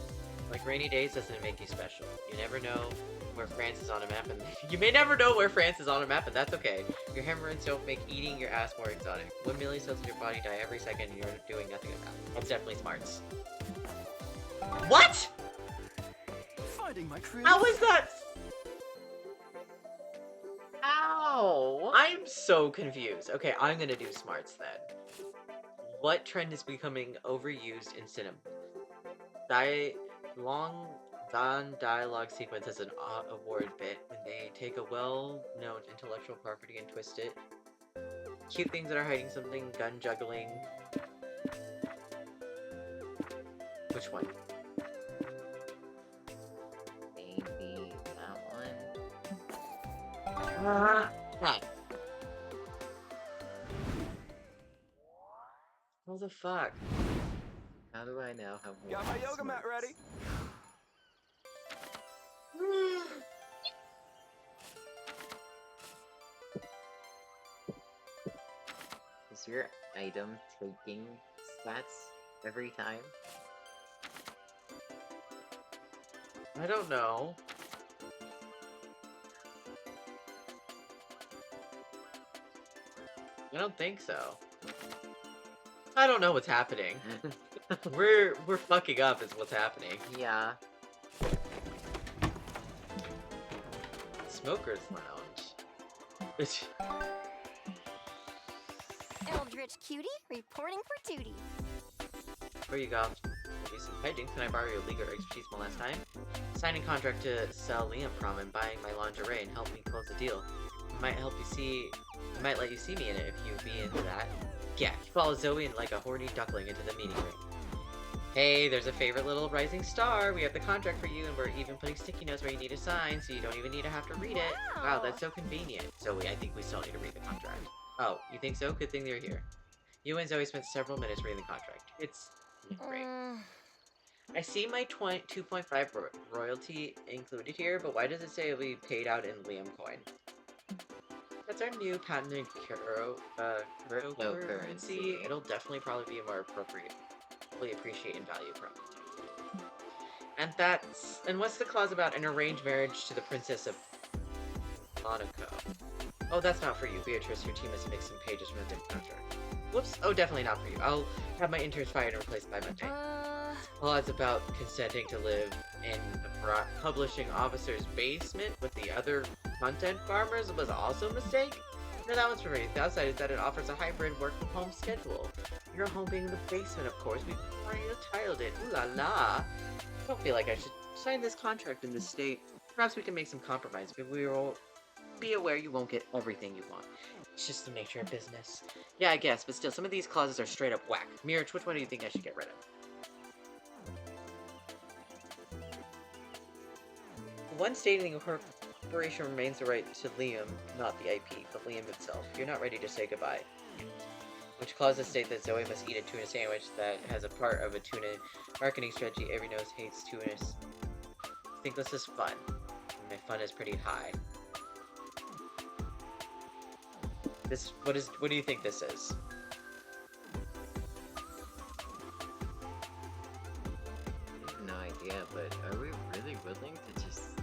Like rainy days doesn't make you special. You never know where France is on a map, and you may never know where France is on a map, and that's okay. Your hemorrhoids don't make eating your ass more exotic. 1 million cells in your body die every second, and you're doing nothing about it. That's definitely smarts. What? Finding my crew. How is that? Ow! I'm so confused. Okay, I'm gonna do smarts then. What trend is becoming overused in cinema? Long dialogue sequence as an award bit when they take a well-known intellectual property and twist it. Cute things that are hiding something, gun juggling. Which one? Maybe that one. What the fuck? How do I now have one? Got my yoga mat ready. Is your item taking stats every time? I don't know. I don't think so. I don't know what's happening. We're fucking up is what's happening. Yeah. Smoker's Lounge. Eldritch Cutie reporting for duty. Before you go off to do some hijinks, can I borrow your legal expertise one last time? Signing contract to sell Liam Prom and buying my lingerie and help me close the deal. It might let you see me in it if you'd be into that. Yeah, you follow Zoe like a horny duckling into the meeting room. Hey, there's a favorite little rising star. We have the contract for you, and we're even putting sticky notes where you need to sign, so you don't even need to have to read it. Wow, that's so convenient. Zoe, I think we still need to read the contract. Oh, you think so? Good thing you're here. You and Zoe spent several minutes reading the contract. It's great. I see my 2.5 royalty included here, but why does it say it'll be paid out in Liam coin? That's our new patented cryptocurrency. It'll definitely probably be more appropriate. Really appreciate and value from. And what's the clause about an arranged marriage to the Princess of Monaco? Oh, that's not for you, Beatrice. Your team must make some pages from a different contract. Whoops. Oh, definitely not for you. I'll have my interns fired and replaced by Monday. Clause about consenting to live in the publishing officer's basement with the other content farmers was also a mistake? No, that one's for me. The outside is that it offers a hybrid work-from-home schedule. Your home being the basement, of course. We already tiled it. Ooh la la. I don't feel like I should sign this contract in this state. Perhaps we can make some compromise, but we will be aware you won't get everything you want. It's just the nature of business. Yeah, I guess, but still, some of these clauses are straight up whack. Mirror, which one do you think I should get rid of? One stating the corporation remains the right to Liam, not the IP, but Liam himself. You're not ready to say goodbye. Which clauses state that Zoe must eat a tuna sandwich that has a part of a tuna marketing strategy every nose hates tunas. I think this is fun. My fun is pretty high. What do you think this is? I have no idea, but are we really willing to just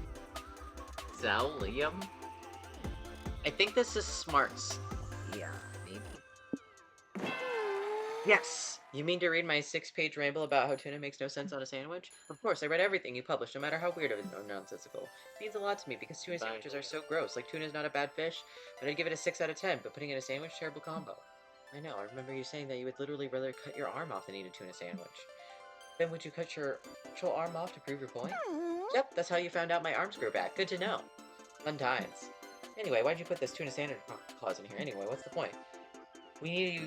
sell Liam? I think this is smarts. Yeah, maybe. Yes! You mean to read my 6-page ramble about how tuna makes no sense on a sandwich? Of course, I read everything you published, no matter how weird or nonsensical. It means a lot to me, because tuna sandwiches are so gross. Like, tuna is not a bad fish, but I'd give it a 6 out of 10, but putting it in a sandwich, terrible combo. I know, I remember you saying that you would literally rather cut your arm off than eat a tuna sandwich. Then would you cut your actual arm off to prove your point? Yep, that's how you found out my arms grew back. Good to know. Fun times. Anyway, why'd you put this tuna sandwich clause in here anyway? What's the point? We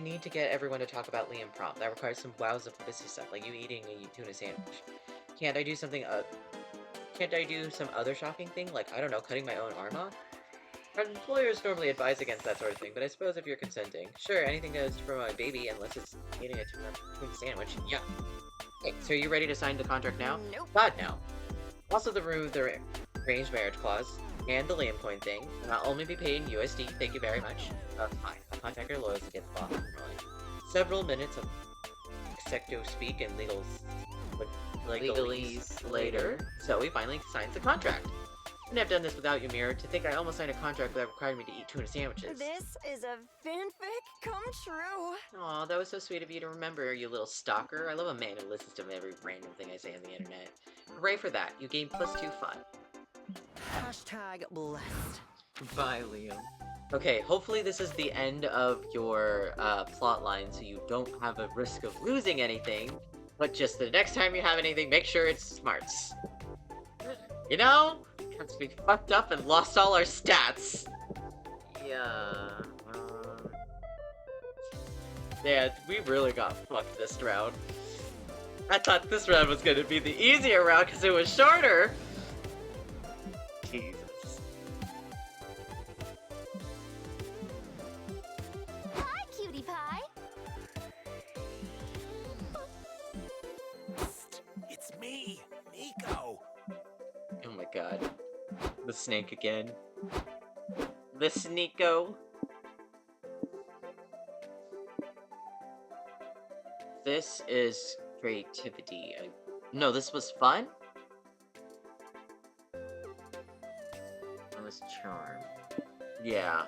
need to get everyone to talk about Liam Prom. That requires some wowza publicity stuff, like you eating a tuna sandwich. Can't I do some other shocking thing, like, I don't know, cutting my own arm off? Our employers normally advise against that sort of thing, but I suppose if you're consenting. Sure, anything goes for my baby, unless it's eating a tuna sandwich. Yeah. Okay, so are you ready to sign the contract now? Nope. God, no. Also remove the arranged marriage clause, and the Liam coin thing. Will not only be paid in USD, thank you very much. Fine. I'll contact our lawyers to get the ball rolling. Several minutes of secto speak and legalese later, Zoe finally signs the contract. Couldn't have done this without you, Mirror. To think I almost signed a contract that required me to eat tuna sandwiches. This is a fanfic come true. Aw, that was so sweet of you to remember, you little stalker. I love a man who listens to every random thing I say on the internet. Hooray for that. You gained +2 fun. Hashtag blessed. Bye, Liam. Okay, hopefully this is the end of your plot line, so you don't have a risk of losing anything. But just the next time you have anything, make sure it's smarts. You know? Because we fucked up and lost all our stats. Yeah. Yeah, we really got fucked this round. I thought this round was gonna be the easier round because it was shorter. Jesus. Hi, cutie pie. It's me, Nico. Oh my god. The snake again. The Sneeko. This is creativity. No, this was fun? That was charm. Yeah.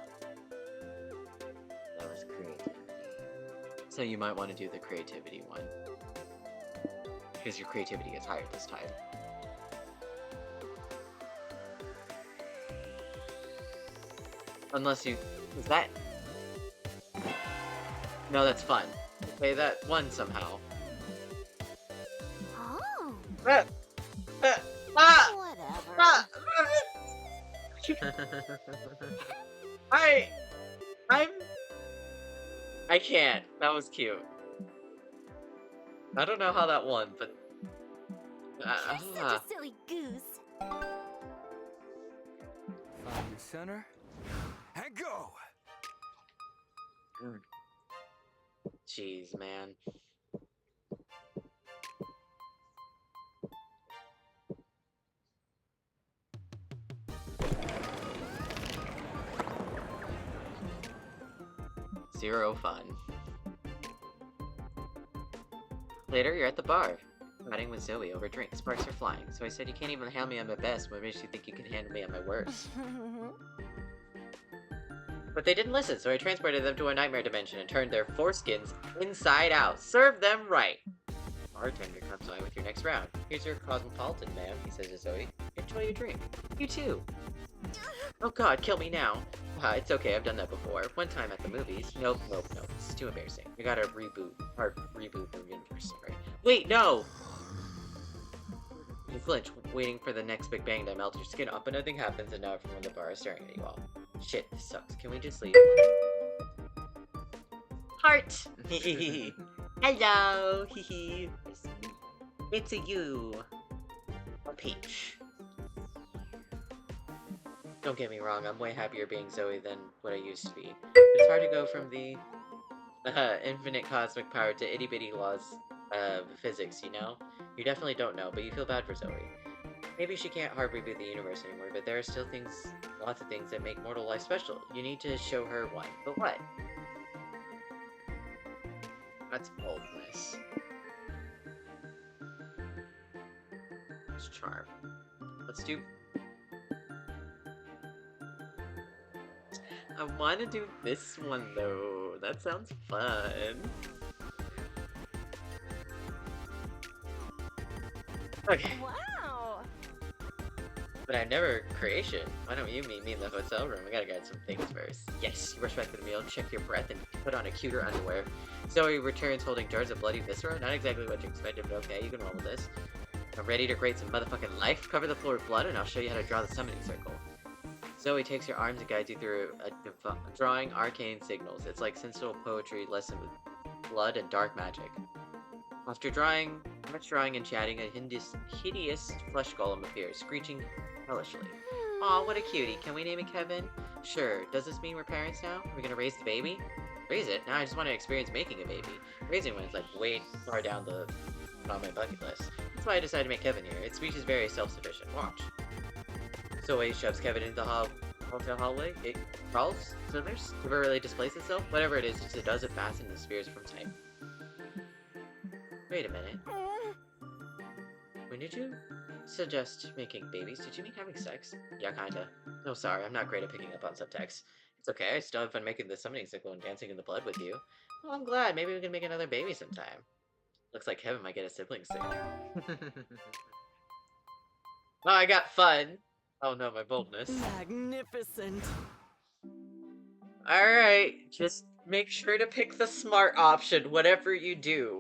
That was creativity. So you might want to do the creativity one. Because your creativity is higher this time. Unless you... Is that... No, that's fun. Okay, that won somehow. Oh, Ah! Ah! whatever. Ah! I can't. That was cute. I don't know how that won, but You're such a silly goose. Find your center. And go! jeez, man. Zero fun. Later, you're at the bar, chatting with Zoe over drinks. Sparks are flying, so I said you can't even handle me on my best. What makes you think you can handle me on my worst? But they didn't listen, so I transported them to a nightmare dimension and turned their foreskins inside out. Serve them right! Bartender comes by with your next round. Here's your cosmopolitan, ma'am, he says to Zoe. Enjoy your drink. You too. Oh god, kill me now. It's okay, I've done that before. One time at the movies. Nope. It's too embarrassing. We gotta reboot the universe, right? Wait, no! You flinch, waiting for the next big bang to melt your skin off, but nothing happens, and now everyone in the bar is staring at you all. Shit, this sucks. Can we just leave? Heart! Hello! It's a you. A peach. Don't get me wrong, I'm way happier being Zoe than what I used to be. It's hard to go from the infinite cosmic power to itty-bitty laws of physics, you know? You definitely don't know, but you feel bad for Zoe. Maybe she can't hard reboot the universe anymore, but there are still lots of things that make mortal life special. You need to show her one. But what? That's boldness. It's charm. Let's do... I want to do this one, though. That sounds fun. Okay. Wow. But I've never creation. Why don't you meet me in the hotel room? We gotta get some things first. Yes, you rush back to the meal, check your breath, and put on a cuter underwear. Zoe returns holding jars of bloody viscera. Not exactly what you expected, but okay, you can roll with this. I'm ready to create some motherfucking life. Cover the floor with blood, and I'll show you how to draw the summoning circle. Zoe takes your arms and guides you through drawing arcane signals. It's like sensual poetry lesson with blood and dark magic. After much drawing and chatting, a hideous flesh golem appears, screeching hellishly. Aw, what a cutie. Can we name it Kevin? Sure. Does this mean we're parents now? Are we gonna raise the baby? Raise it? Now I just want to experience making a baby. Raising one is like way far down on my bucket list. That's why I decided to make Kevin here. Its speech is very self-sufficient. Watch. Zoe shoves Kevin into the hotel hallway. It crawls, slithers, never really displays itself. Whatever it is, it does it fast and the spheres from sight. Wait a minute. When did you suggest making babies? Did you mean having sex? Yeah, kinda. No, sorry, I'm not great at picking up on subtext. It's okay, I still have fun making the summoning signal and dancing in the blood with you. Well, I'm glad. Maybe we can make another baby sometime. Looks like Kevin might get a sibling soon. Oh, I got fun! Oh no, my boldness. Magnificent. Alright, just make sure to pick the smart option, whatever you do.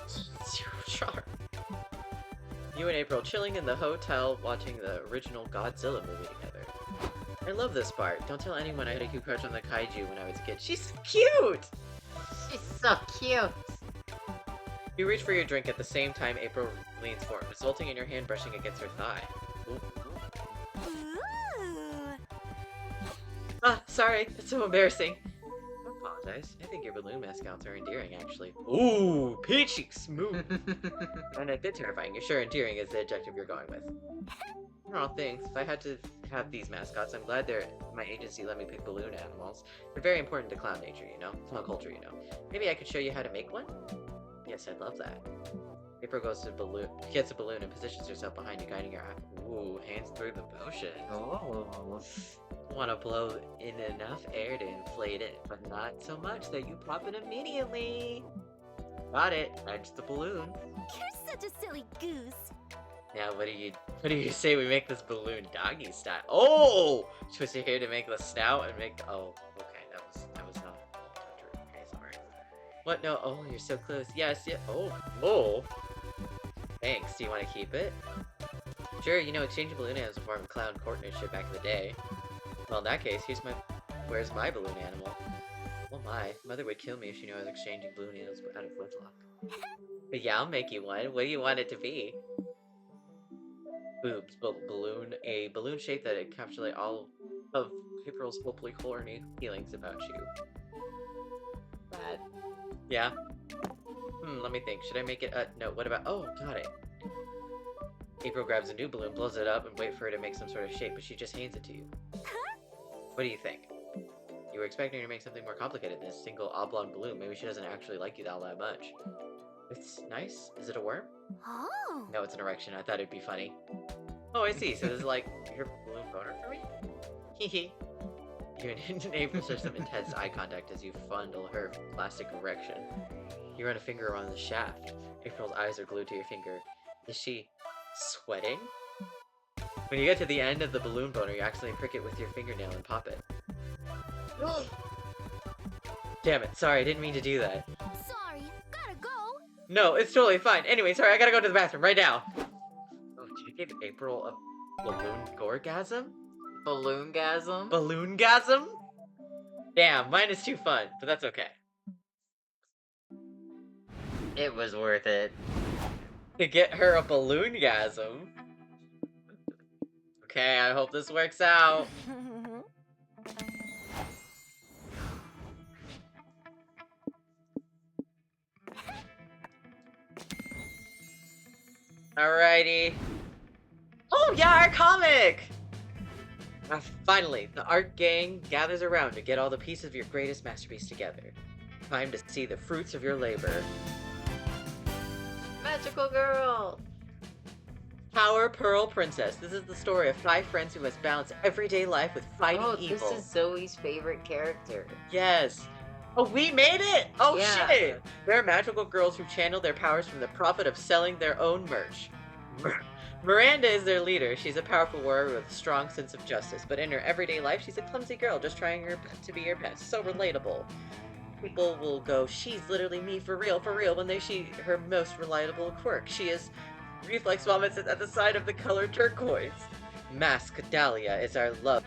Zero charm. You and April chilling in the hotel watching the original Godzilla movie together. I love this part. Don't tell anyone I had a cute crush on the kaiju when I was a kid. She's cute! She's so cute. You reach for your drink at the same time April leans forward, resulting in your hand brushing against her thigh. Ooh. Ooh. Ah, sorry. That's so embarrassing. Don't apologize. I think your balloon mascots are endearing, actually. Ooh, peachy smooth. And a bit terrifying. You're sure endearing is the adjective you're going with. Oh, thanks. If I had to have these mascots, I'm glad my agency let me pick balloon animals. They're very important to clown nature, you know? Clown culture, you know? Maybe I could show you how to make one? Yes, I'd love that. April gets a balloon and positions herself behind you, guiding your eye. Ooh, hands through the motion. Oh. Want to blow in enough air to inflate it, but not so much that you pop it immediately. Got it. Nudge the balloon. You're such a silly goose. Now, what do you say we make this balloon doggy style? Oh! Twist your hair to make the snout and make. Oh, okay, that was not. Okay, sorry. What? No. Oh, you're so close. Yes. Yeah. Oh. Whoa. Thanks. Do you want to keep it? Sure. You know, exchanging balloon animals was a form of clown courtship back in the day. Well, in that case, where's my balloon animal? Oh my, mother would kill me if she knew I was exchanging balloon animals out of wedlock. But yeah, I'll make you one. What do you want it to be? Boobs, a balloon shape that encapsulate all of April's hopefully horny feelings about you. Bad. Yeah. Let me think. Should I make it? No. What about? Oh, got it. April grabs a new balloon, blows it up, and wait for her to make some sort of shape, but she just hands it to you. What do you think? You were expecting her to make something more complicated than a single oblong balloon. Maybe she doesn't actually like you all that much. It's nice. Is it a worm? Oh. No, it's an erection. I thought it'd be funny. Oh, I see. So this is like your balloon boner for me? Hehe. You and April share some intense eye contact as you fondle her plastic erection. You run a finger around the shaft. April's eyes are glued to your finger. Is she sweating? When you get to the end of the balloon boner, you accidentally prick it with your fingernail and pop it. Damn it, sorry, I didn't mean to do that. Sorry, gotta go. No, it's totally fine. Anyway, sorry, I gotta go to the bathroom right now. Oh, did you give April a balloon gorgasm? Balloongasm? Balloongasm? Damn, mine is too fun, but that's okay. It was worth it. To get her a balloongasm. Okay, I hope this works out. Alrighty. Oh yeah, our comic! Finally, the art gang gathers around to get all the pieces of your greatest masterpiece together. Time to see the fruits of your labor. Magical girl! Power Pearl Princess. This is the story of 5 friends who must balance everyday life with fighting evil. This is Zoe's favorite character. Yes. Oh, we made it! Oh, Yeah. shit! They're magical girls who channel their powers from the profit of selling their own merch. Miranda is their leader. She's a powerful warrior with a strong sense of justice, but in her everyday life, she's a clumsy girl just trying to be her best. So relatable. People will go, she's literally me for real, when they see her most relatable quirk. She is reflex vomits at the side of the color turquoise. Mask Dahlia is our love.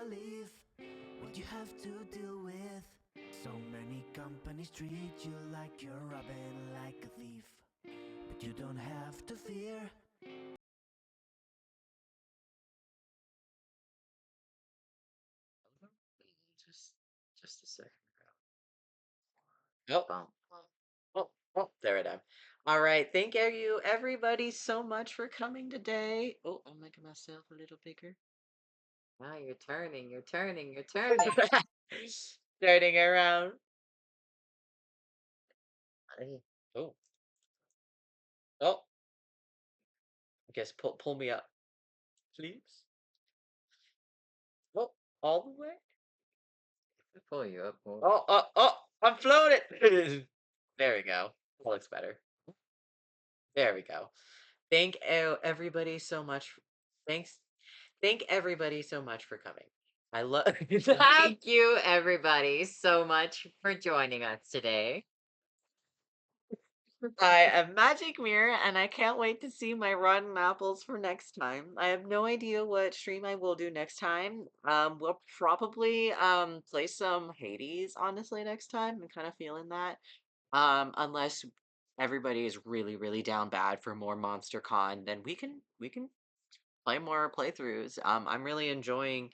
believe what you have to deal with. So many companies treat you like you're robbing like a thief, but you don't have to fear. Just a second. Oh, Bum. there it is. All right. Thank you, everybody, so much for coming today. Oh, I'm making myself a little bigger. Now you're turning, you're turning, you're turning. Turning around. Oh, oh. I guess pull me up, please. Oh, all the way. Pull you up more. Oh, I'm floating. There we go. That looks better. There we go. Everybody so much. Thanks. Thank everybody so much for coming. I love. Thank you, everybody, so much for joining us today. I am Magic Mirror, and I can't wait to see my rotten apples for next time. I have no idea what stream I will do next time. We'll probably play some Hades, honestly, next time. I'm kind of feeling that. Unless everybody is really, really down bad for more Monster Con, then we can play more playthroughs. I'm really enjoying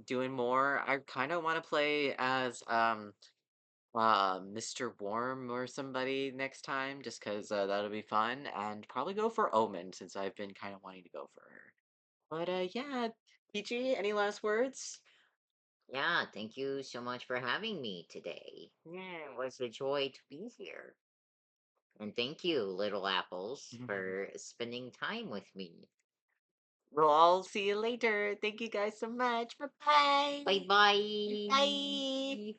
doing more. I kind of want to play as Mr. Warm or somebody next time, just because that'll be fun, and probably go for Omen since I've been kind of wanting to go for her. But yeah, PG, any last words? Yeah, thank you so much for having me today. Yeah, it was a joy to be here. And thank you, Little Apples, for spending time with me. We'll all see you later. Thank you guys so much. Bye bye. Bye bye. Bye.